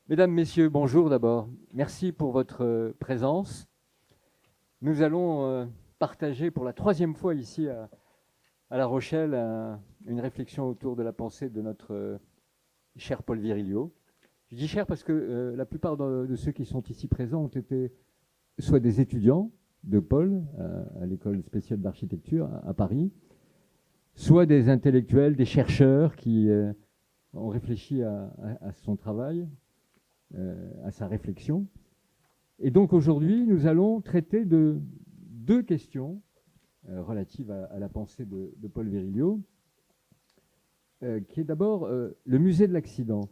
Mesdames, Messieurs, bonjour d'abord. Merci pour votre présence. Nous allons partager pour la troisième fois ici à La Rochelle une réflexion autour de la pensée de notre cher Paul Virilio. Je dis cher parce que la plupart de ceux qui sont ici présents ont été soit des étudiants de Paul à l'école spéciale d'architecture à Paris, soit des intellectuels, des chercheurs qui ont réfléchi à son travail, à sa réflexion. Et donc aujourd'hui, nous allons traiter de deux questions relatives à la pensée de Paul Virilio, qui est d'abord le musée de l'accident.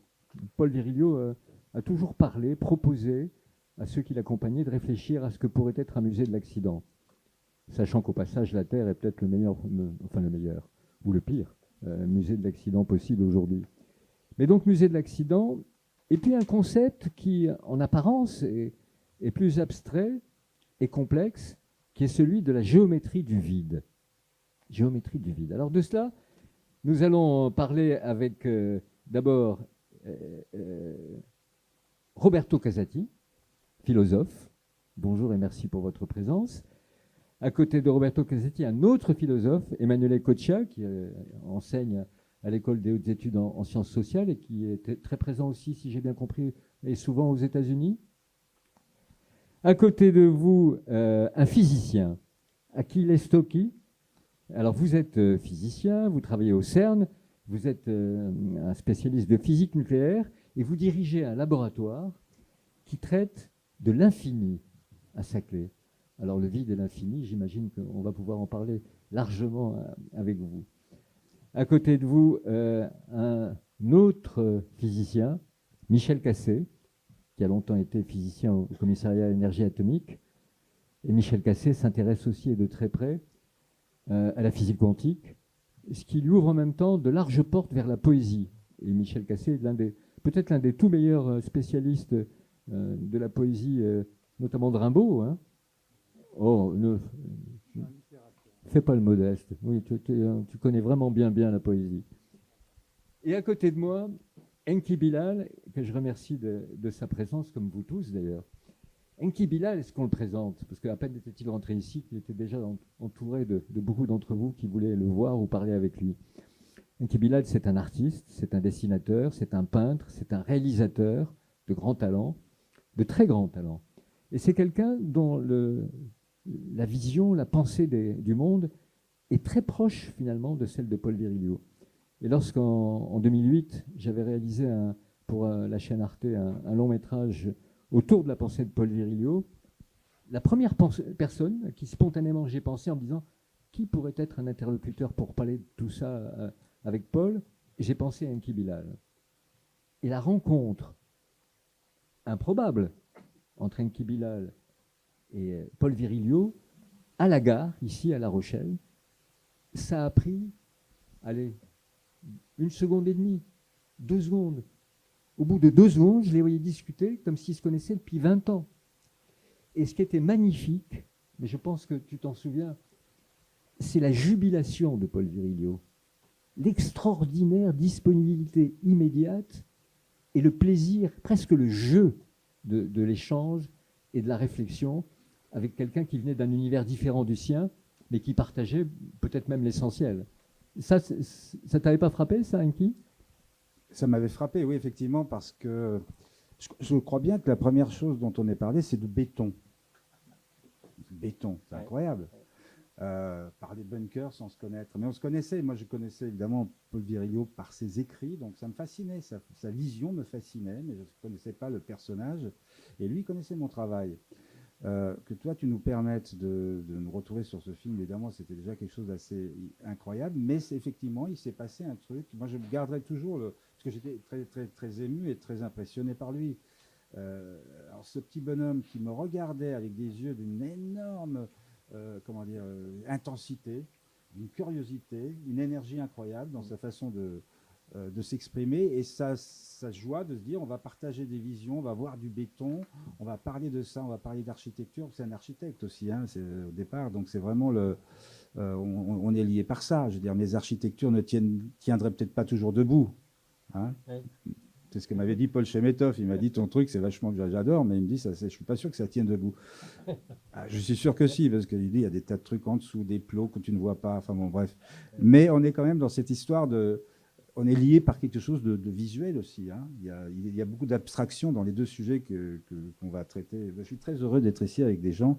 Paul Virilio a toujours parlé, proposé à ceux qui l'accompagnaient de réfléchir à ce que pourrait être un musée de l'accident, sachant qu'au passage, la Terre est peut-être le meilleur, enfin le meilleur, ou le pire musée de l'accident possible aujourd'hui. Mais donc musée de l'accident, et puis un concept qui, en apparence, est plus abstrait et complexe, qui est celui de la géométrie du vide. Géométrie du vide. Alors de cela, nous allons parler avec d'abord Roberto Casati, philosophe. Bonjour et merci pour votre présence. À côté de Roberto Casati, un autre philosophe, Emanuele Coccia, qui enseigne à l'école des hautes études en sciences sociales et qui est très présent aussi, si j'ai bien compris, et souvent aux États-Unis. À côté de vous, un physicien, Achille Stocchi. Alors vous êtes physicien, vous travaillez au CERN, vous êtes un spécialiste de physique nucléaire et vous dirigez un laboratoire qui traite de l'infini à Saclay. Alors le vide et l'infini, j'imagine qu'on va pouvoir en parler largement avec vous. À côté de vous, un autre physicien, Michel Cassé, qui a longtemps été physicien au commissariat à l'énergie atomique. Et Michel Cassé s'intéresse aussi de très près à la physique quantique, ce qui lui ouvre en même temps de larges portes vers la poésie. Et Michel Cassé est peut-être l'un des tout meilleurs spécialistes de la poésie, notamment de Rimbaud. Hein. Oh, ne fais pas le modeste. Oui, tu connais vraiment bien la poésie. Et à côté de moi, Enki Bilal, que je remercie de sa présence, comme vous tous d'ailleurs. Enki Bilal, est-ce qu'on le présente? Parce qu'à peine était-il rentré ici, qu'il était déjà entouré de beaucoup d'entre vous qui voulaient le voir ou parler avec lui. Enki Bilal, c'est un artiste, c'est un dessinateur, c'est un peintre, c'est un réalisateur de grand talent, de très grand talent. Et c'est quelqu'un dont la vision, la pensée du monde est très proche finalement de celle de Paul Virilio. Et lorsqu'en 2008, j'avais réalisé pour la chaîne Arte un long métrage autour de la pensée de Paul Virilio, la première personne à qui spontanément j'ai pensé en me disant qui pourrait être un interlocuteur pour parler de tout ça avec Paul, j'ai pensé à Enki Bilal. Et la rencontre improbable entre Enki Bilal et Paul Virilio à la gare, ici à La Rochelle, ça a pris, allez, 1 seconde et demie, 2 secondes. Au bout de 2 secondes, je les voyais discuter comme s'ils se connaissaient depuis 20 ans. Et ce qui était magnifique, mais je pense que tu t'en souviens, c'est la jubilation de Paul Virilio, l'extraordinaire disponibilité immédiate et le plaisir, presque le jeu de l'échange et de la réflexion avec quelqu'un qui venait d'un univers différent du sien, mais qui partageait peut-être même l'essentiel. Ça t'avait pas frappé, ça, Enki? Ça m'avait frappé, oui, effectivement, parce que je crois bien que la première chose dont on est parlé, c'est de béton. Béton, c'est incroyable. Parler de bunker sans se connaître. Mais on se connaissait. Moi, je connaissais évidemment Paul Virilio par ses écrits, donc ça me fascinait. Sa vision me fascinait, mais je ne connaissais pas le personnage. Et lui, il connaissait mon travail. Que toi, tu nous permettes de nous retrouver sur ce film, évidemment, c'était déjà quelque chose d'assez incroyable. Mais effectivement, il s'est passé un truc. Moi, je garderai toujours parce que j'étais très ému et très impressionné par lui. Alors, ce petit bonhomme qui me regardait avec des yeux d'une énorme intensité, d'une curiosité, une énergie incroyable dans sa façon de s'exprimer et sa joie de se dire on va partager des visions, on va voir du béton, on va parler de ça, on va parler d'architecture. C'est un architecte aussi, hein, c'est, au départ, donc c'est vraiment on est lié par ça. Je veux dire, mes architectures ne tiendraient peut-être pas toujours debout. Hein. Ouais. C'est ce que m'avait dit Paul Chemetov. Il m'a dit ton truc, c'est vachement bien, j'adore, mais il me dit, je ne suis pas sûr que ça tienne debout. Ah, je suis sûr que si, parce qu'il dit, il y a des tas de trucs en dessous, des plots que tu ne vois pas, enfin bon, bref. Mais on est quand même dans cette histoire de... On est lié par quelque chose de visuel aussi. Hein. Il y a beaucoup d'abstraction dans les deux sujets qu'on va traiter. Je suis très heureux d'être ici avec des gens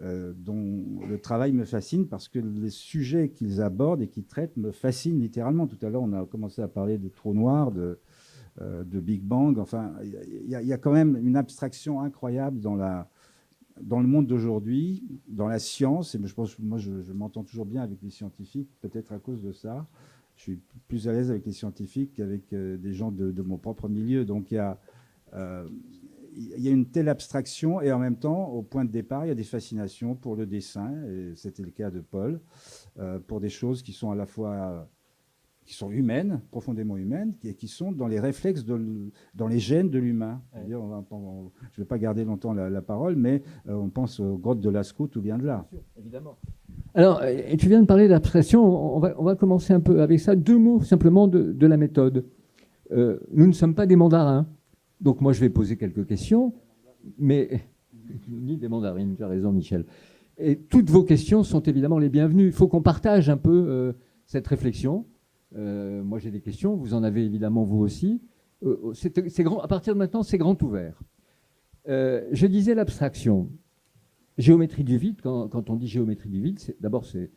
dont le travail me fascine parce que les sujets qu'ils abordent et qu'ils traitent me fascinent littéralement. Tout à l'heure, on a commencé à parler de trous noirs, de Big Bang. Enfin, il y a quand même une abstraction incroyable dans le monde d'aujourd'hui, dans la science. Et je pense, moi, je m'entends toujours bien avec les scientifiques, peut-être à cause de ça. Je suis plus à l'aise avec les scientifiques qu'avec des gens de mon propre milieu. Donc, il y a une telle abstraction et en même temps, au point de départ, il y a des fascinations pour le dessin, et c'était le cas de Paul, pour des choses qui sont à la fois qui sont humaines, profondément humaines, et qui sont dans les réflexes, dans les gènes de l'humain. Ouais. Je ne vais pas garder longtemps la parole, mais on pense aux grottes de Lascaux, tout vient de là. Bien sûr, évidemment. Alors, tu viens de parler d'abstraction, on va commencer un peu avec ça. 2 mots simplement de la méthode. Nous ne sommes pas des mandarins, donc moi je vais poser quelques questions, mais ni des mandarines, tu as raison Michel. Et toutes vos questions sont évidemment les bienvenues. Il faut qu'on partage un peu cette réflexion. Moi j'ai des questions, vous en avez évidemment vous aussi. C'est grand, à partir de maintenant, c'est grand ouvert. Je disais l'abstraction. Géométrie du vide, quand on dit géométrie du vide, d'abord c'est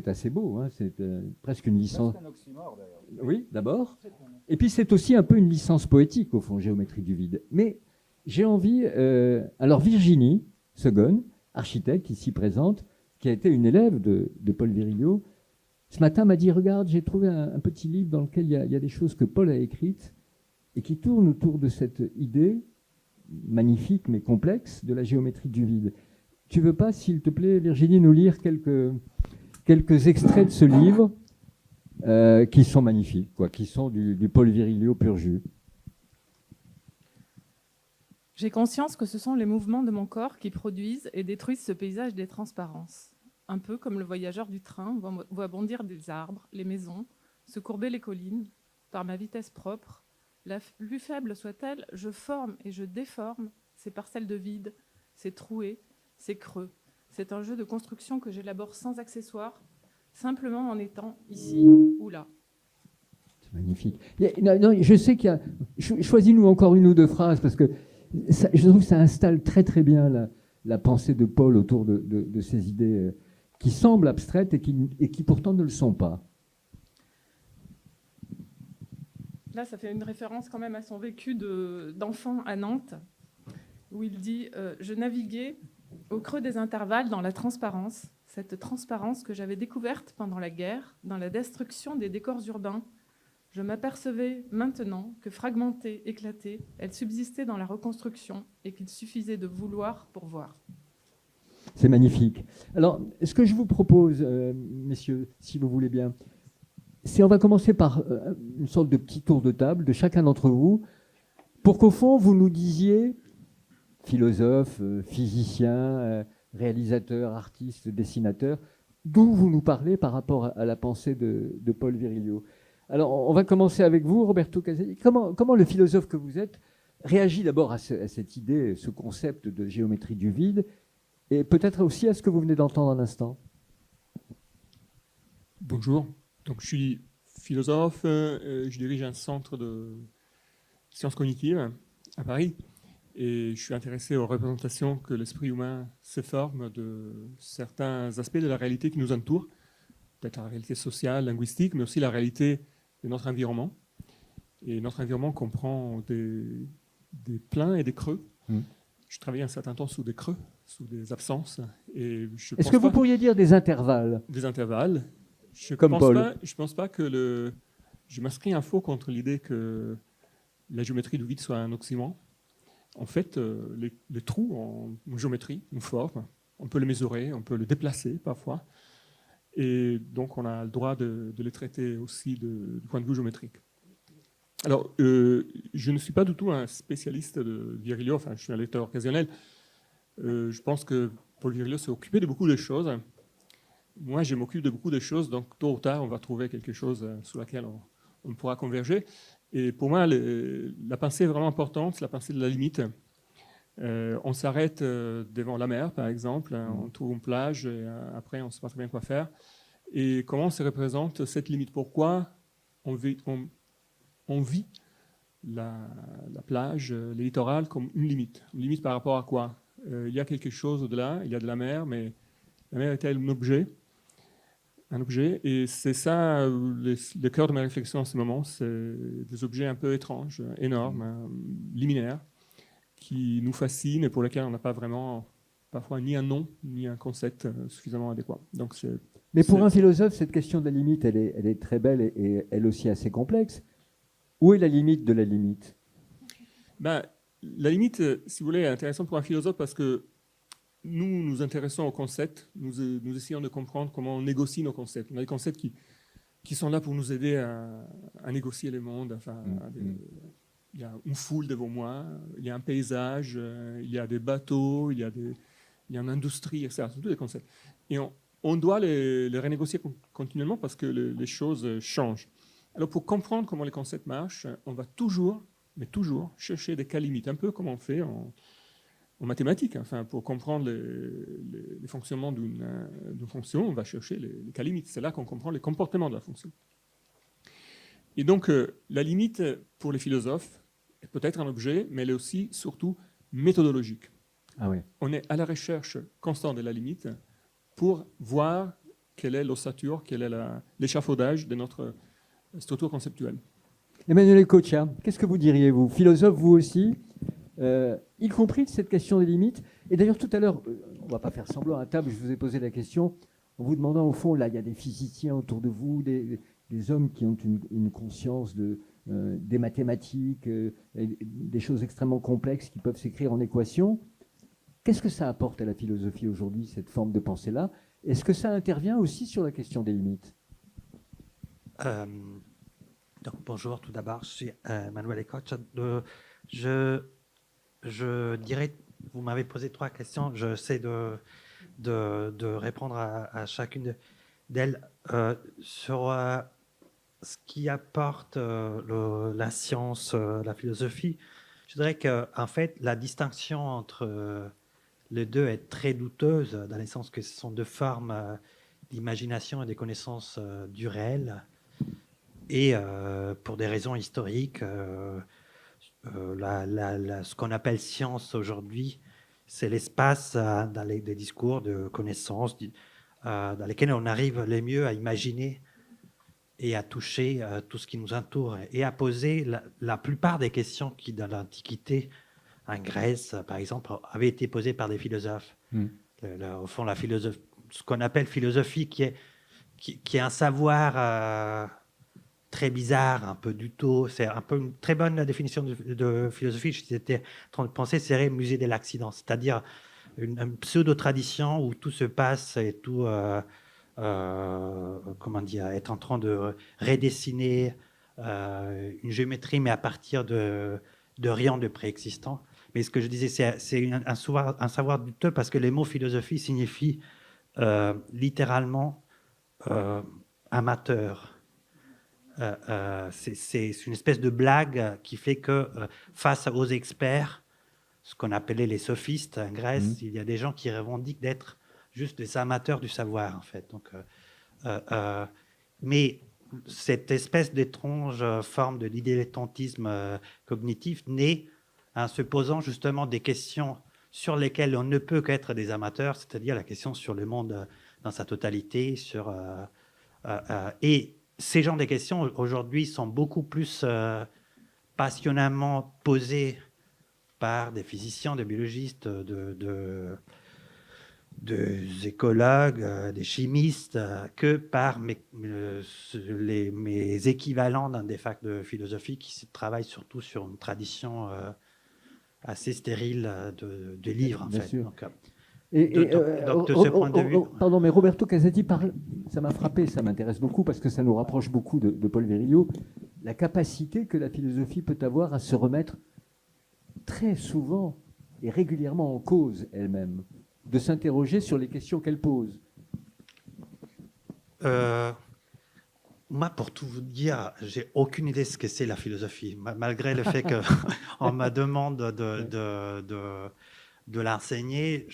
assez beau, hein, c'est presque une licence. C'est un oxymore d'ailleurs. Oui, d'abord. Et puis c'est aussi un peu une licence poétique au fond, géométrie du vide. Mais j'ai envie, alors Virginie Segonne, architecte ici présente, qui a été une élève de Paul Virilio, ce matin m'a dit, regarde, j'ai trouvé un petit livre dans lequel il y a des choses que Paul a écrites et qui tournent autour de cette idée magnifique mais complexe de la géométrie du vide. Tu veux pas, s'il te plaît, Virginie, nous lire quelques extraits de ce livre qui sont magnifiques, quoi, qui sont du Paul Virilio pur jus. J'ai conscience que ce sont les mouvements de mon corps qui produisent et détruisent ce paysage des transparences. Un peu comme le voyageur du train voit bondir des arbres, les maisons, se courber les collines, par ma vitesse propre. La plus faible soit-elle, je forme et je déforme ces parcelles de vide, ces trouées, ces creux. C'est un jeu de construction que j'élabore sans accessoires, simplement en étant ici ou là. C'est magnifique. Non, je sais qu'il y a... Choisis-nous encore 1 ou 2 phrases, parce que ça, je trouve que ça installe très très bien la pensée de Paul autour de ces idées qui semblent abstraites et qui pourtant ne le sont pas. Là, ça fait une référence quand même à son vécu d'enfant à Nantes, où il dit « Je naviguais au creux des intervalles dans la transparence, cette transparence que j'avais découverte pendant la guerre, dans la destruction des décors urbains. Je m'apercevais maintenant que fragmentée, éclatée, elle subsistait dans la reconstruction et qu'il suffisait de vouloir pour voir. » C'est magnifique. Alors, ce que je vous propose, messieurs, si vous voulez bien, on va commencer par une sorte de petit tour de table de chacun d'entre vous, pour qu'au fond, vous nous disiez, philosophe, physicien, réalisateur, artiste, dessinateur, d'où vous nous parlez par rapport à la pensée de Paul Virilio. Alors, on va commencer avec vous, Roberto Casetti. Comment le philosophe que vous êtes réagit d'abord à cette idée, ce concept de géométrie du vide, et peut-être aussi à ce que vous venez d'entendre à l'instant? Bonjour. Donc, je suis philosophe, je dirige un centre de sciences cognitives à Paris et je suis intéressé aux représentations que l'esprit humain se forme de certains aspects de la réalité qui nous entoure, peut-être la réalité sociale, linguistique, mais aussi la réalité de notre environnement. Et notre environnement comprend des pleins et des creux. Je travaille un certain temps sous des creux, sous des absences. Est-ce que vous pourriez dire des intervalles? Des intervalles. Je ne pense pas que je m'inscris un faux contre l'idée que la géométrie du vide soit un oxymore. En fait, les trous en géométrie nous forment. On peut les mesurer, on peut les déplacer parfois. Et donc, on a le droit de les traiter aussi du point de vue géométrique. Alors, je ne suis pas du tout un spécialiste de Virilio, enfin, je suis un lecteur occasionnel. Je pense que Paul Virilio s'est occupé de beaucoup de choses. Moi, je m'occupe de beaucoup de choses, donc tôt ou tard, on va trouver quelque chose sur laquelle on pourra converger. Et pour moi, la pensée est vraiment importante, c'est la pensée de la limite. On s'arrête devant la mer, par exemple, on trouve une plage, et après on ne sait pas très bien quoi faire. Et comment se représente cette limite? Pourquoi on vit la plage, le littoral comme une limite? Une limite par rapport à quoi? Il y a quelque chose au-delà, il y a de la mer, mais la mer est-elle un objet? Et c'est ça le cœur de ma réflexion en ce moment, c'est des objets un peu étranges, énormes, liminaires, qui nous fascinent et pour lesquels on n'a pas vraiment, parfois, ni un nom, ni un concept suffisamment adéquat. Donc mais pour un philosophe, cette question de la limite, elle est très belle et elle aussi assez complexe. Où est la limite de la limite? Ben, la limite, si vous voulez, est intéressante pour un philosophe parce que nous nous intéressons aux concepts, nous essayons de comprendre comment on négocie nos concepts. On a des concepts qui sont là pour nous aider à négocier le monde. Enfin, il y a une foule devant moi, il y a un paysage, il y a des bateaux, il y a une industrie, etc. C'est tous des concepts. Et on doit les renégocier continuellement parce que les choses changent. Alors pour comprendre comment les concepts marchent, on va toujours chercher des cas limites, un peu comme on fait en mathématiques. Enfin, pour comprendre les fonctionnements d'une fonction, on va chercher les cas limites. C'est là qu'on comprend les comportements de la fonction. Et donc, la limite, pour les philosophes, est peut-être un objet, mais elle est aussi, surtout, méthodologique. Ah oui. On est à la recherche constante de la limite pour voir quelle est l'ossature, quel est l'échafaudage de notre structure conceptuelle. Emmanuel Coccia, qu'est-ce que vous diriez, vous? Philosophe, vous aussi, y compris de cette question des limites. Et d'ailleurs, tout à l'heure, on ne va pas faire semblant à table, je vous ai posé la question en vous demandant, au fond, là, il y a des physiciens autour de vous, des hommes qui ont une conscience des mathématiques, des choses extrêmement complexes qui peuvent s'écrire en équations. Qu'est-ce que ça apporte à la philosophie aujourd'hui, cette forme de pensée-là? Est-ce que ça intervient aussi sur la question des limites? Donc, bonjour, tout d'abord, je suis Emmanuel Coccia. Je dirais, vous m'avez posé 3 questions, j'essaie de répondre à chacune d'elles. Sur ce qui apporte la science, la philosophie, je dirais qu'en fait, la distinction entre les deux est très douteuse, dans le sens que ce sont 2 formes d'imagination et des connaissances du réel. Et pour des raisons historiques, ce qu'on appelle science aujourd'hui, c'est l'espace dans des discours de connaissances dans lesquels on arrive le mieux à imaginer et à toucher tout ce qui nous entoure et à poser la plupart des questions qui, dans l'Antiquité, en Grèce, par exemple, avaient été posées par des philosophes. Au fond, ce qu'on appelle philosophie, qui est un savoir très bizarre, un peu du tout. C'est un peu une très bonne définition de philosophie. J'étais en train de penser, c'est le musée de l'accident, c'est-à-dire une pseudo-tradition où tout se passe et tout, comment dire, est en train de redessiner une géométrie, mais à partir de rien de préexistant. Mais ce que je disais, c'est un savoir douteux parce que les mots philosophie signifient littéralement amateur. C'est une espèce de blague qui fait que face aux experts, ce qu'on appelait les sophistes en Grèce, il y a des gens qui revendiquent d'être juste des amateurs du savoir, en fait. Donc, mais cette espèce d'étrange forme de dilettantisme cognitif naît en se posant justement des questions sur lesquelles on ne peut qu'être des amateurs, c'est-à-dire la question sur le monde dans sa totalité, et ces genres de questions, aujourd'hui, sont beaucoup plus passionnément posées par des physiciens, des biologistes, des écologues, des chimistes, que par mes équivalents dans des facs de philosophie qui travaillent surtout sur une tradition assez stérile de livres, en Bien fait. sûr. Donc, donc de ce point de vue... Pardon, mais Roberto Casati parle, ça m'a frappé, ça m'intéresse beaucoup parce que ça nous rapproche beaucoup de Paul Virilio, la capacité que la philosophie peut avoir à se remettre très souvent et régulièrement en cause elle-même, de s'interroger sur les questions qu'elle pose. Moi, moi, pour tout vous dire, j'ai aucune idée de ce que c'est la philosophie, malgré le fait qu'on me demande de l'enseigner.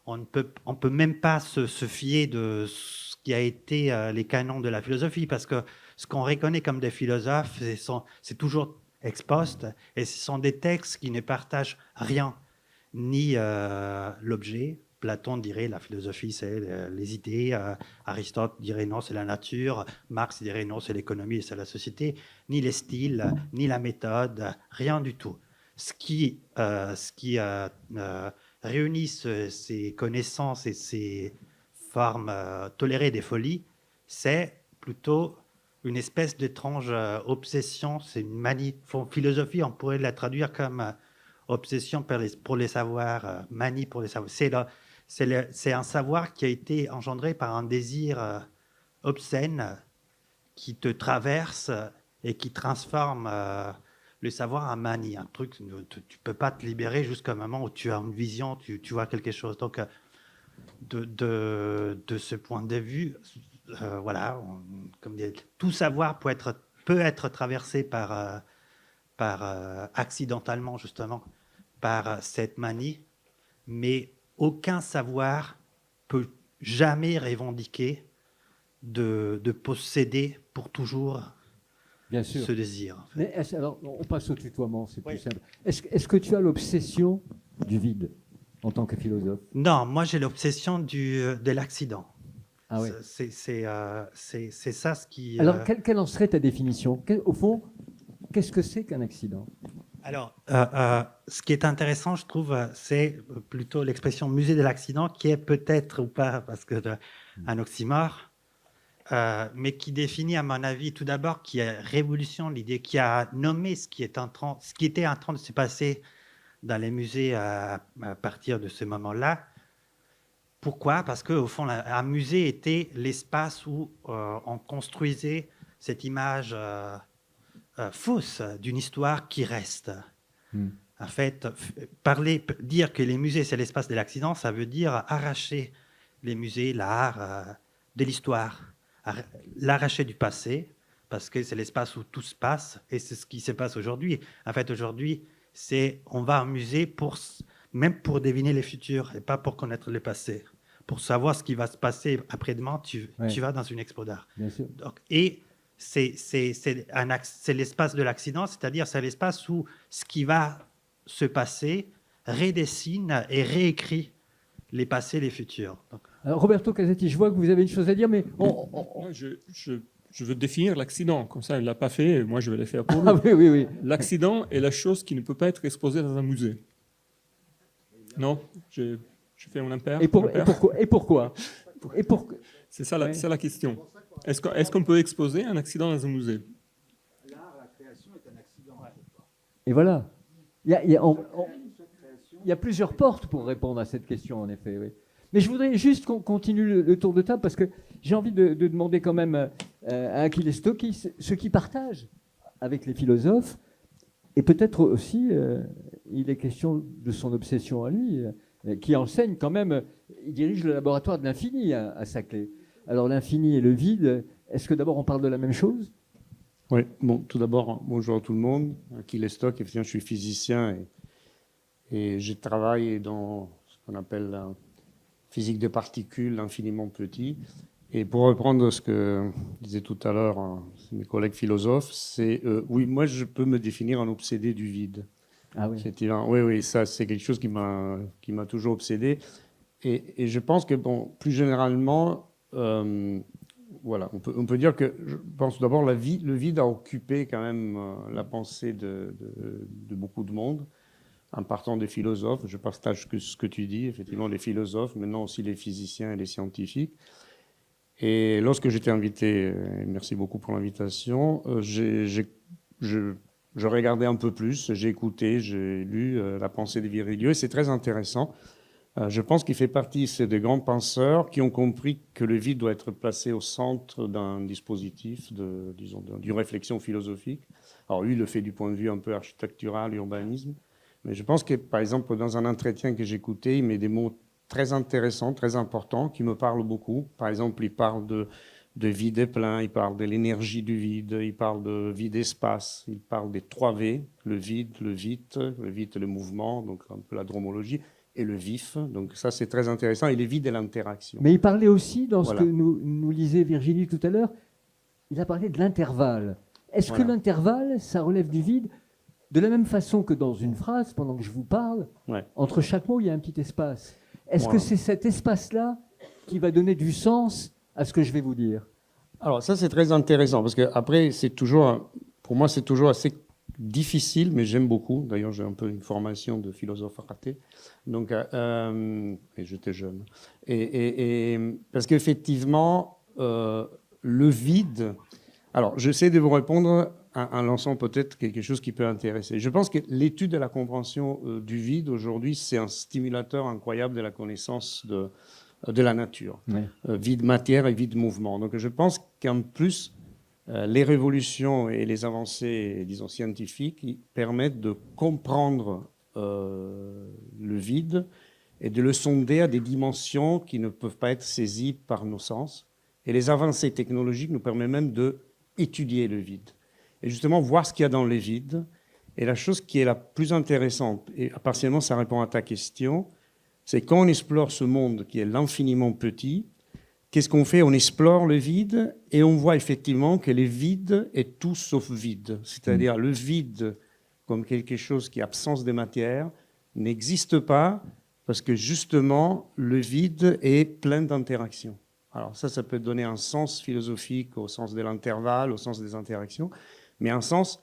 On ne peut même pas se fier de ce qui a été les canons de la philosophie, parce que ce qu'on reconnaît comme des philosophes, c'est toujours ex post, et ce sont des textes qui ne partagent rien, ni l'objet. Platon dirait la philosophie, c'est les idées. Aristote dirait non, c'est la nature. Marx dirait non, c'est l'économie, c'est la société. Ni les styles, ni la méthode, rien du tout. Ce qui réunit ces connaissances et ces formes tolérées des folies, c'est plutôt une espèce d'étrange obsession. C'est une manie. Philosophie, on pourrait la traduire comme obsession pour les savoirs, manie pour les savoirs. C'est un savoir qui a été engendré par un désir obscène qui te traverse et qui transforme le savoir en manie. Un truc, tu ne peux pas te libérer jusqu'à un moment où tu as une vision, tu vois quelque chose. Donc, de ce point de vue, voilà, comme dit, tout savoir peut être traversé par accidentellement, justement, par cette manie, mais aucun savoir peut jamais revendiquer de posséder pour toujours Bien sûr. ce désir. En fait. Mais alors, on passe au tutoiement, c'est plus simple. Est-ce que tu as l'obsession du vide en tant que philosophe? Non, moi j'ai l'obsession de l'accident. Ah ouais. C'est ça ce qui... Alors, quelle en serait ta définition? Au fond, qu'est-ce que c'est qu'un accident? Alors, ce qui est intéressant, je trouve, c'est plutôt l'expression musée de l'accident, qui est peut-être ou pas, parce que un oxymore, mais qui définit, à mon avis, tout d'abord, qui a révolution l'idée, qui a nommé ce qui était en train de se passer dans les musées à partir de ce moment-là. Pourquoi? Parce qu'au fond, un musée était l'espace où on construisait cette image fausse d'une histoire qui reste. En fait, dire que les musées, c'est l'espace de l'accident, ça veut dire arracher les musées, l'art, de l'histoire, l'arracher du passé, parce que c'est l'espace où tout se passe, et c'est ce qui se passe aujourd'hui. En fait, aujourd'hui, on va au musée même pour deviner les futurs, et pas pour connaître le passé. Pour savoir ce qui va se passer après-demain, tu vas dans une expo d'art. Bien sûr. Donc, et c'est l'espace de l'accident, c'est-à-dire c'est l'espace où ce qui va se passer redessine et réécrit les passés et les futurs. Donc, alors, Roberto Casati, je vois que vous avez une chose à dire, mais je veux définir l'accident, comme ça il ne l'a pas fait, et moi je vais le faire pour lui. Ah oui, oui, oui. L'accident est la chose qui ne peut pas être exposée dans un musée. Non, je fais mon impair. Et pourquoi C'est ça la question. Est-ce qu'on peut exposer un accident dans un musée? L'art, la création est un accident. Et voilà. Il y a plusieurs portes pour répondre à cette question, en effet. Oui. Mais je voudrais juste qu'on continue le tour de table, parce que j'ai envie de demander quand même à Achilles Stokis ce qu'il partage avec les philosophes. Et peut-être aussi, il est question de son obsession à lui, qui enseigne quand même, il dirige le laboratoire de l'infini à Saclay. Alors l'infini et le vide, est-ce que d'abord on parle de la même chose? Oui, bon, tout d'abord, bonjour à tout le monde. Achilles Stock, effectivement, je suis physicien et j'ai travaillé dans ce qu'on appelle la physique des particules infiniment petit. Et pour reprendre ce que disaient tout à l'heure mes collègues philosophes, c'est oui, moi je peux me définir un obsédé du vide. Ah oui. Oui, ça c'est quelque chose qui m'a toujours obsédé. Et je pense que, bon, plus généralement, voilà, on peut dire que, je pense d'abord, le vide a occupé quand même la pensée de beaucoup de monde, en partant des philosophes. Je partage ce que tu dis, effectivement, les philosophes, maintenant aussi les physiciens et les scientifiques. Et lorsque j'étais invité, merci beaucoup pour l'invitation, je regardais un peu plus, j'ai écouté, j'ai lu la pensée de Virilio, et c'est très intéressant. Je pense qu'il fait partie des grands penseurs qui ont compris que le vide doit être placé au centre d'un dispositif, d'une réflexion philosophique. Alors lui, il le fait du point de vue un peu architectural, urbanisme. Mais je pense que, par exemple, dans un entretien que j'écoutais, il met des mots très intéressants, très importants, qui me parlent beaucoup. Par exemple, il parle de vide et plein, il parle de l'énergie du vide, il parle de vide-espace, il parle des 3 V, le vide et le mouvement, donc un peu la dromologie, et le vif. Donc ça, c'est très intéressant. Et le vide et l'interaction. Mais il parlait aussi, dans Voilà. ce que nous lisait Virginie tout à l'heure, il a parlé de l'intervalle. Est-ce que l'intervalle, ça relève du vide de la même façon que dans une phrase, pendant que je vous parle, entre chaque mot, il y a un petit espace. Est-ce que c'est cet espace-là qui va donner du sens à ce que je vais vous dire? Alors ça, c'est très intéressant, parce que après, pour moi, c'est toujours assez difficile, mais j'aime beaucoup. D'ailleurs, j'ai un peu une formation de philosophe raté, donc, et j'étais jeune. Et parce qu'effectivement, le vide... Alors, j'essaie de vous répondre en lançant peut-être quelque chose qui peut intéresser. Je pense que l'étude de la compréhension du vide, aujourd'hui, c'est un stimulateur incroyable de la connaissance de la nature. Vide matière et vide mouvement. Donc, je pense qu'en plus, les révolutions et les avancées, disons, scientifiques permettent de comprendre le vide et de le sonder à des dimensions qui ne peuvent pas être saisies par nos sens. Et les avancées technologiques nous permettent même d'étudier le vide. Et justement, voir ce qu'il y a dans le vide. Et la chose qui est la plus intéressante, et partiellement ça répond à ta question, c'est quand on explore ce monde qui est l'infiniment petit, qu'est-ce qu'on fait? On explore le vide et on voit effectivement que le vide est tout sauf vide. C'est-à-dire le vide comme quelque chose qui est absence de matière n'existe pas parce que justement le vide est plein d'interactions. Alors ça peut donner un sens philosophique au sens de l'intervalle, au sens des interactions, mais un sens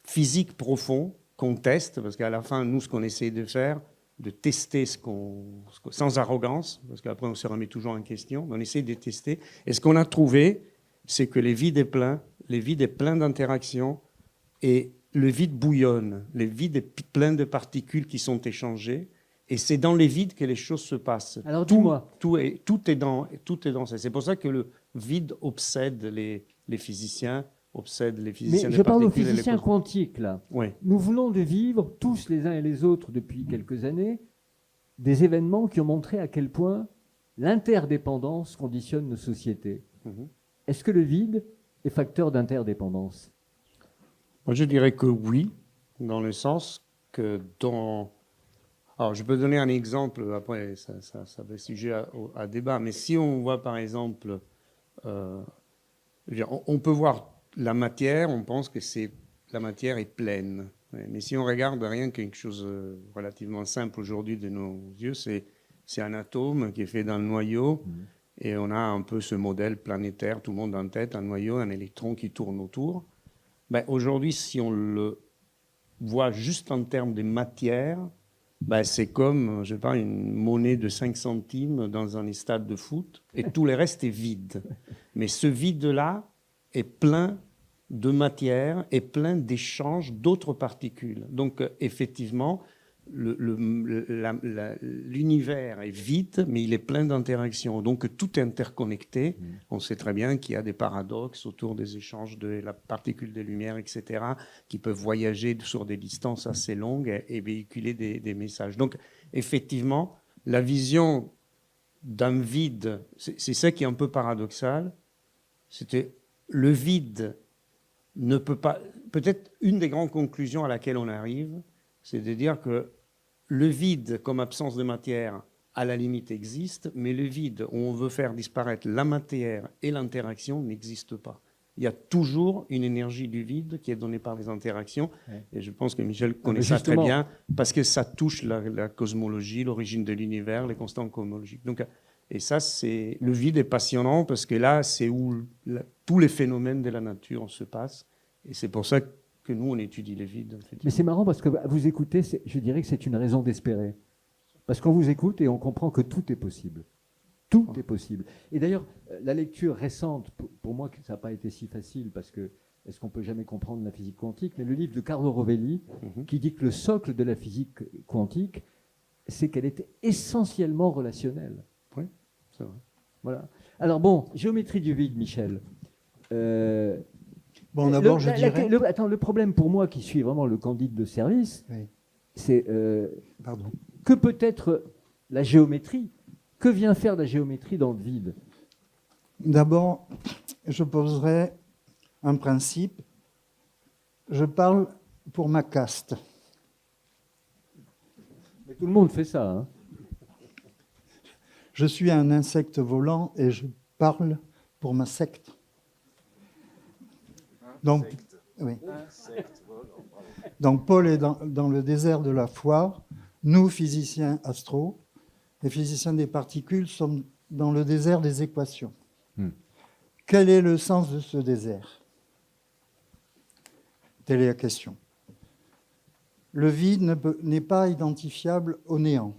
physique profond qu'on teste, parce qu'à la fin, nous, ce qu'on essaie de faire, de tester sans arrogance, parce qu'après, on se remet toujours en question, on essaie de tester. Et ce qu'on a trouvé, c'est que le vide est plein d'interactions, et le vide bouillonne, le vide est plein de particules qui sont échangées, et c'est dans les vides que les choses se passent. Alors dis-moi. Tout est dans ça. C'est pour ça que le vide obsède les physiciens, Mais je parle aux physiciens quantiques, là. Oui. Nous venons de vivre, tous les uns et les autres, depuis quelques années, des événements qui ont montré à quel point l'interdépendance conditionne nos sociétés. Est-ce que le vide est facteur d'interdépendance? Moi, je dirais que oui, dans le sens que Alors, je peux donner un exemple, après, ça va être sujet à débat, mais si on voit, par exemple, on peut voir la matière, on pense que la matière est pleine. Mais si on regarde rien quelque chose de relativement simple aujourd'hui de nos yeux, c'est un atome qui est fait d'un noyau, et on a un peu ce modèle planétaire, tout le monde en tête, un noyau, un électron qui tourne autour. Aujourd'hui, si on le voit juste en termes de matière, c'est comme, je sais pas, une monnaie de 5 centimes dans un stade de foot, et tout le reste est vide. Mais ce vide-là est plein de matière et plein d'échanges d'autres particules. Donc, effectivement, l'univers est vide, mais il est plein d'interactions. Donc, tout est interconnecté. On sait très bien qu'il y a des paradoxes autour des échanges de la particule de lumière, etc., qui peuvent voyager sur des distances assez longues et véhiculer des messages. Donc, effectivement, la vision d'un vide, c'est ça qui est un peu paradoxal. C'était le vide ne peut pas... Peut-être une des grandes conclusions à laquelle on arrive, c'est de dire que le vide comme absence de matière, à la limite, existe, mais le vide où on veut faire disparaître la matière et l'interaction n'existe pas. Il y a toujours une énergie du vide qui est donnée par les interactions, et je pense que Michel connaît ça très bien, parce que ça touche la cosmologie, l'origine de l'univers, les constantes cosmologiques. Donc, et ça, le vide est passionnant, parce que là, c'est où tous les phénomènes de la nature se passent, et c'est pour ça que nous, on étudie les vides. Mais c'est marrant parce que vous écoutez, je dirais que c'est une raison d'espérer. Parce qu'on vous écoute et on comprend que tout est possible. Tout est possible. Et d'ailleurs, la lecture récente, pour moi, ça n'a pas été si facile parce que est-ce qu'on peut jamais comprendre la physique quantique? Mais le livre de Carlo Rovelli, qui dit que le socle de la physique quantique, c'est qu'elle est essentiellement relationnelle. Oui, c'est vrai. Voilà. Alors bon, géométrie du vide, Michel. Bon, d'abord, je dirais... le problème pour moi, qui suis vraiment le candide de service, c'est que peut être la géométrie? Que vient faire la géométrie dans le vide? D'abord, je poserai un principe. Je parle pour ma caste. Mais tout le monde fait ça. Hein. Je suis un insecte volant et je parle pour ma secte. Donc, oui. Donc Paul est dans le désert de la foi. Nous, physiciens astro, les physiciens des particules, sommes dans le désert des équations. Quel est le sens de ce désert? Telle est la question. Le vide n'est pas identifiable au néant.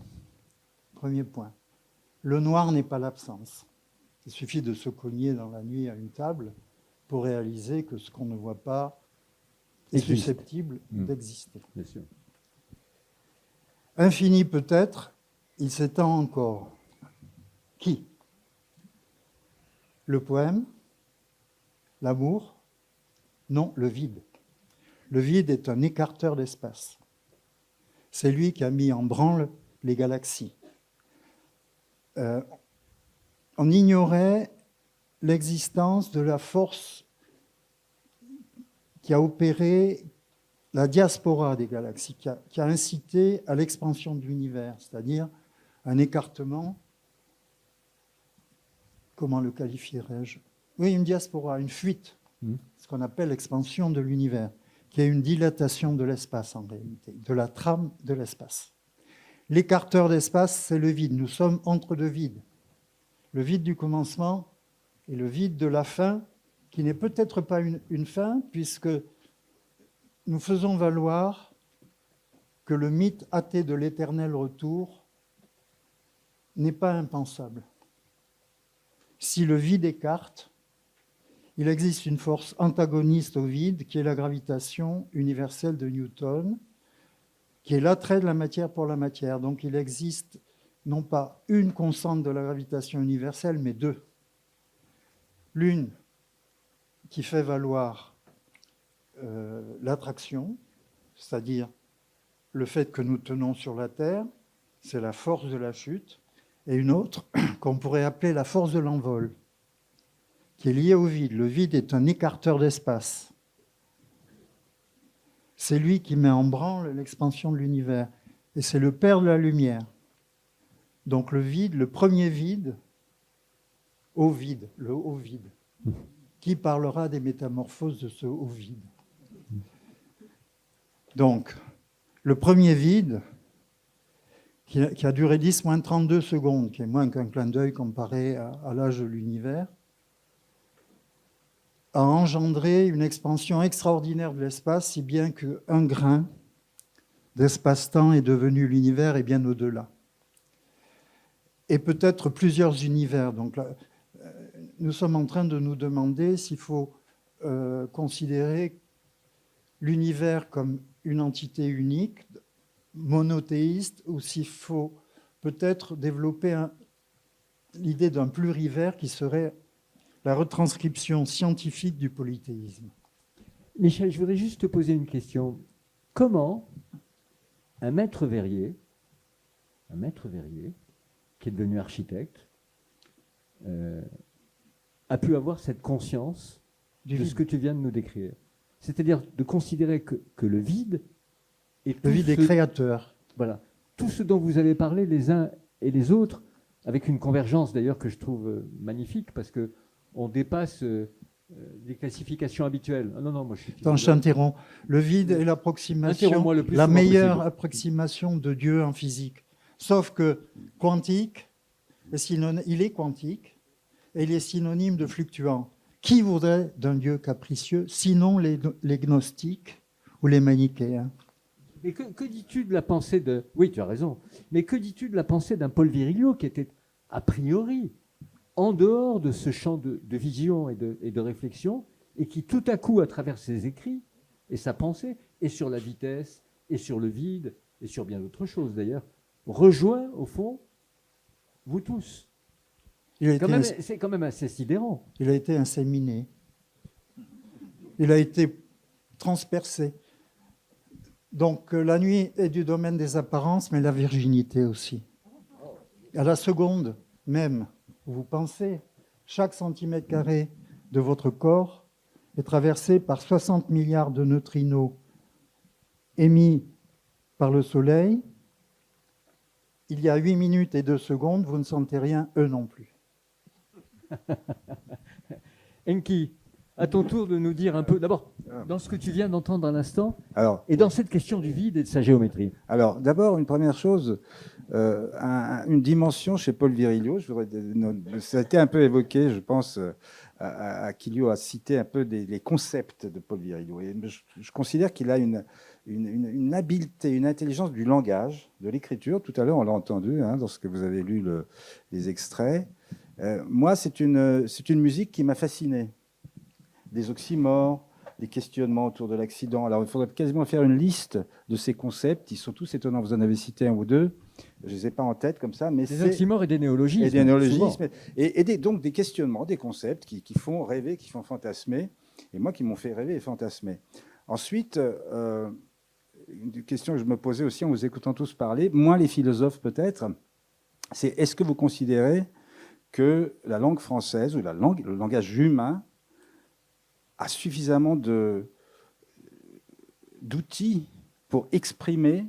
Premier point. Le noir n'est pas l'absence. Il suffit de se cogner dans la nuit à une table pour réaliser que ce qu'on ne voit pas est susceptible d'exister. Bien sûr. Infini peut-être, il s'étend encore. Qui? Le poème? L'amour? Non, le vide. Le vide est un écarteur d'espace. C'est lui qui a mis en branle les galaxies. On ignorait l'existence de la force qui a opéré la diaspora des galaxies, qui a incité à l'expansion de l'univers, c'est-à-dire un écartement, comment le qualifierais-je? Oui, une diaspora, une fuite, ce qu'on appelle l'expansion de l'univers, qui est une dilatation de l'espace en réalité, de la trame de l'espace. L'écarteur d'espace, c'est le vide. Nous sommes entre deux vides. Le vide du commencement et le vide de la fin, qui n'est peut-être pas une fin, puisque nous faisons valoir que le mythe athée de l'éternel retour n'est pas impensable. Si le vide écarte, il existe une force antagoniste au vide, qui est la gravitation universelle de Newton, qui est l'attrait de la matière pour la matière. Donc il existe non pas une constante de la gravitation universelle, mais deux. L'une qui fait valoir l'attraction, c'est-à-dire le fait que nous tenons sur la Terre, c'est la force de la chute, et une autre qu'on pourrait appeler la force de l'envol, qui est liée au vide. Le vide est un écarteur d'espace. C'est lui qui met en branle l'expansion de l'univers, et c'est le père de la lumière. Donc le vide, le premier vide, au vide, le haut vide. Qui parlera des métamorphoses de ce haut vide? Donc, le premier vide, qui a duré 10-32 secondes, qui est moins qu'un clin d'œil comparé à l'âge de l'univers, a engendré une expansion extraordinaire de l'espace, si bien qu'un grain d'espace-temps est devenu l'univers et bien au-delà. Et peut-être plusieurs univers. Donc là, nous sommes en train de nous demander s'il faut considérer l'univers comme une entité unique, monothéiste, ou s'il faut peut-être développer l'idée d'un plurivers qui serait la retranscription scientifique du polythéisme. Michel, je voudrais juste te poser une question. Comment un maître verrier, qui est devenu architecte, a pu avoir cette conscience de ce que tu viens de nous décrire? C'est-à-dire de considérer que le vide est créateur. Voilà. Tout ce dont vous avez parlé les uns et les autres, avec une convergence d'ailleurs que je trouve magnifique, parce qu'on dépasse les classifications habituelles. Ah, non, moi je suis... Attends, je t'interromps. Le vide est l'approximation, la meilleure approximation de Dieu en physique. Sauf que quantique, il est quantique, et il est synonyme de fluctuant. Qui voudrait d'un Dieu capricieux, sinon les gnostiques ou les manichéens? Mais que dis-tu de la pensée de... Oui, tu as raison. Mais que dis-tu de la pensée d'un Paul Virilio qui était a priori en dehors de ce champ de vision et de réflexion, et qui tout à coup, à travers ses écrits et sa pensée, et sur la vitesse, et sur le vide, et sur bien d'autres choses d'ailleurs, rejoint au fond vous tous. C'est quand même assez sidérant. Il a été inséminé. Il a été transpercé. Donc la nuit est du domaine des apparences, mais la virginité aussi. À la seconde même, vous pensez, chaque centimètre carré de votre corps est traversé par 60 milliards de neutrinos émis par le Soleil. Il y a 8 minutes et 2 secondes, vous ne sentez rien, eux non plus. Enki, à ton tour de nous dire un peu, d'abord, dans ce que tu viens d'entendre à l'instant, et dans cette question du vide et de sa géométrie. Alors, d'abord, une première chose, une dimension chez Paul Virilio, ça a été un peu évoqué, je pense, Aquilio a cité un peu les concepts de Paul Virilio. Et je considère qu'il a une habileté, une intelligence du langage, de l'écriture. Tout à l'heure, on l'a entendu, lorsque vous avez lu les extraits. Moi, c'est une musique qui m'a fasciné. Des oxymores, des questionnements autour de l'accident. Alors, il faudrait quasiment faire une liste de ces concepts. Ils sont tous étonnants. Vous en avez cité un ou deux. Je ne les ai pas en tête comme ça. Mais des oxymores et des néologismes. Et des néologismes. Donc, des questionnements, des concepts qui font rêver, qui font fantasmer. Et moi, qui m'ont fait rêver et fantasmer. Ensuite, une question que je me posais aussi en vous écoutant tous parler, moins les philosophes peut-être, c'est est-ce que vous considérez que la langue française ou le langage humain a suffisamment d'outils pour exprimer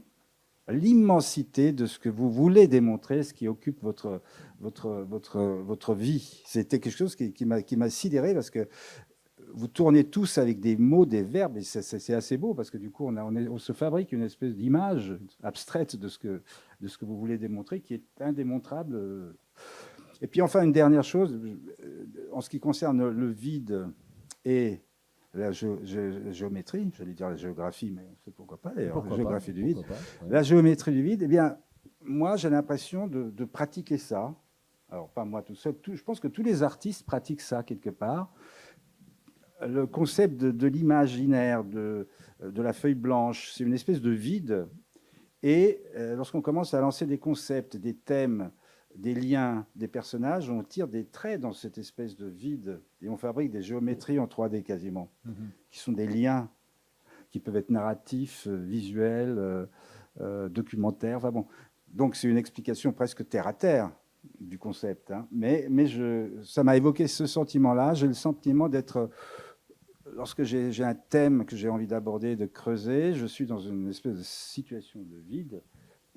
l'immensité de ce que vous voulez démontrer, ce qui occupe votre vie. C'était quelque chose qui m'a sidéré parce que vous tournez tous avec des mots, des verbes, et c'est assez beau parce que du coup, on se fabrique une espèce d'image abstraite de ce que vous voulez démontrer qui est indémontrable. Et puis enfin, une dernière chose, en ce qui concerne le vide et la géométrie, j'allais dire la géographie, mais c'est pourquoi pas d'ailleurs, la géographie du vide. La géométrie du vide, eh bien, moi j'ai l'impression de pratiquer ça. Alors pas moi tout seul, je pense que tous les artistes pratiquent ça quelque part. Le concept de l'imaginaire, de la feuille blanche, c'est une espèce de vide. Et lorsqu'on commence à lancer des concepts, des thèmes, des liens, des personnages, on tire des traits dans cette espèce de vide et on fabrique des géométries en 3D quasiment, qui sont des liens qui peuvent être narratifs, visuels, documentaires. Enfin bon. Donc c'est une explication presque terre à terre du concept. Mais ça m'a évoqué ce sentiment-là. J'ai le sentiment d'être... Lorsque j'ai un thème que j'ai envie d'aborder, de creuser, je suis dans une espèce de situation de vide.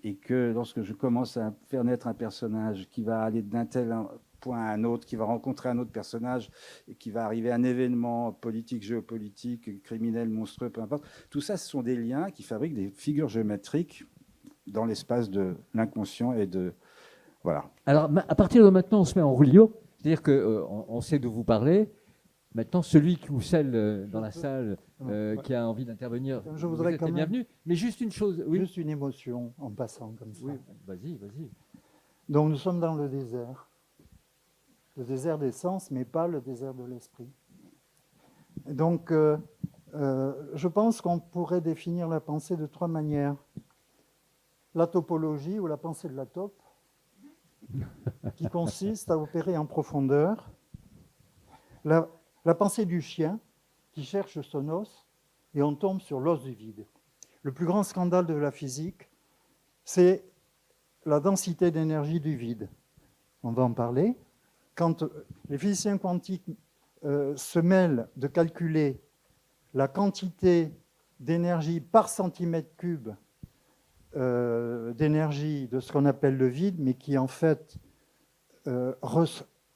Et que lorsque je commence à faire naître un personnage qui va aller d'un tel point à un autre, qui va rencontrer un autre personnage, et qui va arriver à un événement politique, géopolitique, criminel, monstrueux, peu importe, tout ça, ce sont des liens qui fabriquent des figures géométriques dans l'espace de l'inconscient et de... Voilà. Alors, à partir de maintenant, on se met en rouleau, c'est-à-dire qu'on sait d'où vous parlez. Maintenant, celui ou celle dans la salle qui a envie d'intervenir, je voudrais vous êtes bienvenu. Mais juste une chose, oui. Juste une émotion en passant comme ça. Oui, vas-y. Donc nous sommes dans le désert des sens, mais pas le désert de l'esprit. Donc je pense qu'on pourrait définir la pensée de 3 manières. La topologie ou la pensée de la taupe, qui consiste à opérer en profondeur. La pensée du chien qui cherche son os et on tombe sur l'os du vide. Le plus grand scandale de la physique, c'est la densité d'énergie du vide. On va en parler. Quand les physiciens quantiques se mêlent de calculer la quantité d'énergie par centimètre cube d'énergie de ce qu'on appelle le vide, mais qui en fait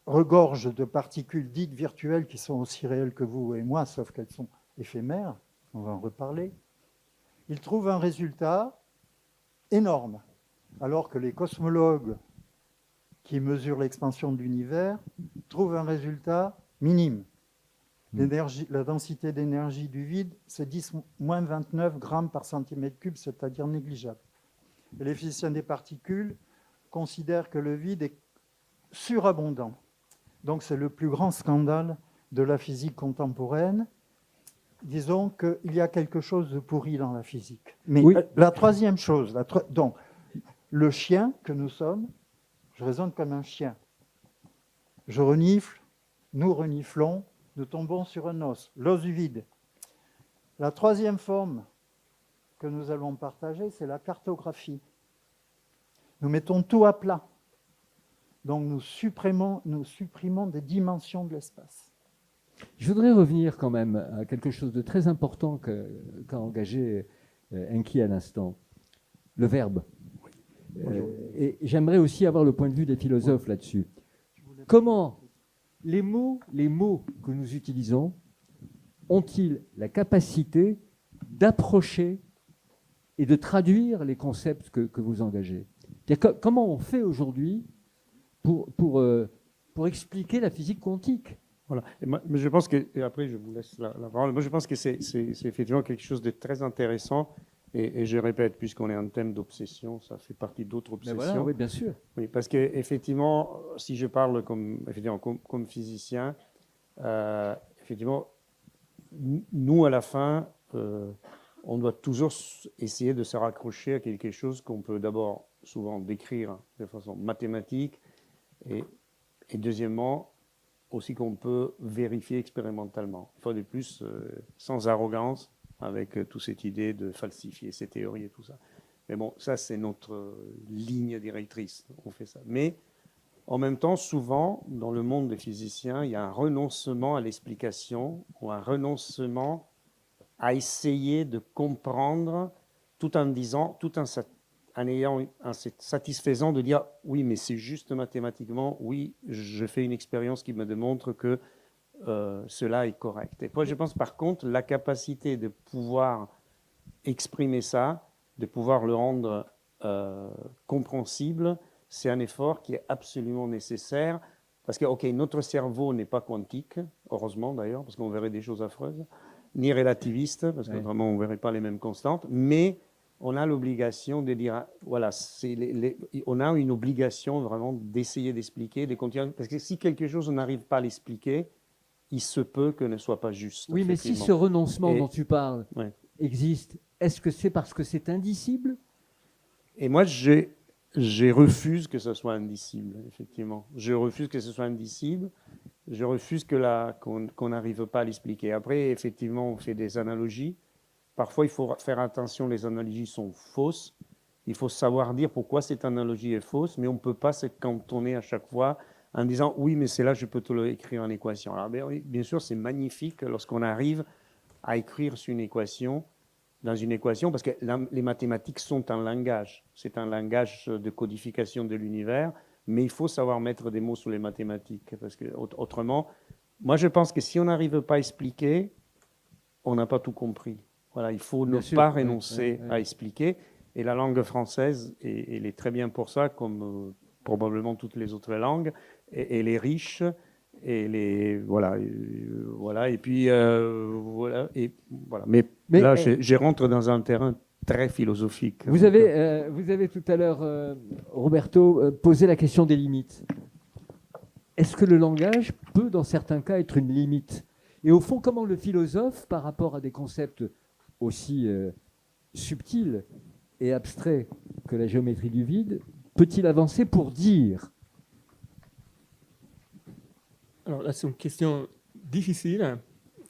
regorge de particules dites virtuelles qui sont aussi réelles que vous et moi, sauf qu'elles sont éphémères, on va en reparler, ils trouvent un résultat énorme, alors que les cosmologues qui mesurent l'expansion de l'univers trouvent un résultat minime. La densité d'énergie du vide, c'est 10-29 grammes par centimètre cube, c'est-à-dire négligeable. Et les physiciens des particules considèrent que le vide est surabondant. Donc c'est le plus grand scandale de la physique contemporaine. Disons qu'il y a quelque chose de pourri dans la physique. Mais oui. La troisième chose, donc le chien que nous sommes, je raisonne comme un chien. Je renifle, nous reniflons, nous tombons sur un os, l'os du vide. La troisième forme que nous allons partager, c'est la cartographie. Nous mettons tout à plat. Donc nous supprimons des dimensions de l'espace. Je voudrais revenir quand même à quelque chose de très important qu'a engagé Enki à l'instant, le verbe. Et j'aimerais aussi avoir le point de vue des philosophes là-dessus. Comment les mots que nous utilisons ont-ils la capacité d'approcher et de traduire les concepts que vous engagez? Comment on fait aujourd'hui pour expliquer la physique quantique? Voilà. Mais je pense que, et après je vous laisse la parole, moi je pense que c'est effectivement quelque chose de très intéressant, et je répète, puisqu'on est en thème d'obsession, ça fait partie d'autres obsessions. Voilà, oui, bien sûr. Oui, parce qu'effectivement, si je parle comme physicien, effectivement, nous à la fin, on doit toujours essayer de se raccrocher à quelque chose qu'on peut d'abord souvent décrire de façon mathématique, et deuxièmement, aussi qu'on peut vérifier expérimentalement. Une fois de plus, sans arrogance, avec toute cette idée de falsifier ces théories et tout ça. Mais bon, ça, c'est notre ligne directrice. On fait ça. Mais en même temps, souvent, dans le monde des physiciens, il y a un renoncement à l'explication ou un renoncement à essayer de comprendre tout en disant, en ayant un satisfaisant de dire oui, mais c'est juste mathématiquement, oui, je fais une expérience qui me démontre que cela est correct. Et moi, je pense par contre, la capacité de pouvoir exprimer ça, de pouvoir le rendre compréhensible, c'est un effort qui est absolument nécessaire. Parce que, OK, notre cerveau n'est pas quantique, heureusement d'ailleurs, parce qu'on verrait des choses affreuses, ni relativiste, parce que vraiment on ne verrait pas les mêmes constantes, mais on a l'obligation de dire, voilà, on a une obligation vraiment d'essayer d'expliquer, de continuer, parce que si quelque chose, on n'arrive pas à l'expliquer, il se peut que ne soit pas juste. Oui, mais si ce renoncement dont tu parles existe, est-ce que c'est parce que c'est indicible? Et moi, je refuse que ce soit indicible, effectivement. Je refuse que ce soit indicible. Je refuse qu'on n'arrive pas à l'expliquer. Après, effectivement, on fait des analogies. Parfois, il faut faire attention, les analogies sont fausses. Il faut savoir dire pourquoi cette analogie est fausse, mais on ne peut pas se cantonner à chaque fois en disant « oui, mais c'est là, je peux te l'écrire en équation ». Alors, bien sûr, c'est magnifique lorsqu'on arrive à écrire sur une équation, dans une équation, parce que les mathématiques sont un langage. C'est un langage de codification de l'univers, mais il faut savoir mettre des mots sur les mathématiques, parce que autrement, moi je pense que si on n'arrive pas à expliquer, on n'a pas tout compris. Voilà, il faut ne pas renoncer à expliquer, et la langue française, elle est très bien pour ça, comme probablement toutes les autres langues, et elle est riche, et voilà, et puis voilà, et voilà. Mais là, je rentre dans un terrain très philosophique. Vous avez tout à l'heure, Roberto, posé la question des limites. Est-ce que le langage peut, dans certains cas, être une limite? Et au fond, comment le philosophe, par rapport à des concepts aussi subtils et abstraits que la géométrie du vide, peut-il avancer pour dire? Alors là, c'est une question difficile.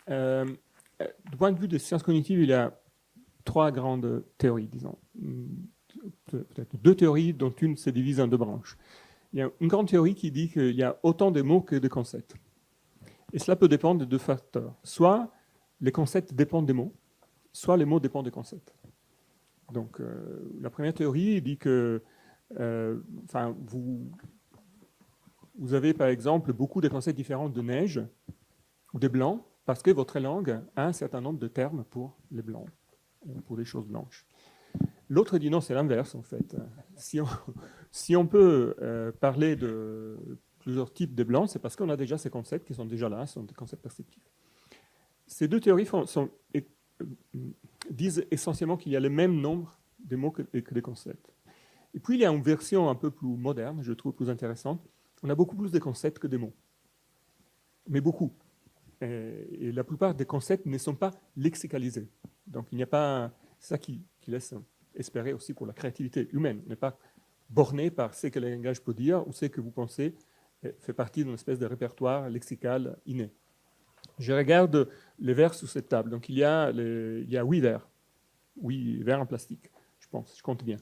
Du point de vue des sciences cognitives, il y a trois grandes théories, disons. Peut-être deux théories, dont une se divise en deux branches. Il y a une grande théorie qui dit qu'il y a autant de mots que de concepts. Et cela peut dépendre de deux facteurs. Soit les concepts dépendent des mots, soit les mots dépendent des concepts. Donc, la première théorie dit que vous avez par exemple beaucoup de concepts différents de neige ou des blancs parce que votre langue a un certain nombre de termes pour les blancs, pour les choses blanches. L'autre dit non, c'est l'inverse en fait. Si on peut parler de plusieurs types de blancs, c'est parce qu'on a déjà ces concepts qui sont déjà là, ce sont des concepts perceptifs. Ces deux théories disent essentiellement qu'il y a le même nombre de mots que des concepts. Et puis il y a une version un peu plus moderne, je trouve plus intéressante. On a beaucoup plus de concepts que de mots. Mais beaucoup. Et la plupart des concepts ne sont pas lexicalisés. Donc il n'y a pas... C'est ça qui laisse espérer aussi pour la créativité humaine. On n'est pas borné par ce que le langage peut dire ou ce que vous pensez fait partie d'une espèce de répertoire lexical inné. Je regarde les verres sous cette table. Donc il y a 8 verres. 8 verres en plastique, je pense, je compte bien.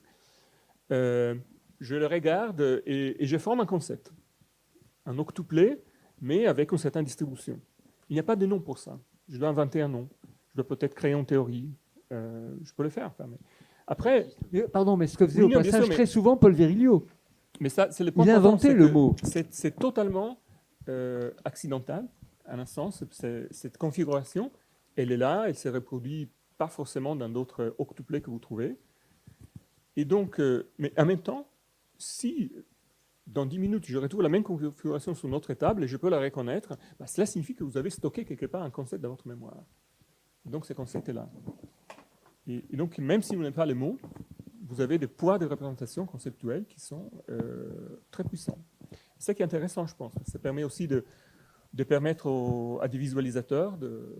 Je le regarde et je forme un concept. Un octuplet, mais avec une certaine distribution. Il n'y a pas de nom pour ça. Je dois inventer un nom. Je dois peut-être créer une théorie. Je peux le faire. Enfin, mais... Après, pardon, mais ce que faisait oui, au passage sûr, très souvent Paul Virilio. Mais ça, c'est le point Il a important, inventé le mot. C'est totalement accidental, à un sens. Cette configuration, elle est là, elle se reproduit pas forcément dans d'autres octuplets que vous trouvez. Et donc, mais en même temps, si dans 10 minutes, je retrouve la même configuration sur notre table et je peux la reconnaître, bah, cela signifie que vous avez stocké quelque part un concept dans votre mémoire. Donc, ce concept est là. Et donc, même si vous n'avez pas les mots, vous avez des poids de représentation conceptuelle qui sont très puissants. C'est ça qui est intéressant, je pense. Ça permet aussi de permettre à des visualisateurs de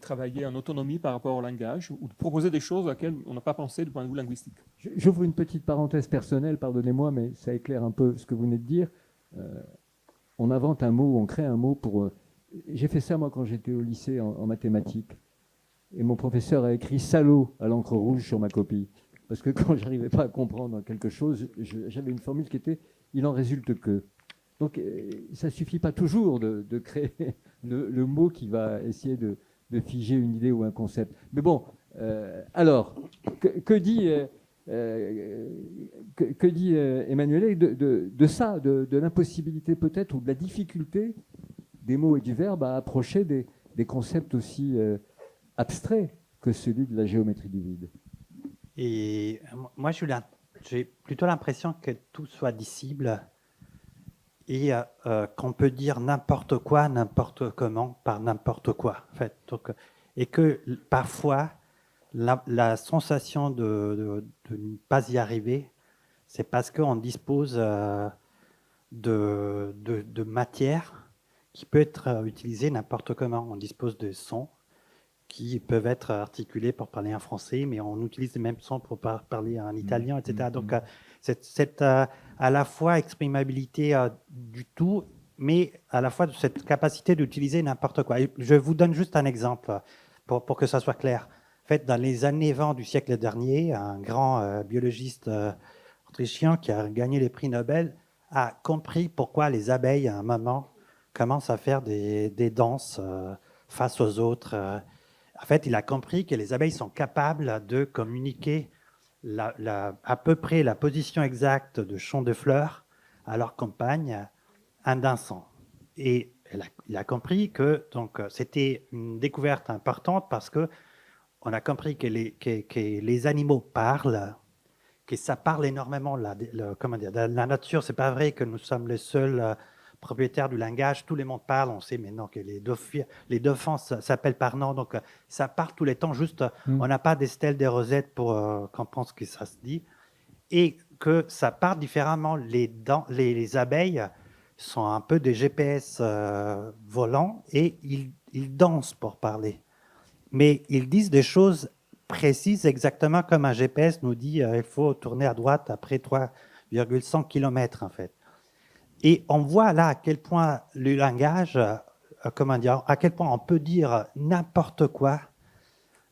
travailler en autonomie par rapport au langage ou de proposer des choses auxquelles on n'a pas pensé du point de vue linguistique. J'ouvre une petite parenthèse personnelle, pardonnez-moi, mais ça éclaire un peu ce que vous venez de dire. On invente un mot, on crée un mot pour... J'ai fait ça, moi, quand j'étais au lycée en mathématiques. Et mon professeur a écrit « salaud » à l'encre rouge sur ma copie. Parce que quand je n'arrivais pas à comprendre quelque chose, j'avais une formule qui était « il en résulte que ». Donc, ça ne suffit pas toujours de créer le mot qui va essayer de figer une idée ou un concept. Mais bon, alors, que dit Emmanuel de ça, de l'impossibilité peut-être ou de la difficulté des mots et du verbe à approcher des concepts aussi abstraits que celui de la géométrie du vide? Et moi, j'ai plutôt l'impression que tout soit dissible et qu'on peut dire n'importe quoi, n'importe comment, par n'importe quoi. En fait. Donc, et que parfois, la sensation de ne pas y arriver, c'est parce qu'on dispose de matière qui peut être utilisée n'importe comment. On dispose de sons qui peuvent être articulés pour parler en français, mais on utilise les mêmes sons pour parler en italien, etc. Donc, cette à la fois exprimabilité du tout, mais à la fois cette capacité d'utiliser n'importe quoi. Et je vous donne juste un exemple pour que ça soit clair. En fait, dans les années 20 du siècle dernier, un grand biologiste autrichien qui a gagné les prix Nobel a compris pourquoi les abeilles, à un moment, commencent à faire des danses face aux autres. En fait, il a compris que les abeilles sont capables de communiquer à peu près la position exacte de champ de fleurs à leur compagne en dansant. Et il a compris que c'était une découverte importante parce que on a compris que les animaux parlent, que ça parle énormément. Comment dire, la nature, c'est pas vrai que nous sommes les seuls propriétaires du langage. Tout le monde parle. On sait maintenant que les dauphins s'appellent par nom. Donc, ça parle tous les temps. Juste, on n'a pas des stèles, des rosettes pour qu'on pense que ça se dit. Et que ça parle différemment. Les abeilles sont un peu des GPS volants et ils dansent pour parler. Mais ils disent des choses précises, exactement comme un GPS nous dit il faut tourner à droite après 3,100 km, en fait. Et on voit là à quel point le langage, à quel point on peut dire n'importe quoi,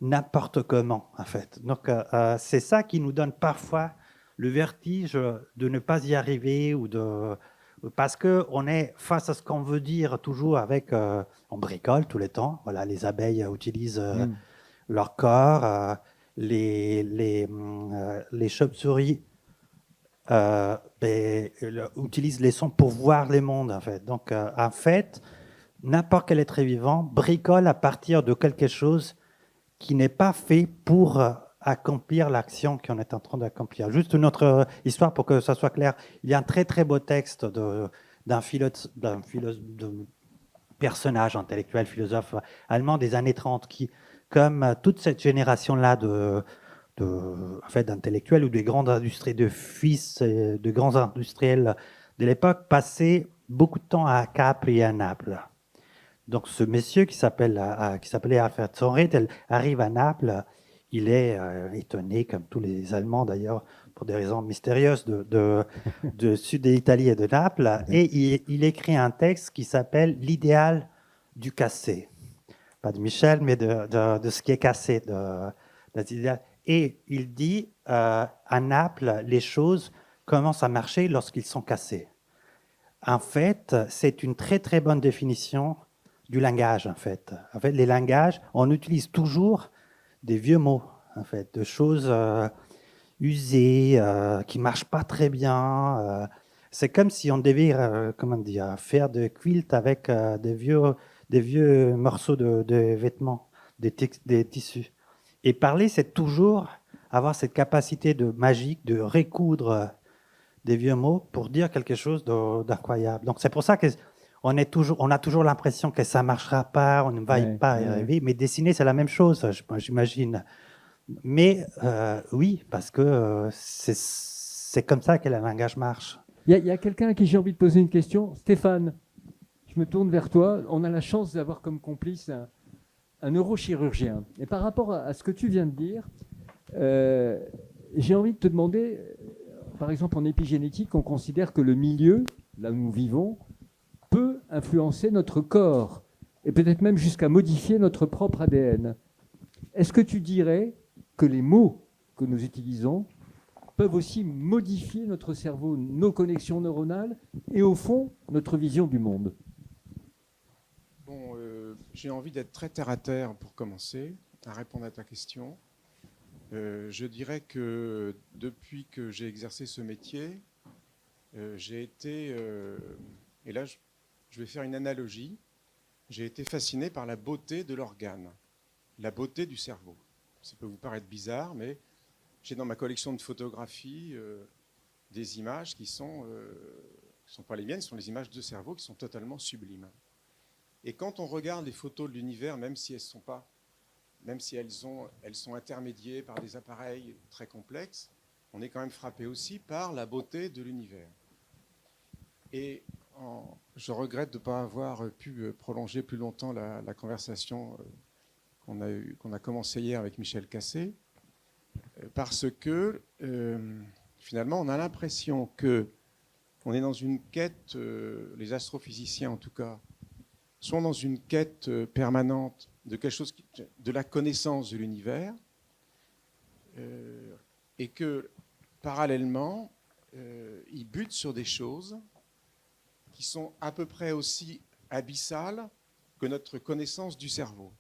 n'importe comment, en fait. Donc, c'est ça qui nous donne parfois le vertige de ne pas y arriver parce qu'on est face à ce qu'on veut dire toujours on bricole tout le temps. Voilà, les abeilles utilisent leur corps, les chauves-souris utilisent les sons pour voir les mondes, en fait. Donc, en fait, n'importe quel être vivant bricole à partir de quelque chose qui n'est pas fait pour accomplir l'action qu'on est en train d'accomplir. Juste une autre histoire pour que ça soit clair. Il y a un très très beau texte d'un personnage intellectuel, philosophe allemand des années 30 qui, comme toute cette génération-là en fait, d'intellectuels ou des grandes industries, de fils de grands industriels de l'époque, passait beaucoup de temps à Capri et à Naples. Donc ce monsieur qui s'appelait Alfred Zorret arrive à Naples. Il est étonné, comme tous les Allemands d'ailleurs, pour des raisons mystérieuses, de sud de l'Italie et de Naples. Et il écrit un texte qui s'appelle « L'idéal du cassé ». Pas de Michel, mais de ce qui est cassé. Et il dit, à Naples, les choses commencent à marcher lorsqu'ils sont cassés. En fait, c'est une très très bonne définition du langage, en fait. En fait, les langages, on utilise toujours des vieux mots, en fait, de choses usées, qui ne marchent pas très bien. C'est comme si on devait, comment dire, faire de quilt avec des vieux morceaux de vêtements, des tissus. Et parler, c'est toujours avoir cette capacité de magique de recoudre des vieux mots pour dire quelque chose d'incroyable. Donc c'est pour ça qu'on a toujours l'impression que ça ne marchera pas, on ne va pas y arriver. Mais dessiner, c'est la même chose, j'imagine. Mais oui, parce que c'est comme ça que le langage marche. Il y a quelqu'un à qui j'ai envie de poser une question. Stéphane, je me tourne vers toi. On a la chance d'avoir comme complice un neurochirurgien. Et par rapport à ce que tu viens de dire, j'ai envie de te demander, par exemple en épigénétique, on considère que le milieu, là où nous vivons, peut influencer notre corps et peut-être même jusqu'à modifier notre propre ADN. Est-ce que tu dirais que les mots que nous utilisons peuvent aussi modifier notre cerveau, nos connexions neuronales et au fond, notre vision du monde? Bon, j'ai envie d'être très terre à terre pour commencer à répondre à ta question. Je dirais que depuis que j'ai exercé ce métier, j'ai été, et là je vais faire une analogie, j'ai été fasciné par la beauté de l'organe, la beauté du cerveau. Ça peut vous paraître bizarre, mais j'ai dans ma collection de photographies des images qui sont pas les miennes, ce sont les images de cerveau qui sont totalement sublimes. Et quand on regarde les photos de l'univers, même si elles sont intermédiées par des appareils très complexes, on est quand même frappé aussi par la beauté de l'univers. Et je regrette de ne pas avoir pu prolonger plus longtemps la conversation qu'on a commencé hier avec Michel Cassé, parce que finalement on a l'impression qu'on est dans une quête, les astrophysiciens en tout cas, sont dans une quête permanente de quelque chose, de la connaissance de l'univers, et que parallèlement, ils butent sur des choses qui sont à peu près aussi abyssales que notre connaissance du cerveau.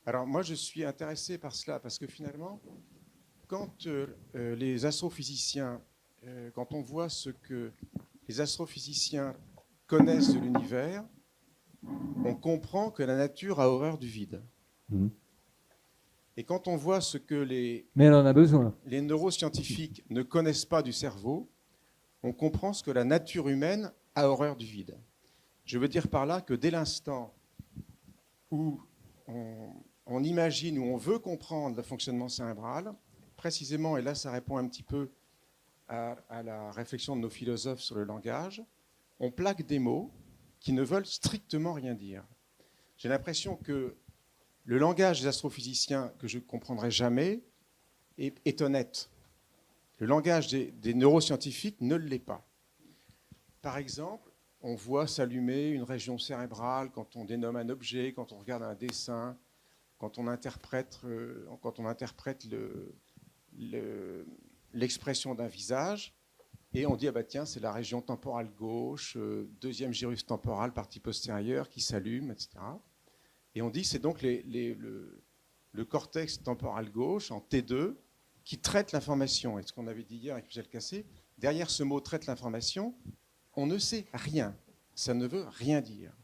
Alors moi, je suis intéressé par cela, parce que finalement, quand les astrophysiciens, quand on voit ce que les astrophysiciens connaissent de l'univers, on comprend que la nature a horreur du vide. Mmh. Et quand on voit ce que Mais elle en a besoin. Les neuroscientifiques ne connaissent pas du cerveau, on comprend ce que la nature humaine a horreur du vide. Je veux dire par là que dès l'instant où on imagine, où on veut comprendre le fonctionnement cérébral, précisément, et là ça répond un petit peu à la réflexion de nos philosophes sur le langage, on plaque des mots qui ne veulent strictement rien dire. J'ai l'impression que le langage des astrophysiciens, que je ne comprendrai jamais, est honnête. Le langage des neuroscientifiques ne l'est pas. Par exemple, on voit s'allumer une région cérébrale quand on dénomme un objet, quand on regarde un dessin, quand on interprète l'expression d'un visage, et on dit, ah bah tiens, c'est la région temporale gauche, deuxième gyrus temporal, partie postérieure, qui s'allume, etc. Et on dit, c'est donc le cortex temporal gauche, en T2, qui traite l'information. Et ce qu'on avait dit hier avec Michel Cassé, derrière ce mot « traite l'information », on ne sait rien. Ça ne veut rien dire.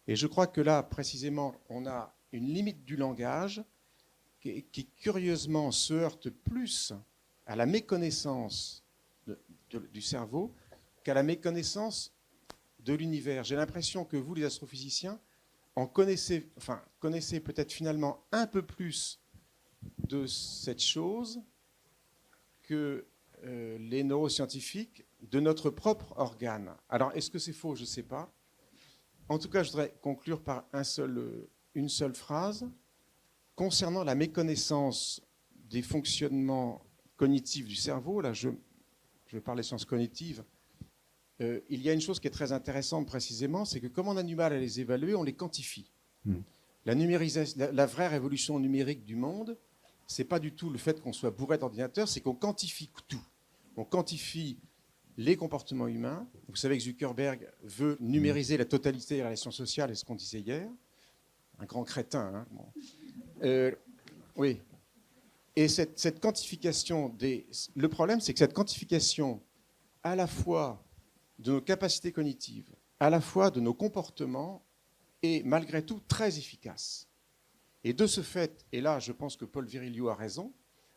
Et je crois que là, précisément, on a une limite du langage qui curieusement se heurte plus à la méconnaissance du cerveau qu'à la méconnaissance de l'univers. J'ai l'impression que vous, les astrophysiciens, connaissez peut-être finalement un peu plus de cette chose que les neuroscientifiques de notre propre organe. Alors, est-ce que c'est faux? Je ne sais pas. En tout cas, je voudrais conclure par une seule phrase. Concernant la méconnaissance des fonctionnements cognitifs du cerveau, là, je vais parler sciences cognitives, il y a une chose qui est très intéressante précisément, c'est que comme on a du mal à les évaluer, on les quantifie. La vraie révolution numérique du monde, ce n'est pas du tout le fait qu'on soit bourré d'ordinateurs, c'est qu'on quantifie tout. On quantifie les comportements humains. Vous savez que Zuckerberg veut numériser la totalité des relations sociales, et ce qu'on disait hier. Un grand crétin. Hein, bon. Oui. Et cette quantification le problème, c'est que cette quantification à la fois de nos capacités cognitives, à la fois de nos comportements, est malgré tout très efficace. Et de ce fait, et là je pense que Paul Virilio a raison,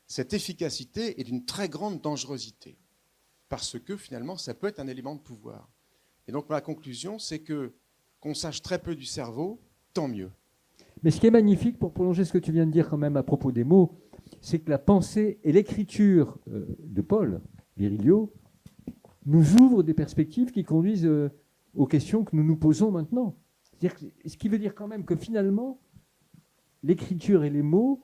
cette efficacité est d'une très grande dangerosité. Parce que finalement, ça peut être un élément de pouvoir. Et donc ma conclusion, c'est qu'on sache très peu du cerveau, tant mieux. Mais ce qui est magnifique, pour prolonger ce que tu viens de dire quand même à propos des mots, c'est que la pensée et l'écriture de Paul Virilio nous ouvrent des perspectives qui conduisent aux questions que nous nous posons maintenant. C'est-à-dire ce qui veut dire quand même que finalement, l'écriture et les mots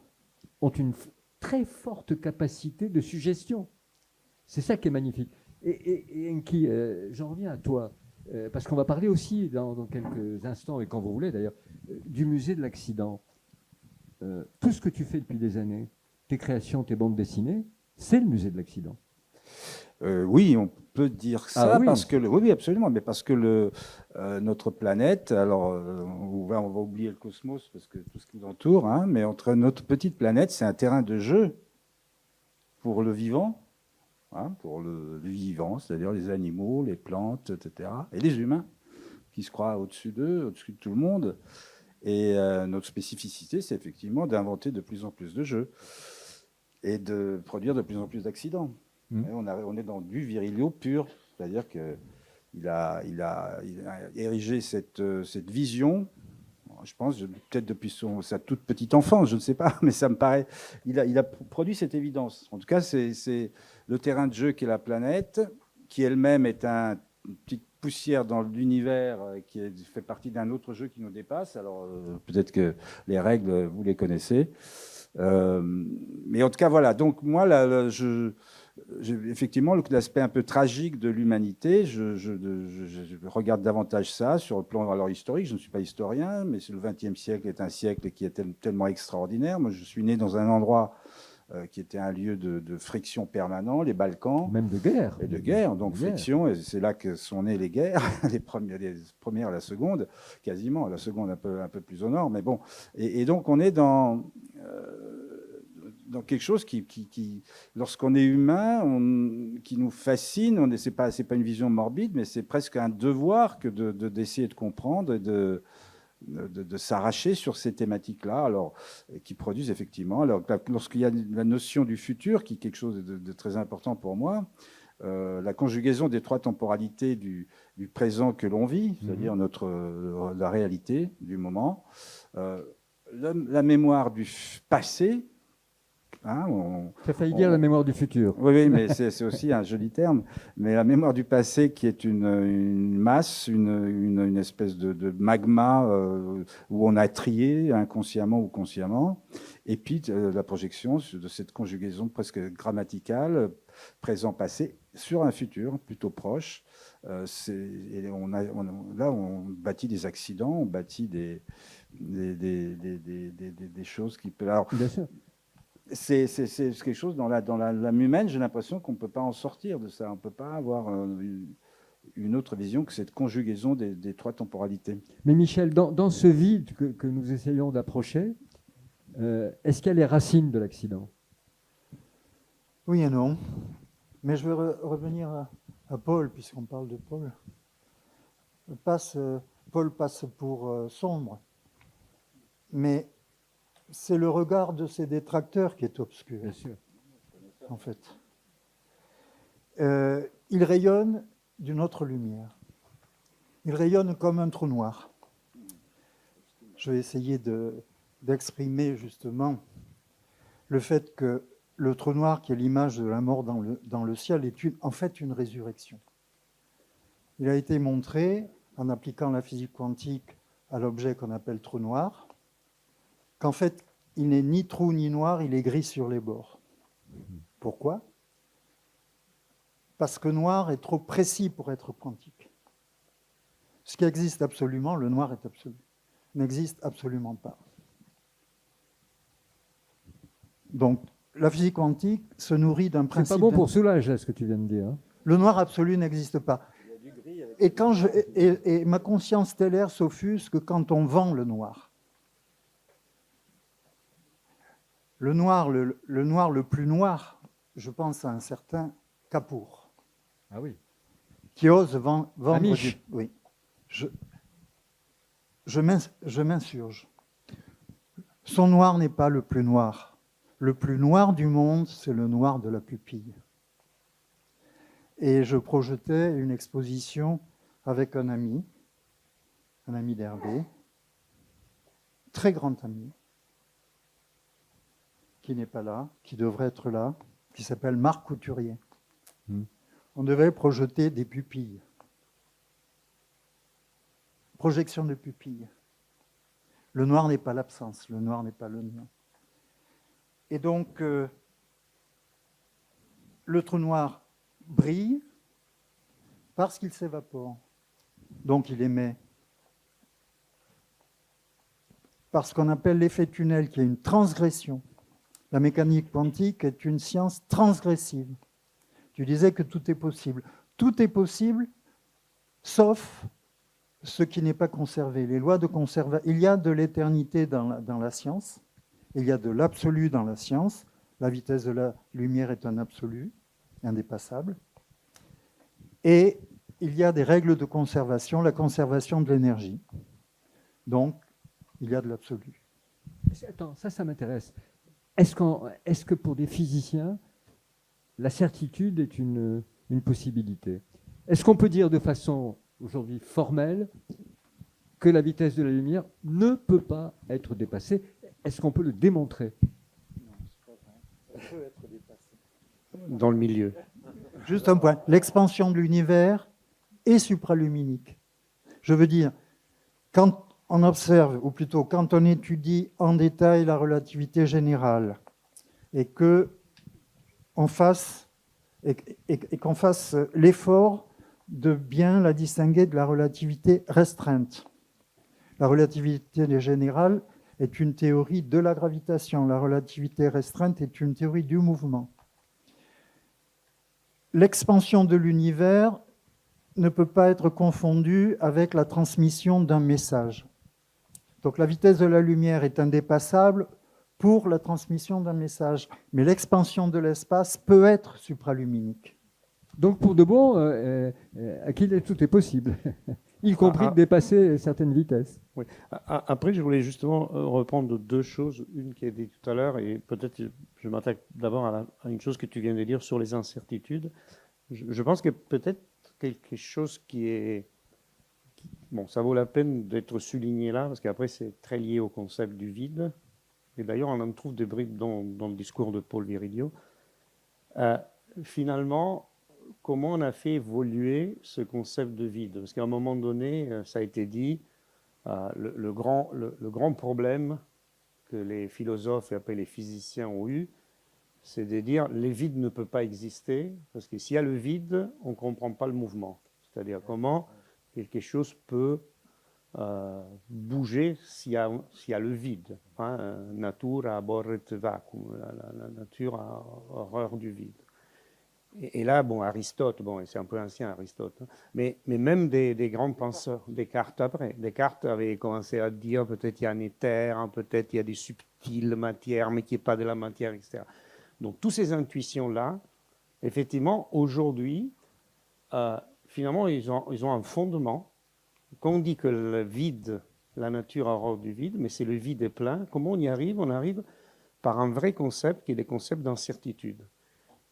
ont une très forte capacité de suggestion. C'est ça qui est magnifique. Et Enki, j'en reviens à toi, parce qu'on va parler aussi dans quelques instants, et quand vous voulez d'ailleurs, du musée de l'accident. Tout ce que tu fais depuis des années, tes créations, tes bandes dessinées, c'est le musée de l'accident. Oui, on peut dire ça, oui. parce que oui, absolument, mais parce que notre planète, alors on va oublier le cosmos parce que tout ce qui l'entoure, hein, mais entre notre petite planète, c'est un terrain de jeu pour le vivant, hein, pour le vivant, c'est-à-dire les animaux, les plantes, etc., et les humains qui se croient au-dessus d'eux, au-dessus de tout le monde. Et notre spécificité, c'est effectivement d'inventer de plus en plus de jeux et de produire de plus en plus d'accidents. On est dans du Virilio pur, c'est-à-dire qu'il a érigé cette vision, je pense, peut-être depuis sa toute petite enfance, je ne sais pas, mais ça me paraît, il a produit cette évidence. En tout cas, c'est le terrain de jeu qui est la planète, qui elle-même est une petite poussière dans l'univers qui fait partie d'un autre jeu qui nous dépasse. Alors, peut-être que les règles, vous les connaissez. Mais en tout cas, voilà. Donc, moi, effectivement, l'aspect un peu tragique de l'humanité, je regarde davantage ça sur le plan alors, historique. Je ne suis pas historien, mais le XXe siècle est un siècle qui est tellement extraordinaire. Moi, je suis né dans un endroit qui était un lieu de friction permanent, les Balkans. Même de guerre. Et de guerre, donc friction, et c'est là que sont nées les guerres, les premières à la seconde, quasiment, la seconde un peu plus au nord, mais bon. Et donc on est dans quelque chose qui lorsqu'on est humain, qui nous fascine. C'est pas une vision morbide, mais c'est presque un devoir que d'essayer de comprendre et de s'arracher sur ces thématiques-là, alors qui produisent effectivement. Alors, lorsqu'il y a la notion du futur, qui est quelque chose de très important pour moi, la conjugaison des trois temporalités du présent que l'on vit, c'est-à-dire la réalité du moment, la mémoire du passé. Hein, tu as failli dire la mémoire du futur. Oui, mais c'est aussi un joli terme. Mais la mémoire du passé qui est une masse, une espèce de magma où on a trié inconsciemment ou consciemment. Et puis la projection de cette conjugaison presque grammaticale, présent-passé, sur un futur plutôt proche. Là, on bâtit des accidents, on bâtit des choses qui peuvent... Alors, bien sûr. C'est quelque chose dans l'âme humaine, j'ai l'impression qu'on ne peut pas en sortir de ça. On ne peut pas avoir une autre vision que cette conjugaison des trois temporalités. Mais Michel, dans ce vide que nous essayons d'approcher, est-ce qu'il y a les racines de l'accident? Oui et non. Mais je vais revenir à Paul, puisqu'on parle de Paul. Paul passe pour sombre. Mais c'est le regard de ses détracteurs qui est obscur. Bien sûr. En fait. Il rayonne d'une autre lumière. Il rayonne comme un trou noir. Je vais essayer d'exprimer justement le fait que le trou noir, qui est l'image de la mort dans le ciel, est en fait une résurrection. Il a été montré, en appliquant la physique quantique à l'objet qu'on appelle trou noir, qu'en fait, il n'est ni trou ni noir, il est gris sur les bords. Pourquoi? Parce que noir est trop précis pour être quantique. Ce qui existe absolument, le noir est absolu, n'existe absolument pas. Donc, la physique quantique se nourrit d'un principe... C'est pas bon pour Soulage, là, ce que tu viens de dire. Hein. Le noir absolu n'existe pas. Et ma conscience stellaire s'offusque quand on vend le noir. Le noir le plus noir, je pense à un certain Kapoor. Ah oui. Qui ose vendre Amish. Oui. Je m'insurge. Son noir n'est pas le plus noir. Le plus noir du monde, c'est le noir de la pupille. Et je projetais une exposition avec un ami d'Hervé, très grand ami, qui n'est pas là, qui devrait être là, qui s'appelle Marc Couturier. On devait projeter des pupilles. Projection de pupilles. Le noir n'est pas l'absence, le noir n'est pas le néant. Et donc, le trou noir brille parce qu'il s'évapore. Donc, il émet. Par ce qu'on appelle l'effet tunnel, qui est une transgression. La mécanique quantique est une science transgressive. Tu disais que tout est possible. Tout est possible, sauf ce qui n'est pas conservé. Les lois de conservation. Il y a de l'éternité dans la science, il y a de l'absolu dans la science. La vitesse de la lumière est un absolu, indépassable. Et il y a des règles de conservation, la conservation de l'énergie. Donc, il y a de l'absolu. Attends, ça m'intéresse. Est-ce que pour des physiciens, la certitude est une possibilité? Est-ce qu'on peut dire de façon aujourd'hui formelle que la vitesse de la lumière ne peut pas être dépassée? Est-ce qu'on peut le démontrer? Non, c'est pas vrai. Elle peut être dépassée. Dans le milieu. Juste un point. L'expansion de l'univers est supraluminique. Je veux dire, quand on observe, ou plutôt quand on étudie en détail la relativité générale et qu'on fasse l'effort de bien la distinguer de la relativité restreinte. La relativité générale est une théorie de la gravitation. La relativité restreinte est une théorie du mouvement. L'expansion de l'univers ne peut pas être confondue avec la transmission d'un message. Donc la vitesse de la lumière est indépassable pour la transmission d'un message, mais l'expansion de l'espace peut être supraluminique. Donc pour de bon, Achille, tout est possible, y compris de dépasser certaines vitesses. Oui. Après, je voulais justement reprendre deux choses. Une qui a été dit tout à l'heure, et peut-être je m'attaque d'abord à une chose que tu viens de dire sur les incertitudes. Je pense que peut-être quelque chose qui est... Bon, ça vaut la peine d'être souligné là, parce qu'après, c'est très lié au concept du vide. Et d'ailleurs, on en trouve des bribes dans le discours de Paul Virilio. Finalement, comment on a fait évoluer ce concept de vide? Parce qu'à un moment donné, ça a été dit, le grand problème que les philosophes et après les physiciens ont eu, c'est de dire le vide ne peut pas exister, parce que s'il y a le vide, on ne comprend pas le mouvement. C'est-à-dire comment quelque chose peut bouger s'il y a le vide. Hein? Natura aborret vacuum, la nature a horreur du vide. Et là, bon, Aristote, bon, c'est un peu ancien Aristote, hein, mais même des grands penseurs, Descartes après. Descartes avait commencé à dire peut-être il y a un éther, hein, peut-être il y a des subtiles matières, mais qui n'est pas de la matière, etc. Donc, toutes ces intuitions-là, effectivement, aujourd'hui, finalement, ils ont un fondement. Quand on dit que le vide, la nature a horreur du vide, mais c'est le vide est plein, comment on y arrive? On arrive par un vrai concept qui est le concept d'incertitude.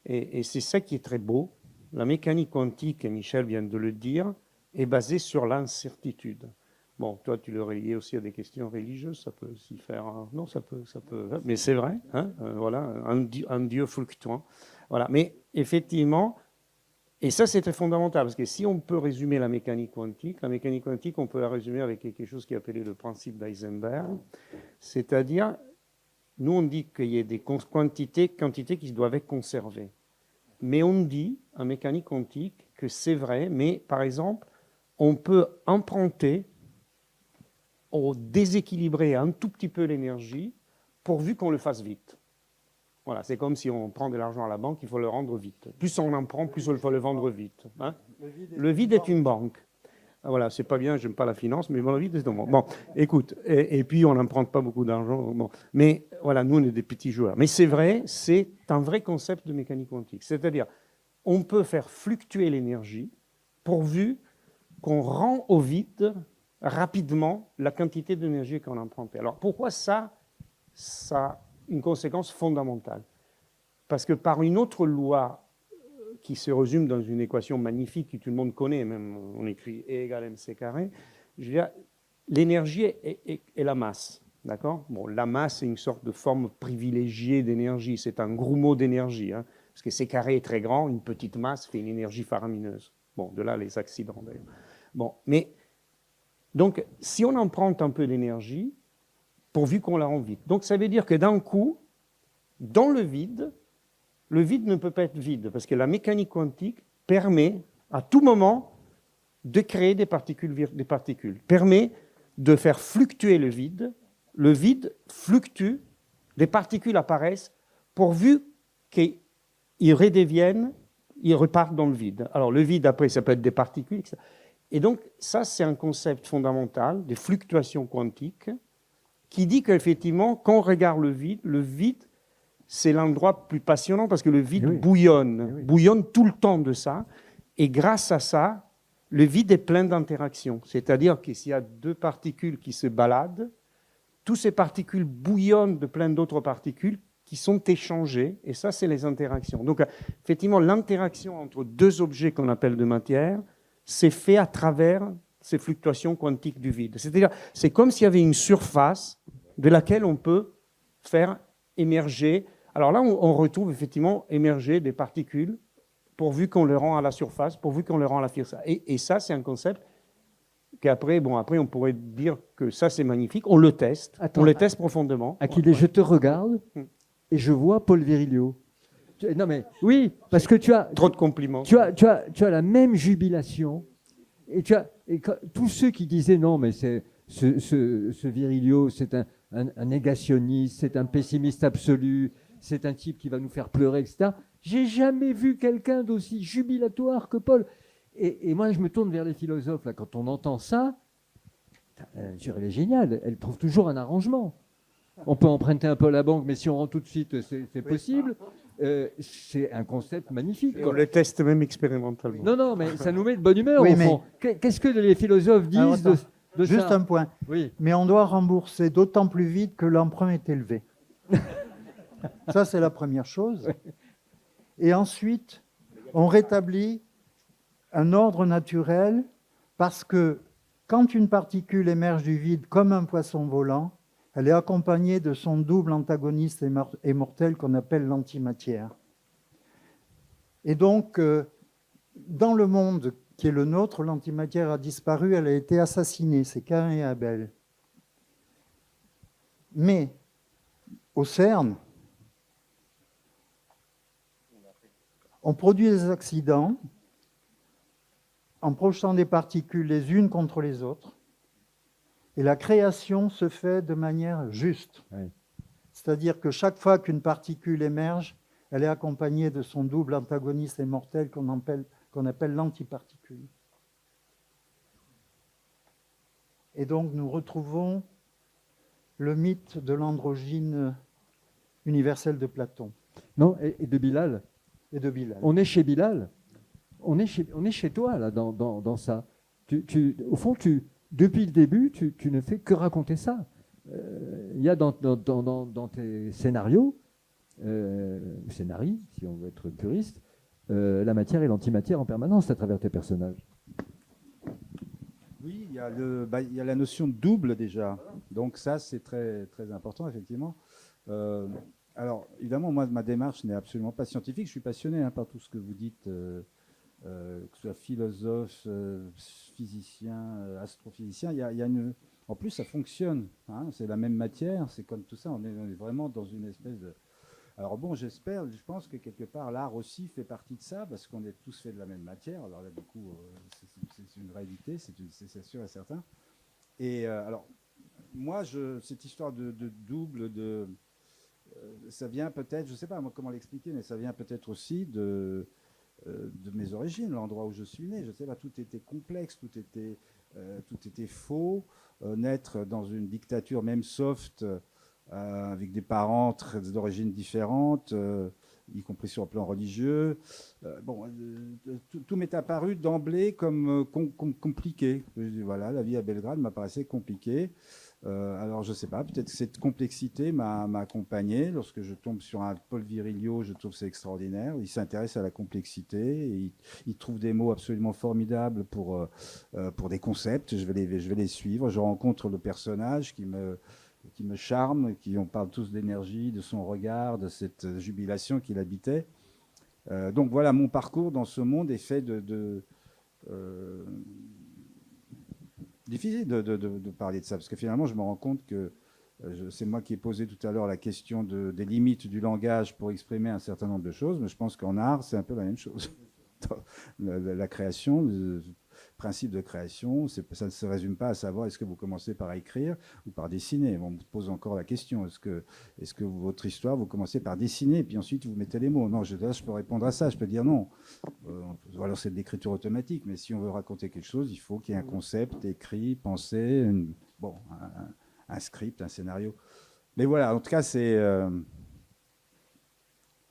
Et c'est ça qui est très beau. La mécanique quantique, et Michel vient de le dire, est basée sur l'incertitude. Bon, toi, tu le reliais aussi à des questions religieuses, ça peut aussi faire... Non, ça peut... Mais c'est vrai, hein, voilà, un Dieu fluctuant. Voilà. Mais effectivement, et ça, c'était fondamental, parce que si on peut résumer la mécanique quantique, on peut la résumer avec quelque chose qui est appelé le principe d'Heisenberg, c'est-à-dire, nous, on dit qu'il y a des quantités qui doivent être conservées. Mais on dit, en mécanique quantique, que c'est vrai, mais par exemple, on peut emprunter ou déséquilibrer un tout petit peu l'énergie pourvu qu'on le fasse vite. Voilà, c'est comme si on prend de l'argent à la banque, il faut le rendre vite. Plus on en prend, plus il faut le vendre vite. Hein. Le vide est une banque. Voilà, c'est pas bien, j'aime pas la finance, mais bon, le vide est une banque. Bon, écoute, et puis on n'emprunte pas beaucoup d'argent. Bon. Mais voilà, nous, on est des petits joueurs. Mais c'est vrai, c'est un vrai concept de mécanique quantique. C'est-à-dire, on peut faire fluctuer l'énergie pourvu qu'on rend au vide rapidement la quantité d'énergie qu'on a empruntée. Alors, pourquoi ça a une conséquence fondamentale? Parce que par une autre loi qui se résume dans une équation magnifique que tout le monde connaît, même on écrit E égale mc carré, je veux dire, l'énergie est la masse. D'accord? Bon, la masse est une sorte de forme privilégiée d'énergie, c'est un gros mot d'énergie, hein, parce que C carré est très grand, une petite masse fait une énergie faramineuse. Bon, de là les accidents d'ailleurs. Bon, mais donc, si on emprunte un peu d'énergie, pourvu qu'on la rend vide. Donc, ça veut dire que d'un coup, dans le vide ne peut pas être vide, parce que la mécanique quantique permet, à tout moment, de créer des particules, permet de faire fluctuer le vide fluctue, des particules apparaissent, pourvu qu'ils redeviennent, ils repartent dans le vide. Alors, le vide, après, ça peut être des particules, etc. Et donc, ça, c'est un concept fondamental des fluctuations quantiques qui dit qu'effectivement, quand on regarde le vide, c'est l'endroit plus passionnant parce que le vide bouillonne tout le temps de ça. Et grâce à ça, le vide est plein d'interactions. C'est-à-dire que s'il y a deux particules qui se baladent, toutes ces particules bouillonnent de plein d'autres particules qui sont échangées. Et ça, c'est les interactions. Donc, effectivement, l'interaction entre deux objets qu'on appelle de matière, c'est fait à travers ces fluctuations quantiques du vide. C'est-à-dire, c'est comme s'il y avait une surface de laquelle on peut faire émerger. Alors là, on retrouve effectivement émerger des particules pourvu qu'on le rend à la surface, pourvu qu'on le rend à la surface. Et ça, c'est un concept qu'après, après, on pourrait dire que ça, c'est magnifique. On le teste. On le teste profondément. Achille, je te regarde et je vois Paul Virilio. Non mais oui, parce que tu as trop de compliments. Tu as la même jubilation et tous ceux qui disaient non mais c'est ce Virilio, c'est un négationniste, c'est un pessimiste absolu, c'est un type qui va nous faire pleurer, etc. J'ai jamais vu quelqu'un d'aussi jubilatoire que Paul. Et moi je me tourne vers les philosophes là quand on entend ça. Elle est géniale, elle trouve toujours un arrangement. On peut emprunter un peu à la banque, mais si on rend tout de suite, c'est possible. C'est un concept magnifique. On le teste même expérimentalement. Non, mais ça nous met de bonne humeur, oui, au fond. Qu'est-ce que les philosophes disent de juste ça? Un point. Oui. Mais on doit rembourser d'autant plus vite que l'emprunt est élevé. Ça, c'est la première chose. Et ensuite, on rétablit un ordre naturel parce que quand une particule émerge du vide comme un poisson volant, elle est accompagnée de son double antagoniste et mortel qu'on appelle l'antimatière. Et donc, dans le monde qui est le nôtre, l'antimatière a disparu, elle a été assassinée, c'est Caïn et Abel. Mais au CERN, on produit des accidents en projetant des particules les unes contre les autres. Et la création se fait de manière juste. Oui. C'est-à-dire que chaque fois qu'une particule émerge, elle est accompagnée de son double antagoniste et mortel qu'on appelle l'antiparticule. Et donc nous retrouvons le mythe de l'androgyne universel de Platon. Non, et de Bilal. Et de Bilal. On est chez Bilal. On est chez toi, là, dans ça. Au fond, depuis le début, tu ne fais que raconter ça. Il y a dans tes scénarios, scénarii, si on veut être puriste, la matière et l'antimatière en permanence à travers tes personnages. Oui, il y a la notion de double déjà. Donc ça, c'est très, très important, effectivement. Alors, évidemment, moi, ma démarche n'est absolument pas scientifique. Je suis passionné par tout ce que vous dites, que ce soit philosophe, physicien, astrophysicien. En plus, ça fonctionne. C'est la même matière, c'est comme tout ça. On est vraiment dans une espèce de... Alors bon, je pense que quelque part, l'art aussi fait partie de ça, parce qu'on est tous faits de la même matière. Alors là, du coup, c'est une réalité, c'est sûr et certain. Et alors, moi, cette histoire de double, ça vient peut-être, je ne sais pas moi comment l'expliquer, mais ça vient peut-être aussi de mes origines, l'endroit où je suis né. Je sais pas, tout était complexe, tout était faux. Naître dans une dictature, même soft, avec des parents d'origines différentes, y compris sur le plan religieux. Tout m'est apparu d'emblée comme compliqué. Voilà, la vie à Belgrade m'apparaissait compliquée. Alors, je ne sais pas, peut-être que cette complexité m'a accompagné. Lorsque je tombe sur un Paul Virilio, je trouve que c'est extraordinaire. Il s'intéresse à la complexité et il trouve des mots absolument formidables pour des concepts. Je vais les suivre. Je rencontre le personnage qui me charme, on parle tous d'énergie, de son regard, de cette jubilation qu'il habitait. Donc voilà, mon parcours dans ce monde est fait difficile de parler de ça, parce que finalement, je me rends compte que c'est moi qui ai posé tout à l'heure la question des limites du langage pour exprimer un certain nombre de choses, mais je pense qu'en art, c'est un peu la même chose. La création, le principe de création, ça ne se résume pas à savoir est-ce que vous commencez par écrire ou par dessiner. On me pose encore la question, est-ce que votre histoire, vous commencez par dessiner, puis ensuite vous mettez les mots? Non, je peux répondre à ça, je peux dire non. Ou alors c'est de l'écriture automatique, mais si on veut raconter quelque chose, il faut qu'il y ait un concept écrit, pensé, un script, un scénario. Mais voilà, en tout cas,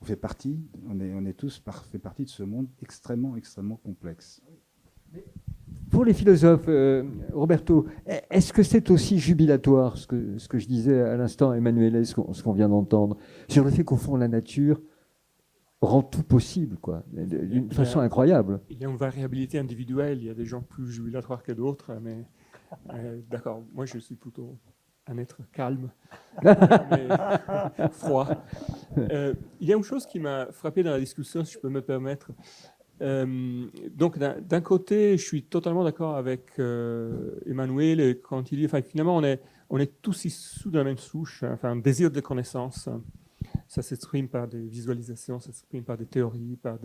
on fait partie de ce monde extrêmement, extrêmement complexe. Pour les philosophes, Roberto, est-ce que c'est aussi jubilatoire, ce que je disais à l'instant, Emmanuel, ce qu'on vient d'entendre, sur le fait qu'au fond, la nature rend tout possible, quoi, d'une façon incroyable? Il y a une variabilité individuelle, il y a des gens plus jubilatoires que d'autres, mais d'accord, moi je suis plutôt un être calme, mais froid. Il y a une chose qui m'a frappé dans la discussion, si je peux me permettre. Donc d'un côté, je suis totalement d'accord avec Emmanuel quand il dit, enfin, finalement, on est tous issus de la même souche, enfin, un désir de connaissance. Ça s'exprime par des visualisations, ça s'exprime par des théories, par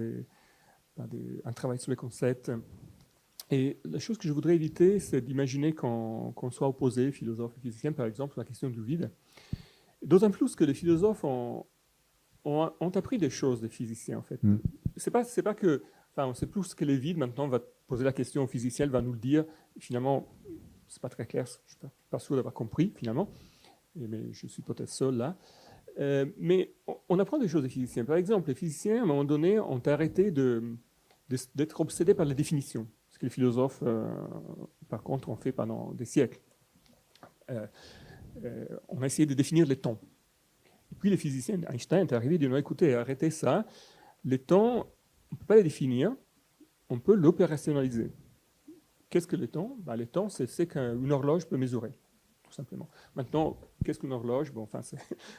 un travail sur les concepts. Et la chose que je voudrais éviter, c'est d'imaginer qu'on soit opposés, philosophes et physiciens, par exemple, sur la question du vide. D'autant plus que les philosophes ont appris des choses des physiciens, en fait. C'est pas que... Enfin, on sait plus que les vides. Maintenant, on va poser la question au physicien, elle va nous le dire. Finalement, c'est pas très clair, je ne suis pas sûr d'avoir compris, finalement. Mais je suis peut-être seul là. Mais on apprend des choses des physiciens. Par exemple, les physiciens, à un moment donné, ont arrêté d'être obsédés par les définitions. Ce que les philosophes, par contre, ont fait pendant des siècles. On a essayé de définir les temps. Et puis les physiciens, Einstein est arrivé et dit non, écoutez, arrêtez ça. Les temps, on ne peut pas les définir, on peut l'opérationnaliser. Qu'est-ce que les temps? Les temps, c'est qu'une horloge peut mesurer, tout simplement. Maintenant, qu'est-ce qu'une horloge? Bon, enfin, c'est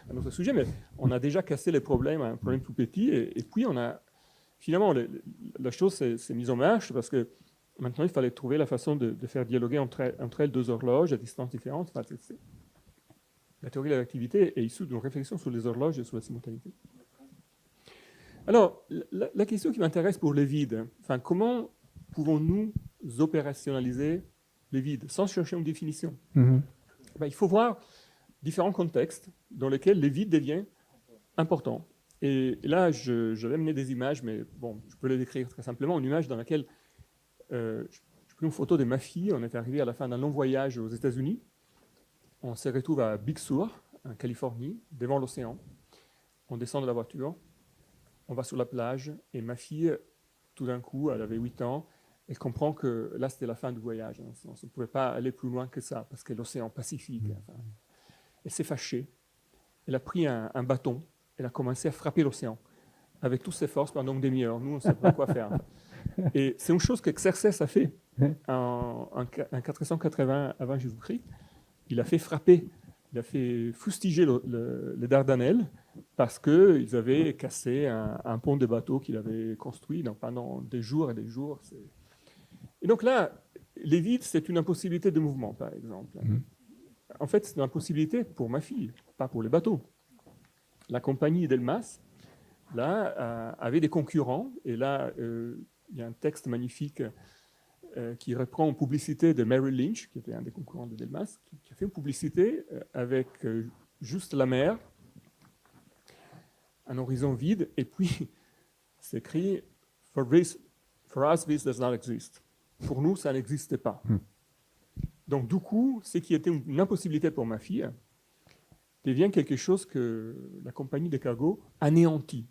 un autre sujet, mais on a déjà cassé les problèmes à un problème tout petit, et puis on a... Finalement, la chose s'est mise en marche, parce que maintenant, il fallait trouver la façon de faire dialoguer entre elles deux horloges à distances différentes. Enfin, la théorie de la relativité est issue d'une réflexion sur les horloges et sur la simultanéité. Alors, la question qui m'intéresse pour les vides, enfin, comment pouvons-nous opérationnaliser les vides sans chercher une définition? Il faut voir différents contextes dans lesquels les vides deviennent importants. Et là, je vais amener des images, mais bon, je peux les décrire très simplement. Une image dans laquelle j'ai pris une photo de ma fille. On est arrivé à la fin d'un long voyage aux États-Unis. On se retrouve à Big Sur, en Californie, devant l'océan. On descend de la voiture. On va sur la plage et ma fille, tout d'un coup, elle avait 8 ans, elle comprend que là, c'était la fin du voyage. On ne pouvait pas aller plus loin que ça, parce que l'océan Pacifique. Enfin, elle s'est fâchée. Elle a pris un bâton. Elle a commencé à frapper l'océan avec toutes ses forces pendant une demi-heure. Nous, on ne savait pas quoi faire. Et c'est une chose que Xerxès a fait en 480 avant Jésus-Christ. Il a fait frapper, il a fait fustiger les Dardanelles parce qu'ils avaient cassé un pont de bateau qu'il avait construit pendant des jours et des jours. Et donc là, les vides, c'est une impossibilité de mouvement, par exemple. En fait, c'est une impossibilité pour ma fille, pas pour les bateaux. La compagnie Delmas, là, avait des concurrents, et là, il y a un texte magnifique qui reprend une publicité de Merrill Lynch, qui était un des concurrents de Delmas, qui a fait une publicité avec juste la mer, un horizon vide, et puis c'est écrit for us, this does not exist. Pour nous, ça n'existait pas. Donc, du coup, ce qui était une impossibilité pour ma fille devient quelque chose que la compagnie des cargos anéantit.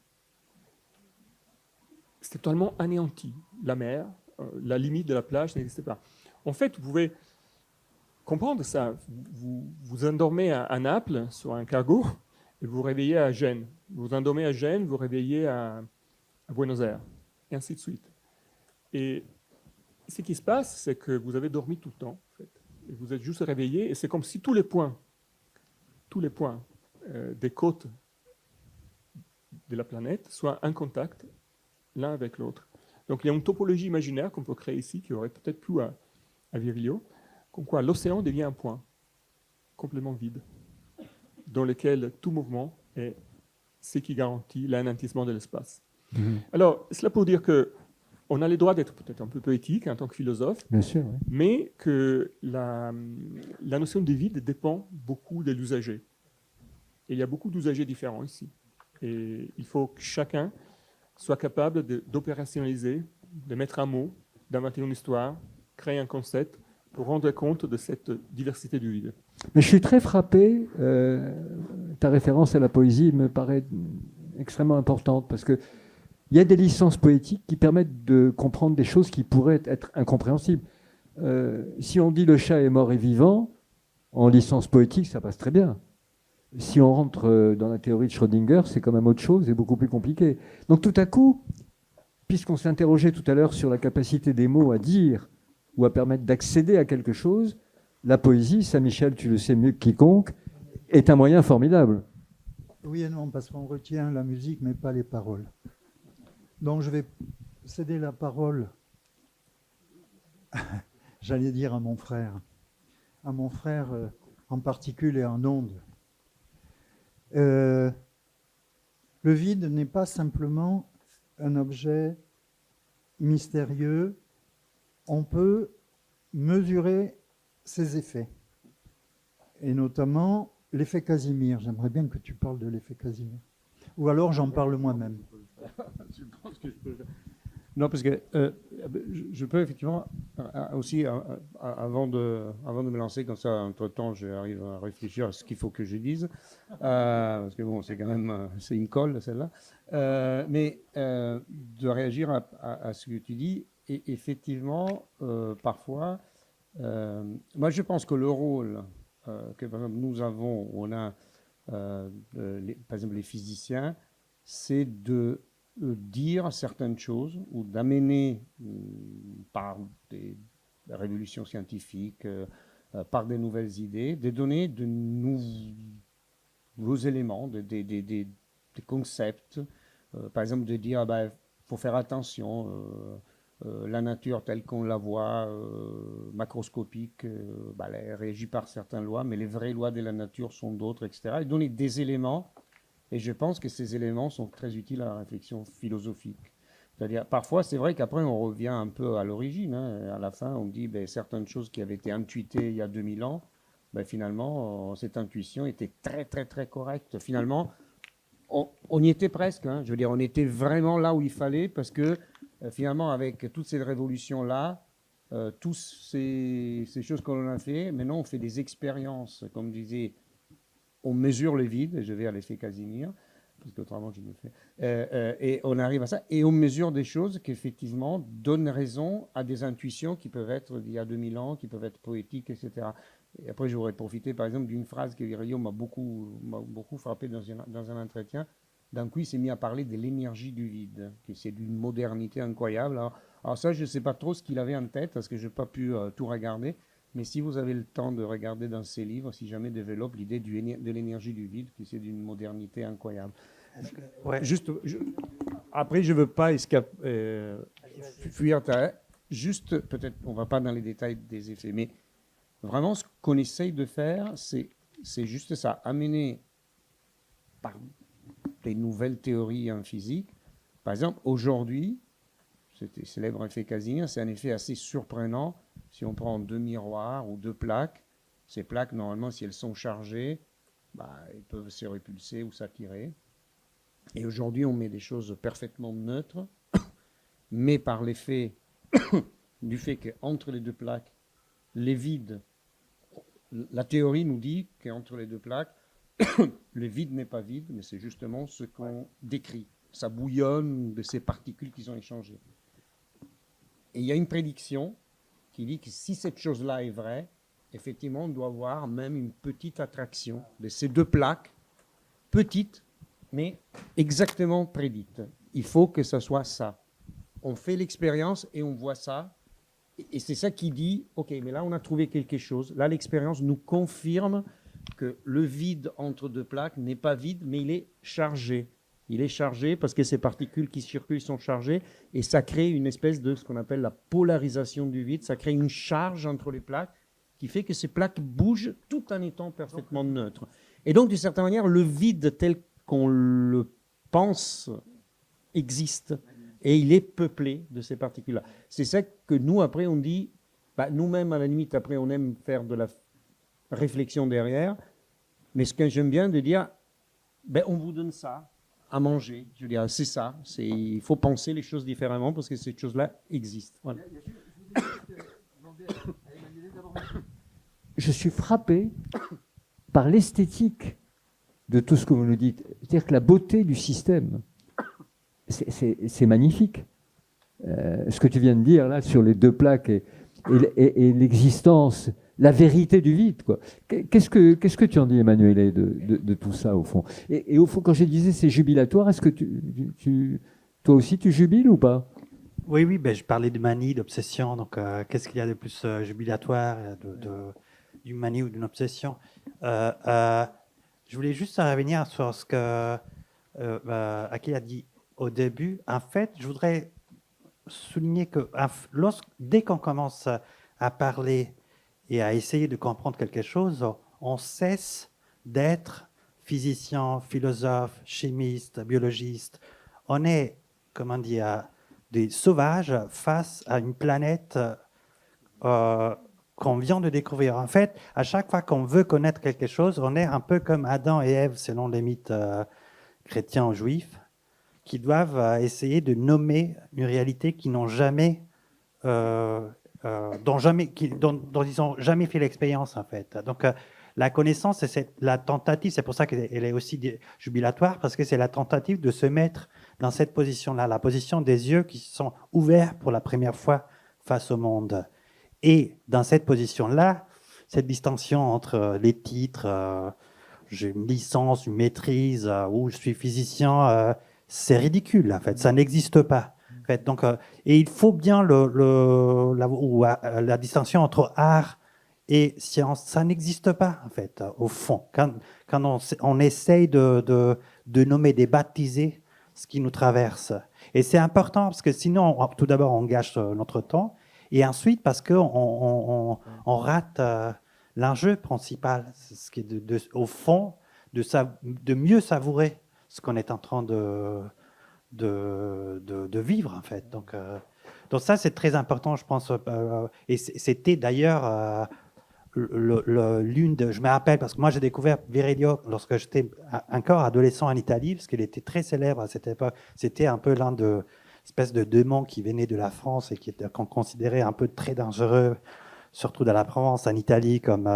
C'était totalement anéanti. La mer, la limite de la plage n'existait pas. En fait, vous pouvez comprendre ça. Vous endormez à Naples sur un cargo et vous vous réveillez à Gênes. Vous endormez à Gênes, vous vous réveillez à Buenos Aires, et ainsi de suite. Et ce qui se passe, c'est que vous avez dormi tout le temps, en fait. Et vous êtes juste réveillé, et c'est comme si tous les points des côtes de la planète soient en contact l'un avec l'autre. Donc il y a une topologie imaginaire qu'on peut créer ici, qui aurait peut-être plus à Virilio, comme quoi l'océan devient un point complètement vide, dans lequel tout mouvement est ce qui garantit l'anéantissement de l'espace. Alors, cela pour dire qu'on a le droit d'être peut-être un peu poétique en tant que philosophe, bien sûr, oui. Mais que la notion de vide dépend beaucoup de l'usager. Et il y a beaucoup d'usagers différents ici. Et il faut que chacun soit capable d'opérationnaliser, de mettre un mot, d'inventer une histoire, créer un concept pour rendre compte de cette diversité du vide. Mais je suis très frappé, ta référence à la poésie me paraît extrêmement importante, parce qu'il y a des licences poétiques qui permettent de comprendre des choses qui pourraient être incompréhensibles. Si on dit le chat est mort et vivant, en licence poétique, ça passe très bien. Si on rentre dans la théorie de Schrödinger, c'est quand même autre chose et beaucoup plus compliqué. Donc tout à coup, puisqu'on s'est interrogé tout à l'heure sur la capacité des mots à dire ou à permettre d'accéder à quelque chose, la poésie, Saint-Michel, tu le sais mieux que quiconque, est un moyen formidable. Oui et non, parce qu'on retient la musique, mais pas les paroles. Donc je vais céder la parole, j'allais dire à mon frère en particules et en ondes. Le vide n'est pas simplement un objet mystérieux, on peut mesurer ses effets, et notamment l'effet Casimir. J'aimerais bien que tu parles de l'effet Casimir. Ou alors j'en parle moi-même. Je pense que je peux le faire. Non, parce que je peux effectivement aussi, avant de me lancer comme ça, entre-temps, j'arrive à réfléchir à ce qu'il faut que je dise, parce que bon, c'est quand même, c'est une colle celle-là, mais de réagir à ce que tu dis, et effectivement, parfois, moi je pense que le rôle que par exemple nous avons, on a, par exemple les physiciens, c'est de dire certaines choses ou d'amener par des révolutions scientifiques, par des nouvelles idées, de donner de nouveaux éléments, des concepts. Par exemple, de dire il faut faire attention, la nature telle qu'on la voit, macroscopique, elle réagit par certaines lois, mais les vraies lois de la nature sont d'autres, etc. Et donner des éléments. Et je pense que ces éléments sont très utiles à la réflexion philosophique. C'est-à-dire, parfois, c'est vrai qu'après, on revient un peu à l'origine. À la fin, on dit certaines choses qui avaient été intuitées il y a 2000 ans, finalement, cette intuition était très, très, très correcte. Finalement, on y était presque. Je veux dire, on était vraiment là où il fallait, parce que finalement, avec toutes ces révolutions-là, toutes ces choses qu'on a fait, maintenant, on fait des expériences, comme disait. On mesure le vide, et je vais à l'effet Casimir, parce qu'autrement je me fais. Et on arrive à ça, et on mesure des choses qui effectivement donnent raison à des intuitions qui peuvent être d'il y a 2000 ans, qui peuvent être poétiques, etc. Et après, je voudrais profiter par exemple d'une phrase que Virilio m'a beaucoup frappé dans un entretien. D'un coup, il s'est mis à parler de l'énergie du vide, que c'est d'une modernité incroyable. Alors ça, je ne sais pas trop ce qu'il avait en tête, parce que je n'ai pas pu tout regarder. Mais si vous avez le temps de regarder dans ces livres, si jamais développe l'idée de l'énergie du vide, qui c'est d'une modernité incroyable. Ouais. Après, je ne veux pas fuir. Juste, peut-être, on ne va pas dans les détails des effets, mais vraiment, ce qu'on essaye de faire, c'est juste ça, amener par des nouvelles théories en physique. Par exemple, aujourd'hui, c'était célèbre effet Casimir, c'est un effet assez surprenant. Si on prend 2 miroirs ou 2 plaques, ces plaques, normalement, si elles sont chargées, elles peuvent se repulser ou s'attirer. Et aujourd'hui, on met des choses parfaitement neutres, mais par l'effet du fait qu'entre les deux plaques, les vides, la théorie nous dit qu'entre les deux plaques, le vide n'est pas vide, mais c'est justement ce qu'on décrit. Ça bouillonne de ces particules qui sont échangées. Et il y a une prédiction qui dit que si cette chose-là est vraie, effectivement, on doit avoir même une petite attraction de ces deux plaques, petites, mais exactement prédites. Il faut que ça soit ça. On fait l'expérience et on voit ça. Et c'est ça qui dit, OK, mais là, on a trouvé quelque chose. Là, l'expérience nous confirme que le vide entre deux plaques n'est pas vide, mais il est chargé. Il est chargé parce que ces particules qui circulent sont chargées et ça crée une espèce de ce qu'on appelle la polarisation du vide. Ça crée une charge entre les plaques qui fait que ces plaques bougent tout en étant parfaitement neutres. Et donc, d'une certaine manière, le vide tel qu'on le pense existe et il est peuplé de ces particules-là. C'est ça que nous, après, on dit, nous-mêmes, à la limite, après, on aime faire de la réflexion derrière, mais ce que j'aime bien de dire, on vous donne ça à manger. Je veux dire, c'est ça. Il faut penser les choses différemment parce que ces choses-là existent. Voilà. Je suis frappé par l'esthétique de tout ce que vous nous dites. C'est-à-dire que la beauté du système, c'est magnifique. Ce que tu viens de dire là sur les deux plaques et l'existence, la vérité du vide, quoi. Qu'est-ce que tu en dis, Emmanuel, de tout ça, au fond? Et au fond, quand je disais c'est jubilatoire, est-ce que toi aussi, tu jubiles ou pas? Oui, je parlais de manie, d'obsession. Donc, qu'est-ce qu'il y a de plus jubilatoire d'une manie ou d'une obsession? Je voulais juste revenir sur ce que Akil a dit au début. En fait, je voudrais souligner que dès qu'on commence à parler et à essayer de comprendre quelque chose, on cesse d'être physicien, philosophe, chimiste, biologiste. On est, comment dire, des sauvages face à une planète qu'on vient de découvrir. En fait, à chaque fois qu'on veut connaître quelque chose, on est un peu comme Adam et Ève, selon les mythes chrétiens ou juifs, qui doivent essayer de nommer une réalité qu'ils n'ont jamais dont ils n'ont jamais fait l'expérience, en fait. Donc, la connaissance, c'est la tentative, c'est pour ça qu'elle est aussi jubilatoire, parce que c'est la tentative de se mettre dans cette position-là, la position des yeux qui sont ouverts pour la première fois face au monde. Et dans cette position-là, cette distinction entre les titres, j'ai une licence, une maîtrise, ou je suis physicien, c'est ridicule, en fait, ça n'existe pas. En fait, donc, et il faut bien la distinction entre art et science, ça n'existe pas, en fait, au fond. Quand on essaye de nommer, de baptiser ce qui nous traverse. Et c'est important, parce que sinon, tout d'abord, on gâche notre temps, et ensuite, parce qu'on rate l'enjeu principal, ce qui est au fond, de mieux savourer ce qu'on est en train de vivre, en fait. Donc ça, c'est très important, je pense. Et c'était d'ailleurs l'une de... Je me rappelle, parce que moi, j'ai découvert Virilio lorsque j'étais encore adolescent en Italie, parce qu'il était très célèbre à cette époque. C'était un peu l'un de espèces de démons qui venaient de la France et qu'on considérait un peu très dangereux, surtout dans la Provence, en Italie, comme...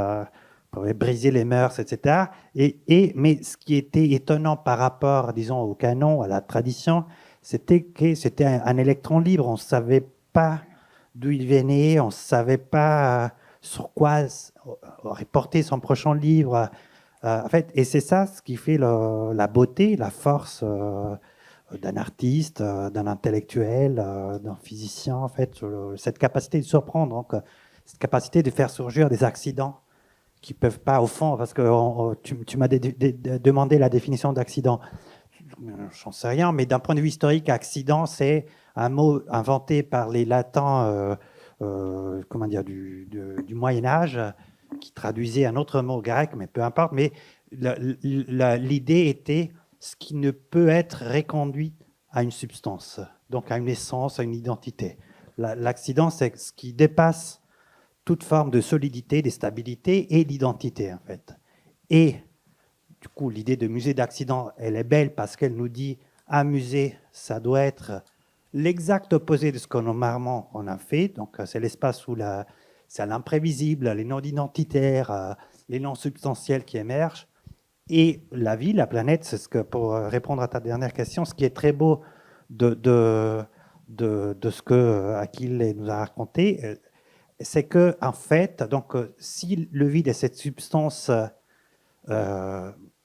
pour briser les mœurs, etc. Mais ce qui était étonnant par rapport, disons, au canon, à la tradition, c'était que c'était un électron libre. On ne savait pas d'où il venait, on ne savait pas sur quoi aurait porté son prochain livre. En fait, et c'est ça ce qui fait la beauté, la force d'un artiste, d'un intellectuel, d'un physicien, en fait, cette capacité de surprendre, donc, cette capacité de faire surgir des accidents qui ne peuvent pas, au fond, parce que tu m'as demandé la définition d'accident. J'en sais rien, mais d'un point de vue historique, accident, c'est un mot inventé par les latins du Moyen-Âge, qui traduisait un autre mot grec, mais peu importe. Mais l'idée était ce qui ne peut être reconduit à une substance, donc à une essence, à une identité. L'accident, c'est ce qui dépasse toute forme de solidité, de stabilité et d'identité, en fait. Et du coup, l'idée de musée d'accident, elle est belle parce qu'elle nous dit un musée, ça doit être l'exact opposé de ce qu'on normalement on a fait. Donc, c'est l'espace où c'est l'imprévisible, les non-identitaires, les non-substantiels qui émergent. Et la vie, la planète, c'est ce que, pour répondre à ta dernière question, ce qui est très beau de ce que Achille nous a raconté, c'est que en fait, donc, si le vide est cette substance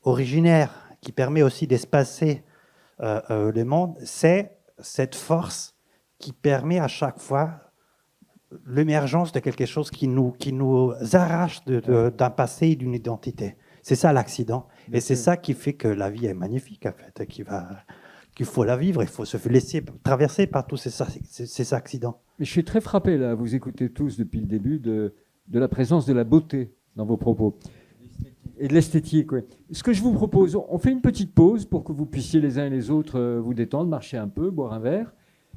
originaire qui permet aussi d'espacer le monde, c'est cette force qui permet à chaque fois l'émergence de quelque chose qui nous arrache d'un passé et d'une identité. C'est ça l'accident. Et c'est ça qui fait que la vie est magnifique, en fait, qu'il faut la vivre, il faut se laisser traverser par tous ces accidents. Mais je suis très frappé, là, vous écoutez tous depuis le début, de la présence de la beauté dans vos propos. Et de l'esthétique, oui. Ce que je vous propose, on fait une petite pause pour que vous puissiez les uns et les autres vous détendre, marcher un peu, boire un verre,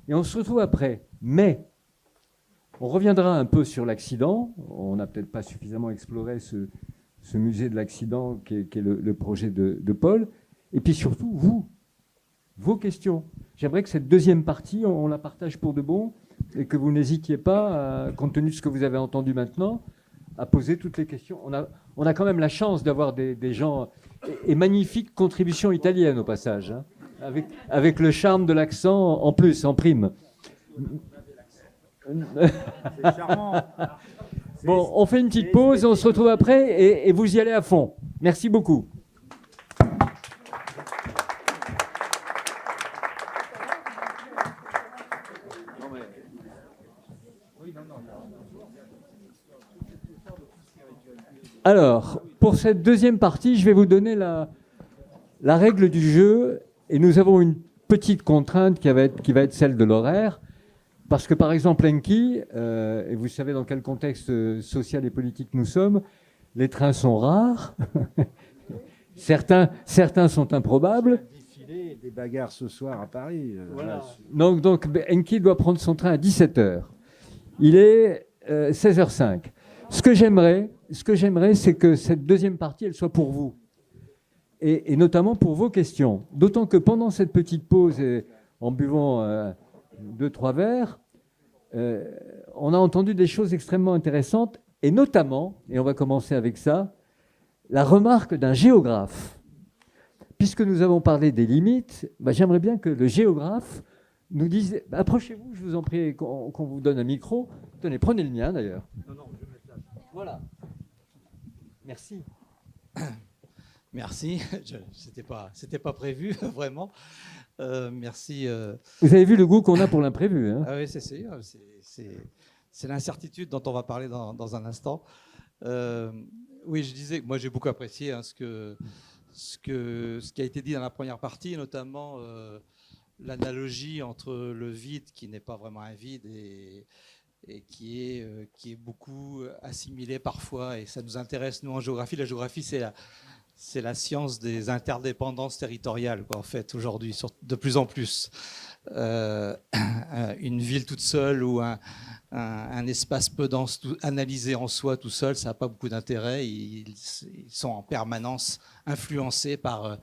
et on se retrouve après. Mais on reviendra un peu sur l'accident. On n'a peut-être pas suffisamment exploré ce musée de l'accident qui est le projet de Paul. Et puis surtout, vos questions. J'aimerais que cette deuxième partie, on la partage pour de bon et que vous n'hésitiez pas, compte tenu de ce que vous avez entendu maintenant, à poser toutes les questions. On a quand même la chance d'avoir des gens et magnifique contribution italienne au passage, hein, avec le charme de l'accent en plus, en prime. C'est charmant. Bon, on fait une petite pause, on se retrouve après et vous y allez à fond. Merci beaucoup. Alors, pour cette deuxième partie, je vais vous donner la règle du jeu et nous avons une petite contrainte qui va être celle de l'horaire. Parce que, par exemple, Enki, et vous savez dans quel contexte social et politique nous sommes, les trains sont rares, certains sont improbables. Défilé, des bagarres ce soir à Paris. Voilà. Donc, Enki doit prendre son train à 17h. Il est 16h05. Ce que j'aimerais, c'est que cette deuxième partie, elle soit pour vous. Et notamment pour vos questions. D'autant que pendant cette petite pause, en buvant 2-3 verres, on a entendu des choses extrêmement intéressantes, et notamment, et on va commencer avec ça, la remarque d'un géographe. Puisque nous avons parlé des limites, j'aimerais bien que le géographe nous dise, approchez-vous, je vous en prie, qu'on vous donne un micro. Tenez, prenez le mien d'ailleurs. Non, je vais mettre là. Voilà. Merci. Merci. C'était pas prévu, vraiment. Merci. Vous avez vu le goût qu'on a pour l'imprévu, hein? Ah oui, c'est l'incertitude dont on va parler dans un instant. Oui, je disais que moi j'ai beaucoup apprécié ce qui a été dit dans la première partie, notamment l'analogie entre le vide qui n'est pas vraiment un vide et qui est beaucoup assimilé parfois, et ça nous intéresse nous en géographie. La géographie, c'est la science des interdépendances territoriales, quoi, en fait, aujourd'hui, de plus en plus. Une ville toute seule ou un espace peu dense, analysé en soi tout seul, ça n'a pas beaucoup d'intérêt. Ils sont en permanence influencés par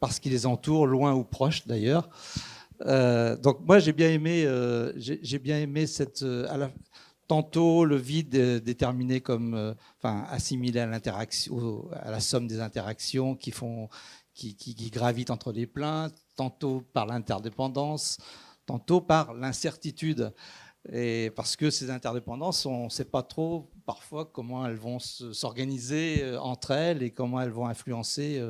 ce qui les entoure, loin ou proche d'ailleurs. Donc moi, j'ai bien aimé cette... Tantôt le vide déterminé comme, assimilé à l'interaction, à la somme des interactions qui gravitent entre les plaintes, tantôt par l'interdépendance, tantôt par l'incertitude. Et parce que ces interdépendances, on ne sait pas trop parfois comment elles vont s'organiser entre elles et comment elles vont influencer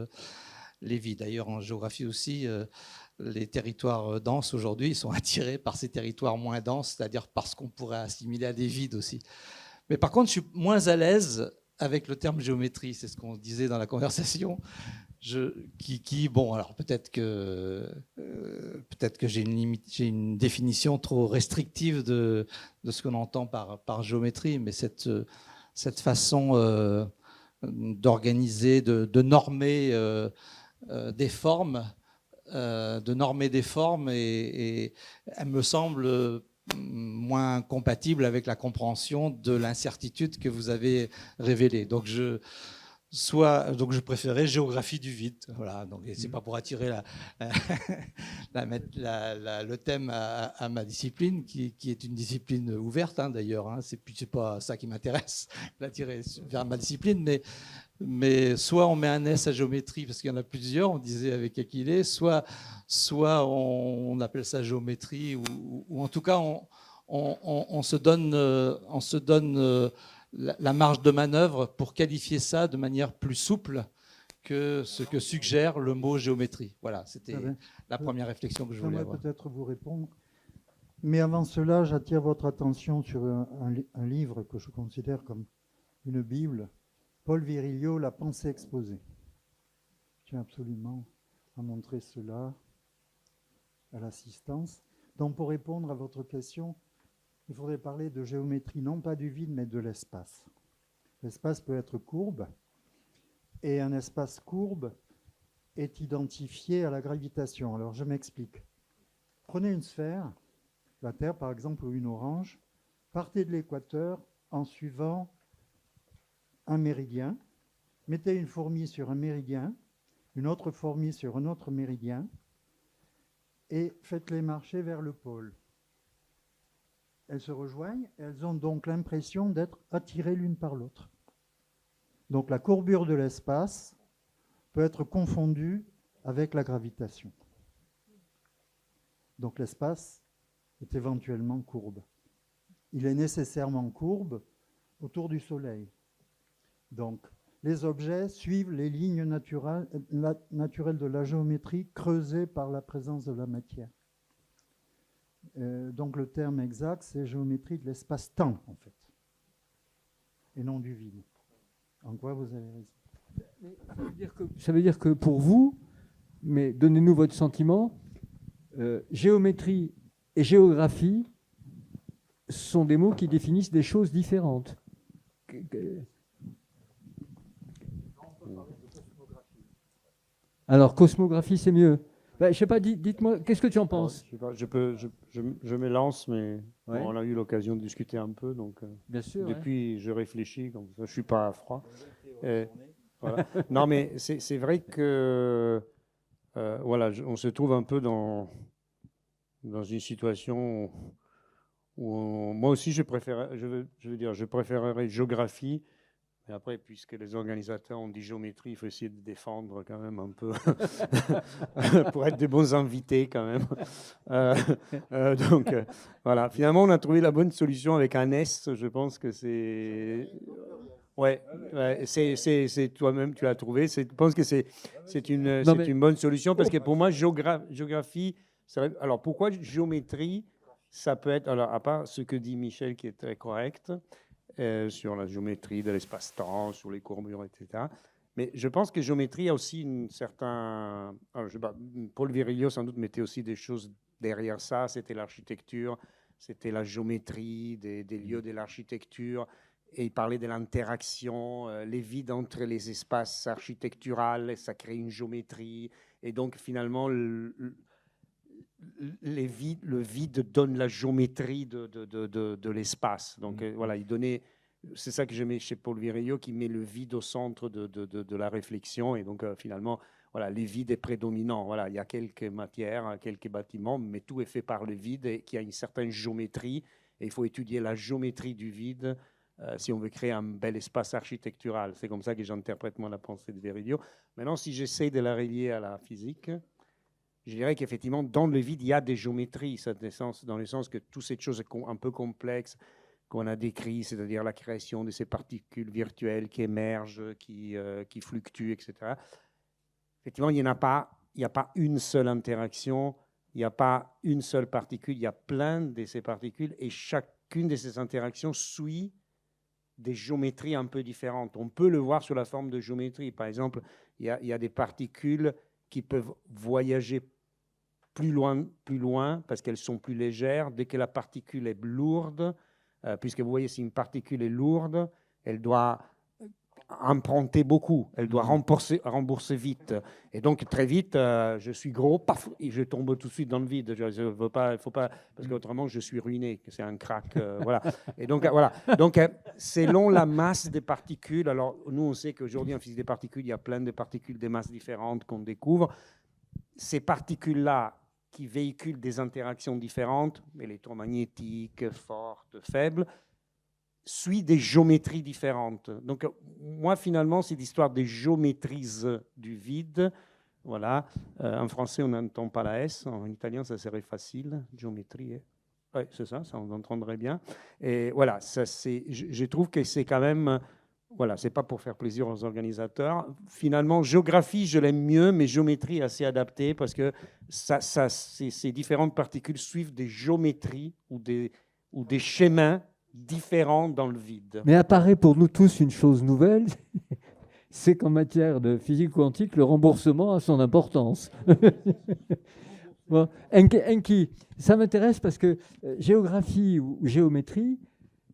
les vies. D'ailleurs, en géographie aussi, les territoires denses aujourd'hui, ils sont attirés par ces territoires moins denses, c'est-à-dire parce qu'on pourrait assimiler à des vides aussi. Mais par contre, je suis moins à l'aise avec le terme géométrie, c'est ce qu'on disait dans la conversation. Bon, alors peut-être que j'ai une définition trop restrictive de ce qu'on entend par géométrie, mais cette façon d'organiser, de normer des formes, et elle me semble moins compatible avec la compréhension de l'incertitude que vous avez révélée. Donc donc je préférais géographie du vide. Voilà, donc c'est pas pour attirer le thème à ma discipline, qui est une discipline ouverte d'ailleurs. C'est pas ça qui m'intéresse, l'attirer vers ma discipline, mais soit on met un S à géométrie parce qu'il y en a plusieurs, on disait avec Aquilée, soit on appelle ça géométrie, ou en tout cas on se donne la marge de manœuvre pour qualifier ça de manière plus souple que ce que suggère le mot géométrie. Voilà, c'était la première réflexion que je voulais avoir. Peut-être vous répondre. Mais avant cela, j'attire votre attention sur un livre que je considère comme une Bible, Paul Virilio, La pensée exposée. Je tiens absolument à montrer cela à l'assistance. Donc, pour répondre à votre question, il faudrait parler de géométrie, non pas du vide, mais de l'espace. L'espace peut être courbe, et un espace courbe est identifié à la gravitation. Alors, je m'explique. Prenez une sphère, la Terre par exemple, ou une orange, partez de l'équateur en suivant un méridien, mettez une fourmi sur un méridien, une autre fourmi sur un autre méridien, et faites-les marcher vers le pôle. Elles se rejoignent, elles ont donc l'impression d'être attirées l'une par l'autre. Donc la courbure de l'espace peut être confondue avec la gravitation. Donc l'espace est éventuellement courbe. Il est nécessairement courbe autour du Soleil. Donc les objets suivent les lignes naturelles de la géométrie creusées par la présence de la matière. Donc le terme exact, c'est géométrie de l'espace-temps, en fait, et non du vide. En quoi vous avez raison. Ça veut dire que pour vous, mais donnez-nous votre sentiment, géométrie et géographie sont des mots qui définissent des choses différentes. Alors, cosmographie, c'est mieux. Ben, je ne sais pas, dites-moi, qu'est-ce que tu en penses? Je m'élance, mais ouais. On a eu l'occasion de discuter un peu, donc bien sûr, depuis, je réfléchis, comme ça, je ne suis pas à froid. Voilà. Non, mais c'est vrai que voilà, on se trouve un peu dans une situation où moi aussi, je préférerais géographie. Mais après, puisque les organisateurs ont dit géométrie, il faut essayer de défendre quand même un peu pour être des bons invités quand même. Donc voilà, finalement, on a trouvé la bonne solution avec un S. Je pense que c'est... Ouais, c'est toi-même, tu l'as trouvé. Je pense que c'est une bonne solution parce que pour moi, géographie... Alors pourquoi géométrie? Ça peut être... Alors à part ce que dit Michel qui est très correct... sur la géométrie de l'espace-temps, sur les courbures, etc. Mais je pense que géométrie a aussi une certaine... Paul Virilio, sans doute, mettait aussi des choses derrière ça. C'était l'architecture, c'était la géométrie des lieux de l'architecture. Et il parlait de l'interaction, les vides entre les espaces architecturaux, ça crée une géométrie. Et donc, finalement, le vide donne la géométrie de l'espace. Donc voilà, il donnait, c'est ça que j'aimais chez Paul Virilio, qui met le vide au centre de la réflexion. Et donc finalement, voilà, le vide est prédominant. Voilà, il y a quelques matières, quelques bâtiments, mais tout est fait par le vide et qui a une certaine géométrie. Et il faut étudier la géométrie du vide si on veut créer un bel espace architectural. C'est comme ça que j'interprète moi la pensée de Virilio. Maintenant, si j'essaie de la relier à la physique, je dirais qu'effectivement, dans le vide, il y a des géométries, dans le sens que toutes ces choses un peu complexes qu'on a décrites, c'est-à-dire la création de ces particules virtuelles qui émergent, qui fluctuent, etc. Effectivement, il n'y a pas une seule interaction, il n'y a pas une seule particule, il y a plein de ces particules et chacune de ces interactions suit des géométries un peu différentes. On peut le voir sous la forme de géométrie. Par exemple, il y a des particules qui peuvent voyager plus loin parce qu'elles sont plus légères. Dès que la particule est lourde, puisque vous voyez, si une particule est lourde, elle doit emprunter beaucoup, elle doit rembourser vite. Et donc, très vite, je suis gros, paf, et je tombe tout de suite dans le vide. Je veux pas, il faut pas, parce qu'autrement, je suis ruiné, c'est un crack. Voilà. Et donc, voilà. Donc, selon la masse des particules, alors nous, on sait qu'aujourd'hui, en physique des particules, il y a plein de particules, des masses différentes qu'on découvre. Ces particules-là, qui véhiculent des interactions différentes, électromagnétiques, fortes, faibles, suit des géométries différentes. Donc, moi, finalement, c'est l'histoire des géométries du vide. Voilà. En français, on n'entend pas la S. En italien, ça serait facile. Géométrie. Oui, c'est ça, ça, on entendrait bien. Et voilà, ça, je trouve que c'est quand même... Voilà, c'est pas pour faire plaisir aux organisateurs. Finalement, géographie, je l'aime mieux, mais géométrie est assez adaptée parce que ces différentes particules suivent des géométries ou des chemins différents dans le vide. Mais apparaît pour nous tous une chose nouvelle, c'est qu'en matière de physique quantique, le remboursement a son importance. Bon, Enki, ça m'intéresse parce que géographie ou géométrie,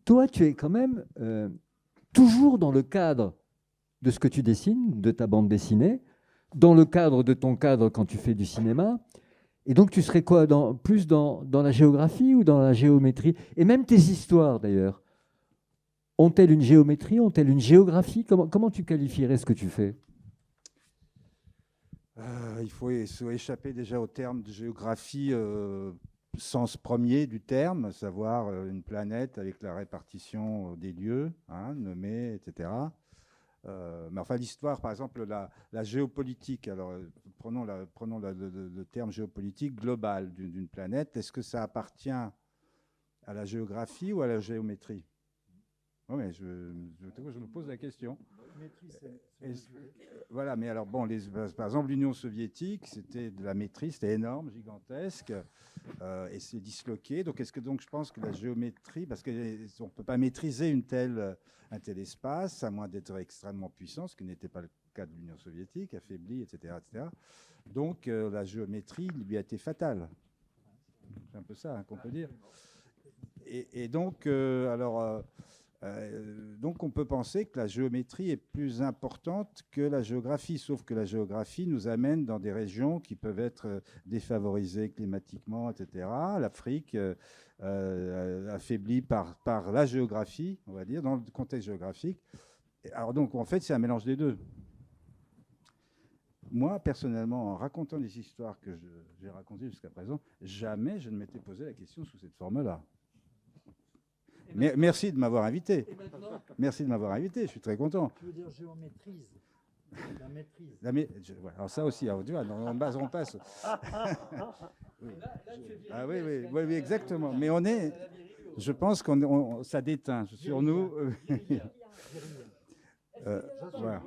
toi, tu es quand même toujours dans le cadre de ce que tu dessines, de ta bande dessinée, dans le cadre de ton cadre quand tu fais du cinéma. Et donc, tu serais quoi, plus dans la géographie ou dans la géométrie? Et même tes histoires, d'ailleurs, ont-elles une géométrie, ont-elles une géographie? Comment tu qualifierais ce que tu fais? Il faut échapper déjà au terme de géographie, sens premier du terme, à savoir une planète avec la répartition des lieux, nommés, etc. Mais enfin, l'histoire, par exemple, la géopolitique, alors prenons le terme géopolitique global d'une planète, est-ce que ça appartient à la géographie ou à la géométrie? Oui, je me pose la question. Voilà, mais alors, bon, par exemple, l'Union soviétique, c'était de la maîtrise, c'était énorme, gigantesque, et c'est disloqué. Donc, je pense que la géométrie, parce qu'on ne peut pas maîtriser un tel espace, à moins d'être extrêmement puissant, ce qui n'était pas le cas de l'Union soviétique, affaiblie, etc. etc. Donc, la géométrie lui a été fatale. C'est un peu ça qu'on peut dire. Et donc, donc, on peut penser que la géométrie est plus importante que la géographie, sauf que la géographie nous amène dans des régions qui peuvent être défavorisées climatiquement, etc. L'Afrique, affaiblie par la géographie, on va dire, dans le contexte géographique. Alors donc, en fait, c'est un mélange des deux. Moi, personnellement, en racontant les histoires que j'ai racontées jusqu'à présent, jamais je ne m'étais posé la question sous cette forme-là. Merci de m'avoir invité. Merci de m'avoir invité, je suis très content. Tu veux dire géométrise, la maîtrise. Alors ça aussi, alors, tu vois, on passe. Oui. Ah oui, exactement. Mais je pense que ça déteint sur nous. Voilà.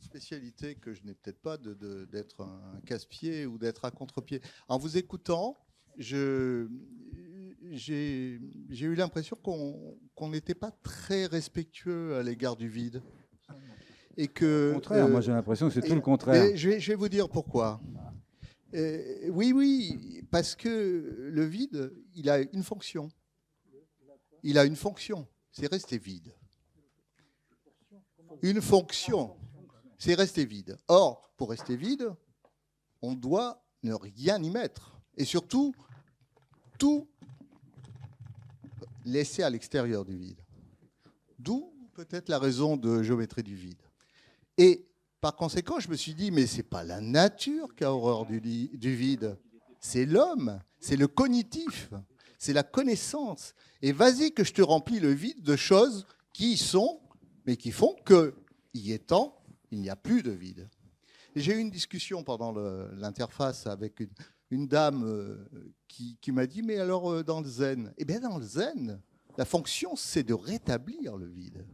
Spécialité que je n'ai peut-être pas d'être un casse-pied ou d'être à contre-pied. En vous écoutant, j'ai eu l'impression qu'on n'était pas très respectueux à l'égard du vide. Et que, au contraire, moi j'ai l'impression que c'est tout le contraire. Je vais vous dire pourquoi. Oui, parce que le vide, il a une fonction. Il a une fonction, c'est rester vide. Une fonction. C'est rester vide. Or, pour rester vide, on doit ne rien y mettre. Et surtout, tout laisser à l'extérieur du vide. D'où peut-être la raison de géométrie du vide. Et par conséquent, je me suis dit, mais ce n'est pas la nature qui a horreur du vide, c'est l'homme, c'est le cognitif, c'est la connaissance. Et vas-y que je te remplis le vide de choses qui y sont, mais qui font que, y étant, il n'y a plus de vide. J'ai eu une discussion pendant l'interface avec une dame qui m'a dit, mais alors dans le zen? Eh bien dans le zen, la fonction c'est de rétablir le vide.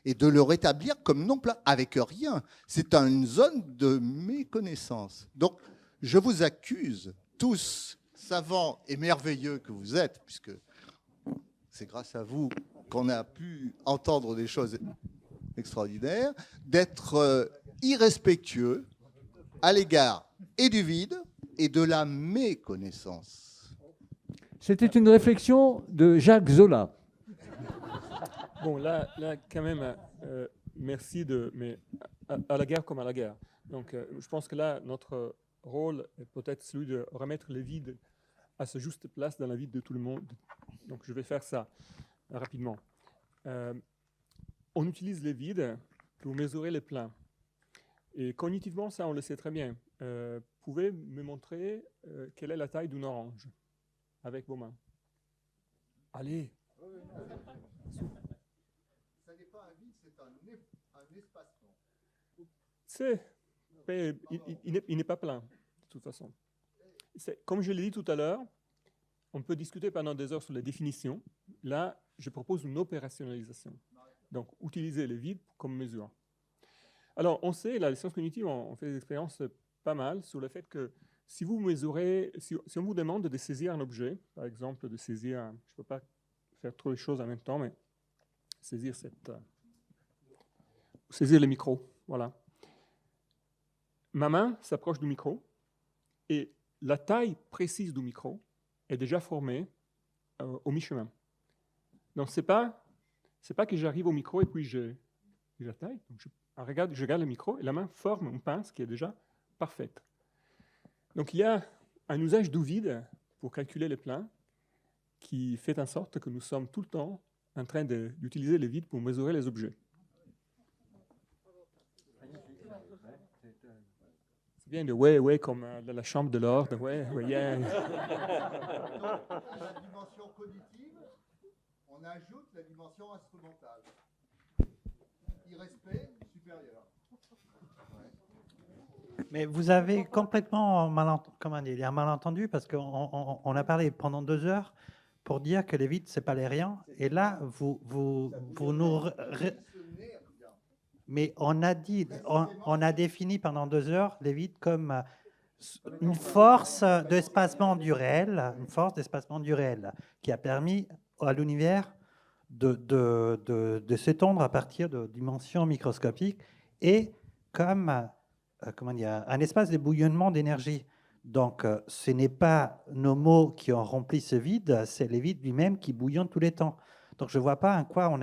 Et de le rétablir comme non plat, avec rien. C'est une zone de méconnaissance. Donc je vous accuse, tous savants et merveilleux que vous êtes, puisque c'est grâce à vous qu'on a pu entendre des choses extraordinaire, d'être irrespectueux à l'égard et du vide et de la méconnaissance. C'était une réflexion de Jacques Zola. Bon, là quand même, merci mais à la guerre comme à la guerre. Donc, je pense que là, notre rôle est peut-être celui de remettre le vide à sa juste place dans la vie de tout le monde. Donc, je vais faire ça rapidement. On utilise les vides pour mesurer les pleins. Et cognitivement, ça, on le sait très bien. Pouvez me montrer quelle est la taille d'une orange avec vos mains? Allez. Ça n'est pas un vide, c'est un espacement. Mais il n'est pas plein, de toute façon. Comme je l'ai dit tout à l'heure, on peut discuter pendant des heures sur les définitions. Là, je propose une opérationnalisation. Donc, utiliser le vide comme mesure. Alors, on sait, la science cognitive, on fait des expériences pas mal sur le fait que si vous mesurez, si on vous demande de saisir un objet, par exemple, de saisir, je ne peux pas faire trop de choses en même temps, mais saisir saisir le micro, voilà. Ma main s'approche du micro et la taille précise du micro est déjà formée au mi-chemin. Donc, c'est pas que j'arrive au micro et puis j'ai la taille. Donc je regarde le micro et la main forme une pince qui est déjà parfaite. Donc, il y a un usage du vide pour calculer les pleins qui fait en sorte que nous sommes tout le temps en train d'utiliser le vide pour mesurer les objets. C'est bien de ouais, comme la chambre de l'ordre, ouais, yeah. Dans la dimension cognitive, on ajoute la dimension instrumentale. Irrespect supérieur. Mais vous avez complètement un malentendu parce qu'on a parlé pendant 2 heures pour dire que les vides, ce n'est pas les riens. Et là, vous nous... Mais on a défini pendant 2 heures les vides comme une force d'espacement du réel, qui a permis à l'univers de s'étendre à partir de dimensions microscopiques et comme un espace de bouillonnement d'énergie. Donc, ce n'est pas nos mots qui ont rempli ce vide, c'est les vides lui-même qui bouillonnent tous les temps. Donc, je ne vois pas en quoi on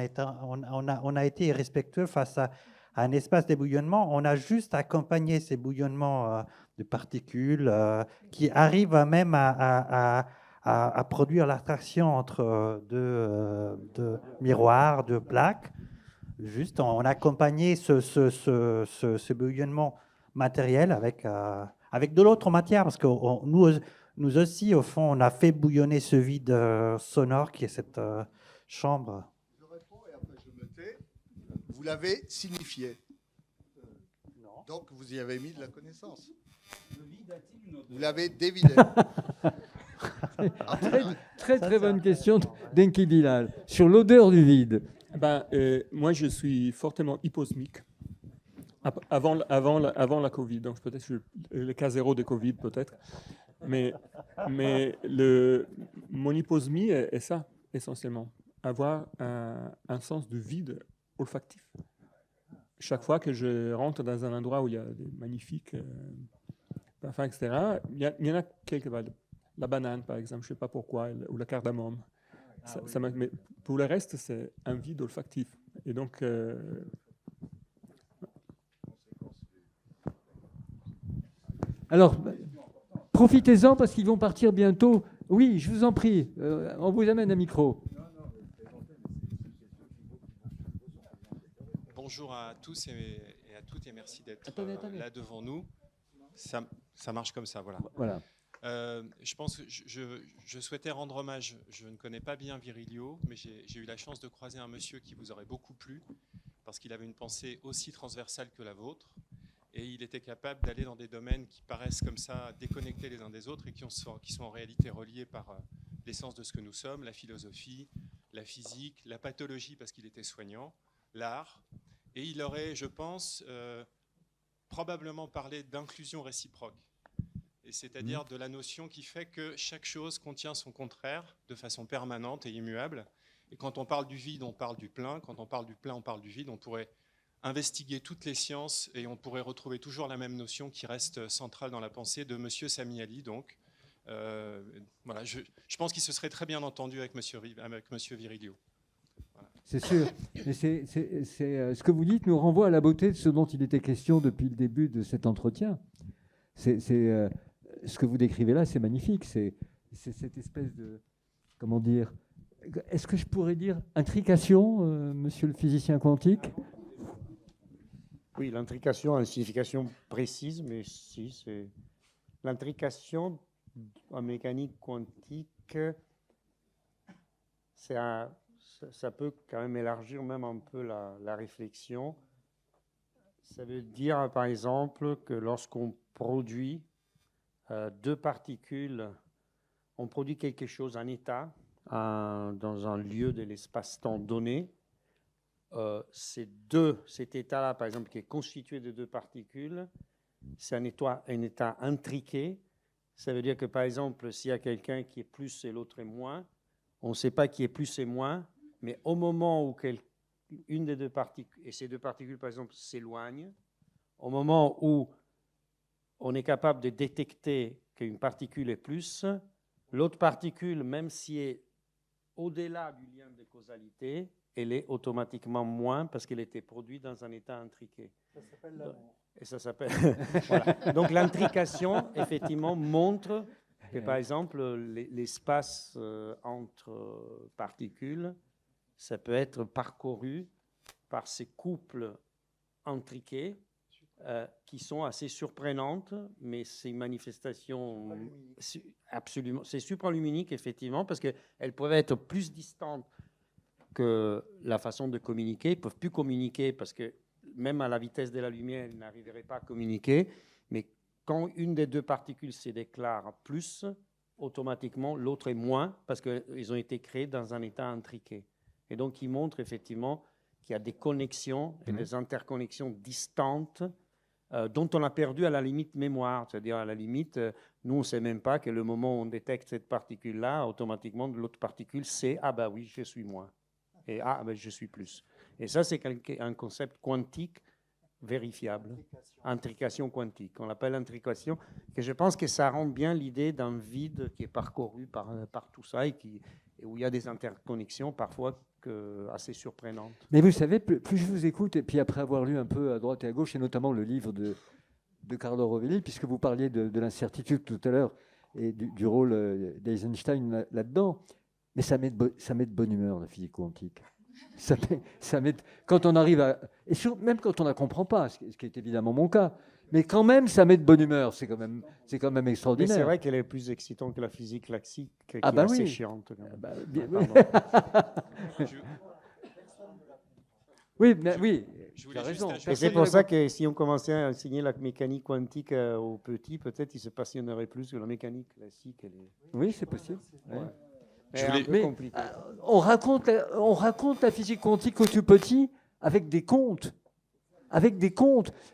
a été irrespectueux face à un espace de bouillonnement. On a juste accompagné ces bouillonnements de particules qui arrivent même à produire l'attraction entre deux miroirs, deux plaques. Juste, on a accompagné ce bouillonnement matériel avec de l'autre matière, parce que nous aussi, au fond, on a fait bouillonner ce vide sonore qui est cette chambre. Je réponds et après je me tais. Vous l'avez signifié. Non. Donc vous y avez mis de la connaissance. Le vide a-t-il une odeur ? Vous l'avez dévidé. Très bonne question d'Enki Bilal sur l'odeur du vide. Moi, je suis fortement hyposmique. Avant la Covid, donc peut-être le cas zéro de Covid, peut-être. Mais mon hyposmie est ça, essentiellement. Avoir un sens de vide olfactif. Chaque fois que je rentre dans un endroit où il y a des magnifiques parfums, etc., il y en a quelques. La banane, par exemple, je ne sais pas pourquoi, ou la cardamome. Mais pour le reste, c'est un vide olfactif. Et donc... Alors, profitez-en parce qu'ils vont partir bientôt. Oui, je vous en prie, on vous amène un micro. Bonjour à tous et à toutes et merci d'être là devant nous. Ça marche comme ça, voilà. Je pense que je souhaitais rendre hommage. Je ne connais pas bien Virilio, mais j'ai eu la chance de croiser un monsieur qui vous aurait beaucoup plu parce qu'il avait une pensée aussi transversale que la vôtre. Et il était capable d'aller dans des domaines qui paraissent comme ça déconnectés les uns des autres et qui sont en réalité reliés par l'essence de ce que nous sommes, la philosophie, la physique, la pathologie parce qu'il était soignant, l'art. Et il aurait, je pense, probablement parlé d'inclusion réciproque. Et c'est-à-dire de la notion qui fait que chaque chose contient son contraire de façon permanente et immuable. Et quand on parle du vide, on parle du plein. Quand on parle du plein, on parle du vide. On pourrait investiguer toutes les sciences et on pourrait retrouver toujours la même notion qui reste centrale dans la pensée de M. Samiali, donc, Voilà, je pense qu'il se serait très bien entendu avec Monsieur Virilio. Voilà. C'est sûr. Mais ce que vous dites nous renvoie à la beauté de ce dont il était question depuis le début de cet entretien. Ce que vous décrivez là, c'est magnifique. C'est cette espèce de... Comment dire? Est-ce que je pourrais dire intrication, monsieur le physicien quantique? Oui, l'intrication a une signification précise, mais si, c'est... L'intrication en mécanique quantique, ça peut quand même élargir même un peu la réflexion. Ça veut dire, par exemple, que lorsqu'on produit deux particules, on produit quelque chose, un état, dans un lieu de l'espace-temps donné. Cet état-là, par exemple, qui est constitué de deux particules, c'est un état intriqué. Ça veut dire que, par exemple, s'il y a quelqu'un qui est plus et l'autre est moins, on ne sait pas qui est plus et moins, mais au moment où une des deux particules, et ces deux particules, par exemple, s'éloignent, au moment où on est capable de détecter qu'une particule est plus, l'autre particule, même si elle est au-delà du lien de causalité, elle est automatiquement moins parce qu'elle était produite dans un état intriqué. Ça s'appelle l'amour. Et ça s'appelle... Voilà. Donc l'intrication, effectivement, montre que, par exemple, l'espace entre particules, ça peut être parcouru par ces couples intriqués qui sont assez surprenantes, mais c'est une manifestation absolument... C'est supraluminique, effectivement, parce qu'elles peuvent être plus distantes que la façon de communiquer. Ils ne peuvent plus communiquer parce que même à la vitesse de la lumière, ils n'arriveraient pas à communiquer. Mais quand une des deux particules se déclare plus, automatiquement, l'autre est moins parce qu'ils ont été créés dans un état intriqué. Et donc, ils montrent effectivement qu'il y a des connexions et des interconnexions distantes dont on a perdu à la limite mémoire. C'est-à-dire, à la limite, nous, on ne sait même pas que le moment où on détecte cette particule-là, automatiquement, l'autre particule sait « Ah ben oui, je suis moins ». Et « Ah ben je suis plus ». Et ça, c'est un concept quantique vérifiable. Intrication quantique. On l'appelle intrication. Et je pense que ça rend bien l'idée d'un vide qui est parcouru par tout ça et où il y a des interconnexions parfois assez surprenantes. Mais vous savez, plus je vous écoute, et puis après avoir lu un peu à droite et à gauche, et notamment le livre de Carlo Rovelli, puisque vous parliez de l'incertitude tout à l'heure et du rôle d'Eisenstein là-dedans, mais ça met de bonne humeur, la physique quantique. Quand on arrive à... Et même quand on ne la comprend pas, ce qui est évidemment mon cas, mais quand même, ça met de bonne humeur. C'est quand même extraordinaire. Mais c'est vrai qu'elle est plus excitante que la physique classique, qui est assez chiante. Oui, oui. Tu as raison. Et c'est pour ça que si on commençait à enseigner la mécanique quantique aux petits, peut-être ils se passionneraient plus que la mécanique classique. Oui, c'est possible. Ouais. Mais on raconte la physique quantique aux tout petits avec des contes.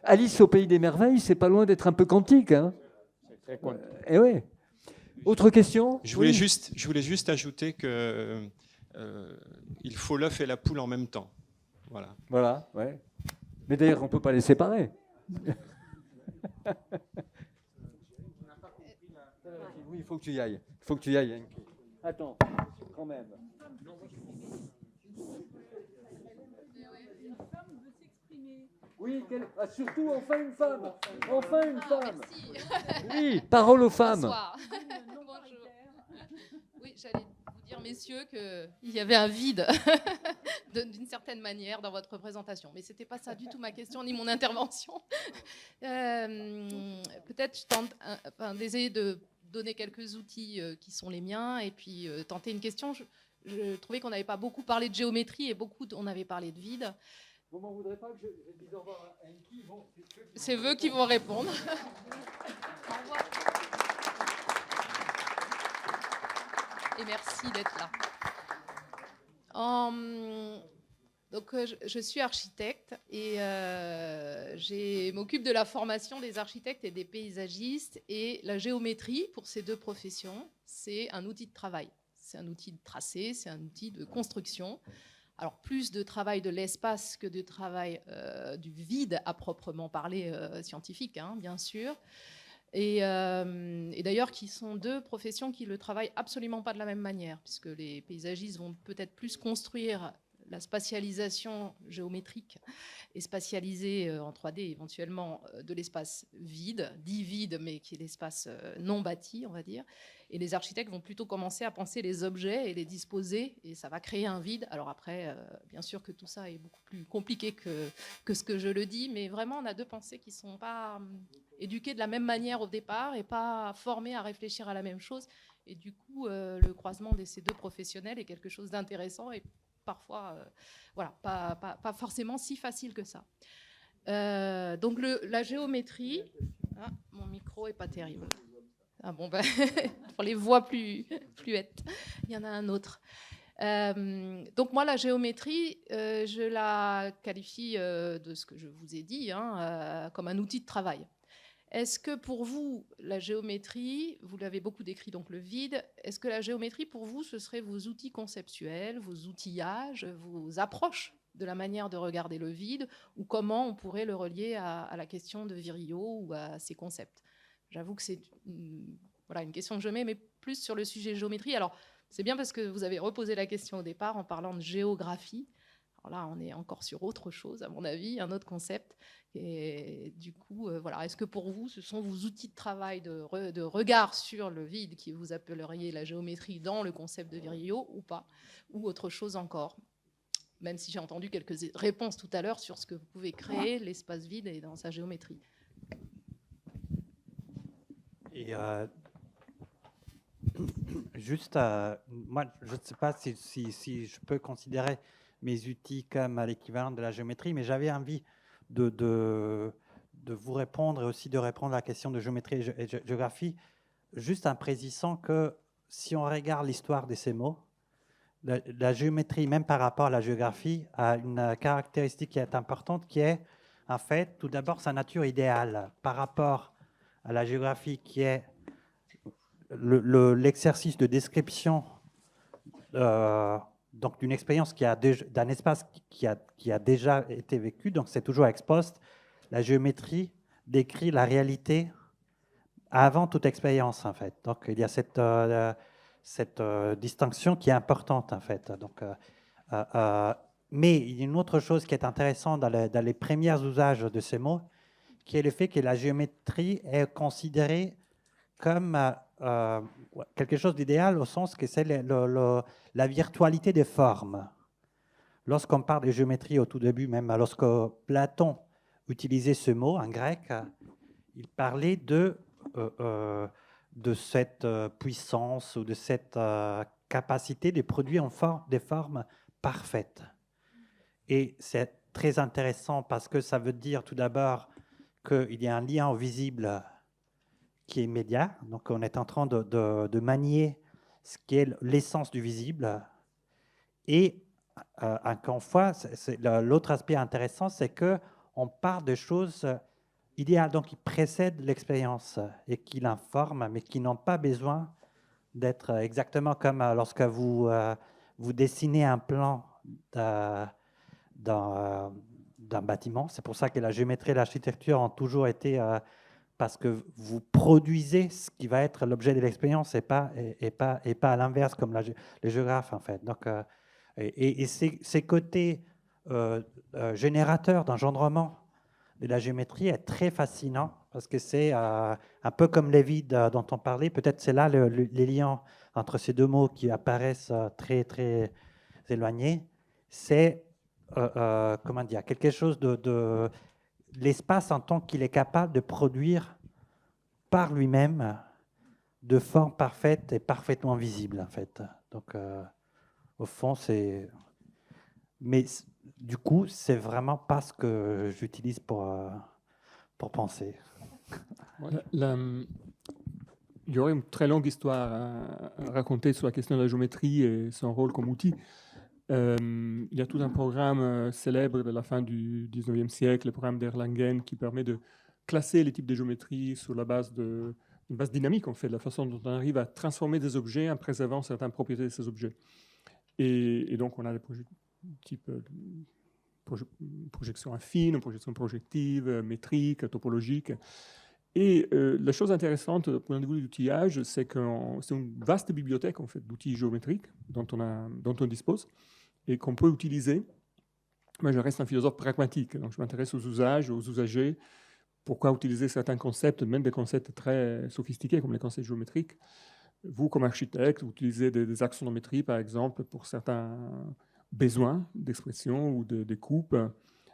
Alice au pays des merveilles, c'est pas loin d'être un peu quantique. Hein. C'est très quantique. Et ouais. Autre question? Je voulais juste ajouter que il faut l'œuf et la poule en même temps. Voilà. Voilà, ouais. Mais d'ailleurs, on peut pas les séparer. Oui, il faut que tu y ailles. Attends, quand même. Oui, surtout enfin une femme. Enfin une femme. Oui, parole aux femmes. Bonsoir. Bonjour. Oui, j'allais vous dire, messieurs, qu'il y avait un vide, d'une certaine manière, dans votre présentation. Mais ce n'était pas ça du tout ma question, ni mon intervention. Peut-être je tente d'essayer de donner quelques outils qui sont les miens et puis tenter une question. Je trouvais qu'on n'avait pas beaucoup parlé de géométrie et on avait parlé de vide. Vous m'en voudrez pas que je dise au revoir à Enki? C'est eux qui vont répondre. Au revoir. Et merci d'être là. Donc, je suis architecte et je m'occupe de la formation des architectes et des paysagistes. Et la géométrie, pour ces deux professions, c'est un outil de travail. C'est un outil de tracé, c'est un outil de construction. Alors, plus de travail de l'espace que de travail du vide à proprement parler scientifique, hein, bien sûr. Et d'ailleurs, qui sont deux professions qui le travaillent absolument pas de la même manière, puisque les paysagistes vont peut-être plus construire la spatialisation géométrique et spatialiser en 3D éventuellement de l'espace vide, dit vide, mais qui est l'espace non bâti, on va dire. Et les architectes vont plutôt commencer à penser les objets et les disposer, et ça va créer un vide. Alors après, bien sûr que tout ça est beaucoup plus compliqué que ce que je le dis, mais vraiment, on a deux pensées qui ne sont pas éduquées de la même manière au départ et pas formées à réfléchir à la même chose. Et du coup, le croisement de ces deux professionnels est quelque chose d'intéressant et parfois, voilà, pas forcément si facile que ça. Donc la géométrie, mon micro est pas terrible. Ah bon, ben, pour les voix fluettes, il y en a un autre. Donc moi, la géométrie, je la qualifie de ce que je vous ai dit, comme un outil de travail. Est-ce que pour vous, la géométrie, vous l'avez beaucoup décrit, donc le vide, est-ce que la géométrie, pour vous, ce serait vos outils conceptuels, vos outillages, vos approches de la manière de regarder le vide, ou comment on pourrait le relier à la question de Virilio ou à ses concepts? J'avoue que c'est une question que je mets, mais plus sur le sujet géométrie. Alors, c'est bien parce que vous avez reposé la question au départ en parlant de géographie. Alors là, on est encore sur autre chose, à mon avis, un autre concept. Et du coup, voilà. Est-ce que pour vous, ce sont vos outils de travail, de regard sur le vide qui vous appelleriez la géométrie dans le concept de Virilio ou pas, ou autre chose encore? Même si j'ai entendu quelques réponses tout à l'heure sur ce que vous pouvez créer, l'espace vide et dans sa géométrie. Et juste, moi, je ne sais pas si je peux considérer mes outils comme l'équivalent de la géométrie, mais j'avais envie de vous répondre et aussi de répondre à la question de géométrie et géographie, juste en précisant que si on regarde l'histoire de ces mots, la géométrie, même par rapport à la géographie, a une caractéristique qui est importante, qui est, en fait, tout d'abord, sa nature idéale par rapport à la géographie, qui est l'exercice de description donc d'une expérience d'un espace qui a déjà été vécu, donc c'est toujours ex post. La géométrie décrit la réalité avant toute expérience, en fait. Donc il y a cette distinction qui est importante, en fait. Donc, mais il y a une autre chose qui est intéressante dans les premiers usages de ces mots, qui est le fait que la géométrie est considérée comme quelque chose d'idéal au sens que c'est la virtualité des formes. Lorsqu'on parle de géométrie au tout début, même lorsque Platon utilisait ce mot en grec, il parlait de cette puissance ou de cette capacité de produire des formes parfaites. Et c'est très intéressant parce que ça veut dire tout d'abord qu'il y a un lien au visible qui est immédiat. Donc, on est en train de manier ce qui est l'essence du visible. Et encore une fois, l'autre aspect intéressant, c'est qu'on parle de choses idéales, donc qui précèdent l'expérience et qui l'informent, mais qui n'ont pas besoin d'être exactement comme lorsque vous dessinez un plan d'un bâtiment. C'est pour ça que la géométrie et l'architecture ont toujours été... parce que vous produisez ce qui va être l'objet de l'expérience et pas à l'inverse comme les géographes, en fait. Donc, et ces côtés générateurs d'engendrement de la géométrie est très fascinant parce que c'est un peu comme les vides dont on parlait. Peut-être c'est là les liens entre ces deux mots qui apparaissent très, très éloignés. C'est, comment dire, quelque chose de l'espace en tant qu'il est capable de produire par lui-même de formes parfaites et parfaitement visibles, en fait. Donc, au fond, c'est... Mais du coup, c'est vraiment pas ce que j'utilise pour penser. Il y aurait une très longue histoire à raconter sur la question de la géométrie et son rôle comme outil. Il y a tout un programme célèbre de la fin du 19e siècle, le programme d'Erlangen, qui permet de classer les types de géométrie sur la base d'une base dynamique, en fait, la façon dont on arrive à transformer des objets en préservant certaines propriétés de ces objets. Et donc, on a des projets type projection affine, projection projective, métrique, topologique. Et la chose intéressante du point de vue de l'outillage, c'est que c'est une vaste bibliothèque en fait, d'outils géométriques dont on dispose et qu'on peut utiliser. Moi, je reste un philosophe pragmatique, donc je m'intéresse aux usages, aux usagers. Pourquoi utiliser certains concepts, même des concepts très sophistiqués comme les concepts géométriques? Vous, comme architecte, vous utilisez des axonométries, par exemple, pour certains besoins d'expression ou de coupe.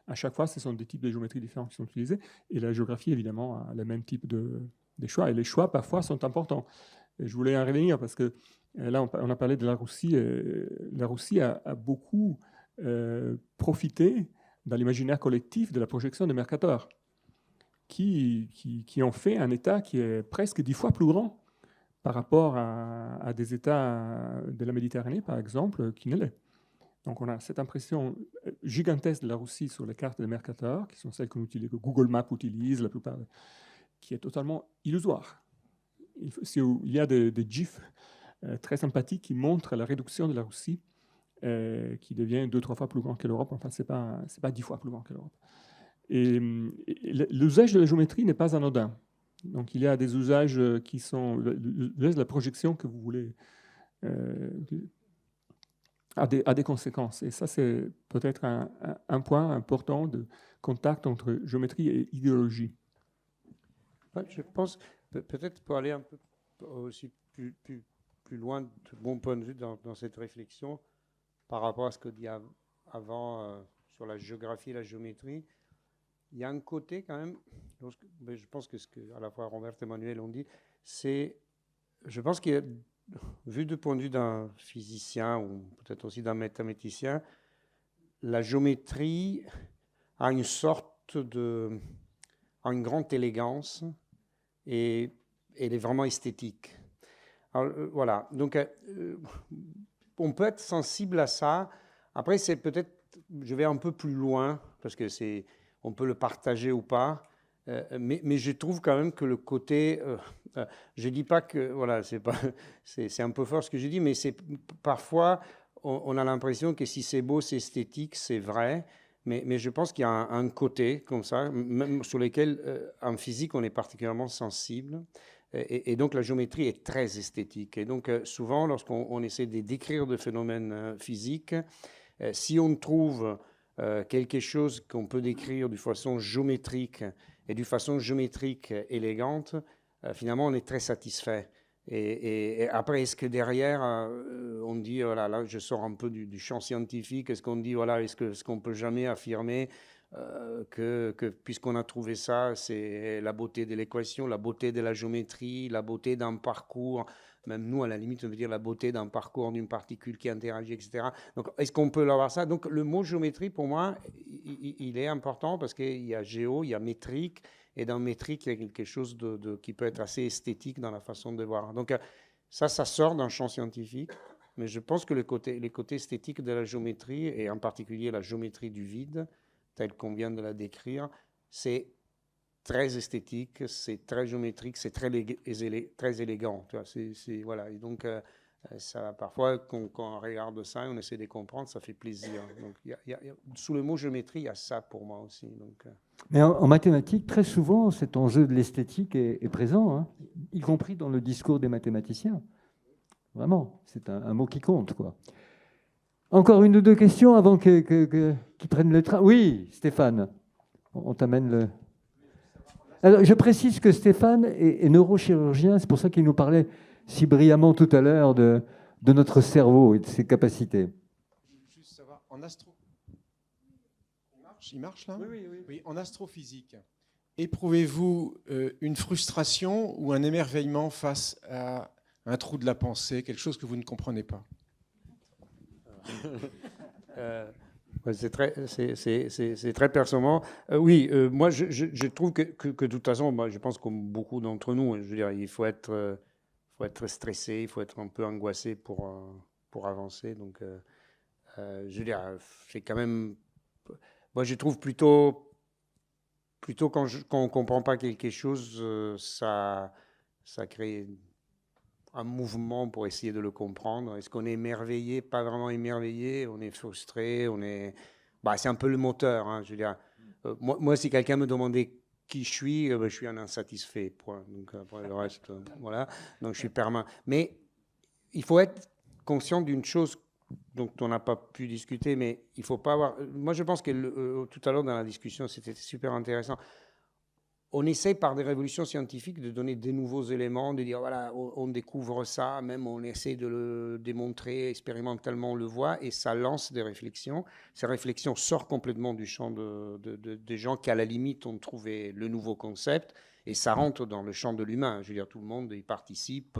À chaque fois, ce sont des types de géométries différents qui sont utilisés. Et la géographie, évidemment, a le même type de choix. Et les choix, parfois, sont importants. Et je voulais en revenir parce que là, on a parlé de la Russie. La Russie a beaucoup profité dans l'imaginaire collectif de la projection de Mercator, qui ont fait un État qui est presque 10 fois plus grand par rapport à des États de la Méditerranée, par exemple, qui ne l'est. Donc on a cette impression gigantesque de la Russie sur les cartes de Mercator, qui sont celles que Google Maps utilise, la plupart, qui est totalement illusoire. Il y a des gifs très sympathiques qui montrent la réduction de la Russie, qui devient 2-3 fois plus grand que l'Europe. Enfin, c'est pas 10 fois plus grand que l'Europe. Et l'usage de la géométrie n'est pas anodin. Donc il y a des usages qui sont l'usage de la projection que vous voulez a des conséquences. Et ça, c'est peut-être un point important de contact entre géométrie et idéologie. Je pense, peut-être pour aller un peu aussi plus loin de mon point de vue dans cette réflexion, par rapport à ce que dit avant sur la géographie et la géométrie, il y a un côté quand même, je pense que ce que à la fois Robert et Emmanuel ont dit, c'est, je pense qu'il y a, vu du point de vue d'un physicien ou peut-être aussi d'un mathématicien, la géométrie a une sorte a une grande élégance et elle est vraiment esthétique. Alors, voilà, donc on peut être sensible à ça. Après, c'est peut-être, je vais un peu plus loin parce que on peut le partager ou pas. Mais je trouve quand même que le côté, je dis pas que voilà, c'est un peu fort ce que je dis, mais c'est parfois on a l'impression que si c'est beau, c'est esthétique, c'est vrai, mais je pense qu'il y a un côté comme ça, même sur lequel en physique on est particulièrement sensible, et donc la géométrie est très esthétique, et donc souvent lorsqu'on essaie de décrire des phénomènes physiques, si on trouve quelque chose qu'on peut décrire de façon géométrique et d'une façon géométrique élégante, finalement, on est très satisfait. Et après, est-ce que derrière, on dit, voilà, là, je sors un peu du champ scientifique, est-ce qu'on dit, voilà, est-ce qu'on peut jamais affirmer que puisqu'on a trouvé ça, c'est la beauté de l'équation, la beauté de la géométrie, la beauté d'un parcours, même nous, à la limite, on veut dire la beauté d'un parcours d'une particule qui interagit, etc. Donc, est-ce qu'on peut avoir ça? Donc, le mot géométrie, pour moi, il est important parce qu'il y a géo, il y a métrique, et dans métrique, il y a quelque chose qui peut être assez esthétique dans la façon de voir. Donc, ça sort d'un champ scientifique, mais je pense que les côtés esthétiques de la géométrie, et en particulier la géométrie du vide, telle qu'on vient de la décrire, c'est très esthétique, c'est très géométrique, c'est très élégant. Tu vois, voilà. Et donc, ça, parfois, quand on regarde ça et on essaie de comprendre, ça fait plaisir. Donc, sous le mot géométrie, il y a ça pour moi aussi. Donc, Mais en mathématiques, très souvent, cet enjeu de l'esthétique est présent, hein, y compris dans le discours des mathématiciens. Vraiment, c'est un mot qui compte, quoi. Encore une ou deux questions avant qu'ils prennent le train. Oui, Stéphane, on t'amène le... Alors, je précise que Stéphane est neurochirurgien, c'est pour ça qu'il nous parlait si brillamment tout à l'heure de notre cerveau et de ses capacités. Je veux juste savoir, en astro... Il marche là ? Oui, en astrophysique, éprouvez-vous une frustration ou un émerveillement face à un trou de la pensée, quelque chose que vous ne comprenez pas ? C'est très personnel. Oui, moi je trouve que de toute façon, moi, je pense comme beaucoup d'entre nous, je veux dire, il faut être stressé, il faut être un peu angoissé pour avancer. Donc, je veux dire, c'est quand même. Moi, je trouve plutôt quand on ne comprend pas quelque chose, ça crée un mouvement pour essayer de le comprendre. Est-ce qu'on est émerveillé, pas vraiment émerveillé, on est frustré, c'est un peu le moteur. Hein, je veux dire, moi, si quelqu'un me demandait qui je suis un insatisfait, point. Donc après le reste, voilà. Donc je suis permanent. Mais il faut être conscient d'une chose dont on n'a pas pu discuter, mais il faut pas avoir... Moi, je pense que tout à l'heure dans la discussion, c'était super intéressant. On essaie par des révolutions scientifiques de donner des nouveaux éléments, de dire voilà, on découvre ça, même on essaie de le démontrer, expérimentalement on le voit, et ça lance des réflexions. Ces réflexions sortent complètement du champ des gens qui, à la limite, ont trouvé le nouveau concept, et ça rentre dans le champ de l'humain. Je veux dire, tout le monde y participe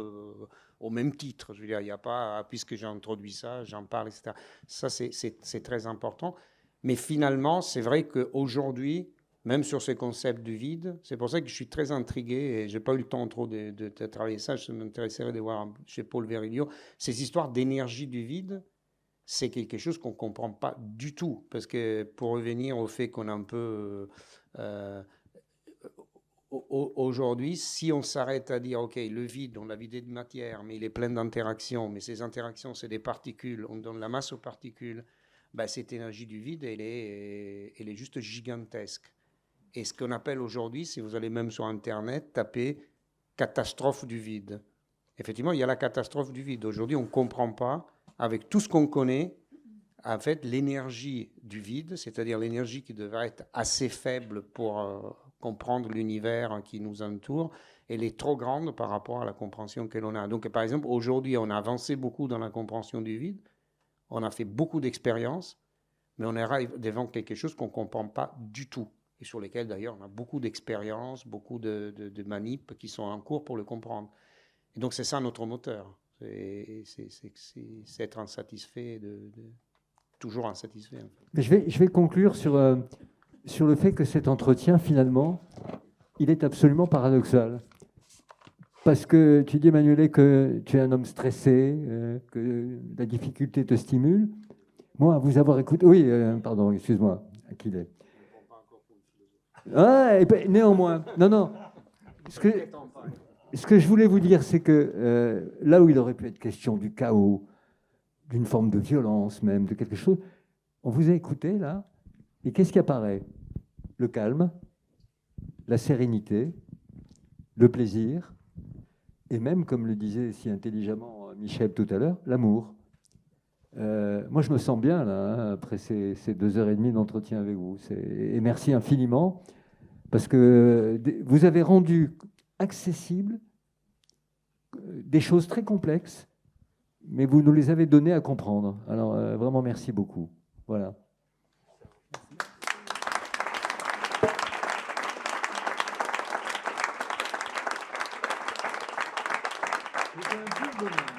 au même titre. Je veux dire, il n'y a pas, puisque j'ai introduit ça, j'en parle, etc. Ça, c'est très important. Mais finalement, c'est vrai qu'aujourd'hui, même sur ce concept du vide, c'est pour ça que je suis très intrigué, et je n'ai pas eu le temps trop de travailler ça, je m'intéresserais de voir chez Paul Virilio, ces histoires d'énergie du vide, c'est quelque chose qu'on ne comprend pas du tout, parce que pour revenir au fait qu'on a un peu... aujourd'hui, si on s'arrête à dire, OK, le vide, on l'a vidé de matière, mais il est plein d'interactions, mais ces interactions, c'est des particules, on donne la masse aux particules, ben, cette énergie du vide, elle est juste gigantesque. Et ce qu'on appelle aujourd'hui, si vous allez même sur Internet, taper catastrophe du vide. Effectivement, il y a la catastrophe du vide. Aujourd'hui, on ne comprend pas, avec tout ce qu'on connaît, en fait, l'énergie du vide, c'est-à-dire l'énergie qui devrait être assez faible pour comprendre l'univers qui nous entoure, elle est trop grande par rapport à la compréhension que l'on a. Donc, par exemple, aujourd'hui, on a avancé beaucoup dans la compréhension du vide, on a fait beaucoup d'expériences, mais on arrive devant quelque chose qu'on ne comprend pas du tout, et sur lesquels d'ailleurs on a beaucoup d'expériences, beaucoup de manips qui sont en cours pour le comprendre. Et donc c'est ça notre moteur, c'est être insatisfait, toujours insatisfait. En fait. Mais je vais conclure sur le fait que cet entretien, finalement, il est absolument paradoxal. Parce que tu dis, Emmanuel, que tu es un homme stressé, que la difficulté te stimule. Moi, à vous avoir écouté... Oui, pardon, excuse-moi, qu'il est. Ah, et ben, néanmoins, non. Ce que je voulais vous dire, c'est que là où il aurait pu être question du chaos, d'une forme de violence même, de quelque chose, on vous a écouté, là, et qu'est-ce qui apparaît? Le calme, la sérénité, le plaisir, et même, comme le disait si intelligemment Michel tout à l'heure, l'amour. Moi, je me sens bien, là, après ces 2h30 d'entretien avec vous. Et merci infiniment, parce que vous avez rendu accessible des choses très complexes, mais vous nous les avez données à comprendre. Alors, vraiment, merci beaucoup. Voilà. C'était un pur bonheur.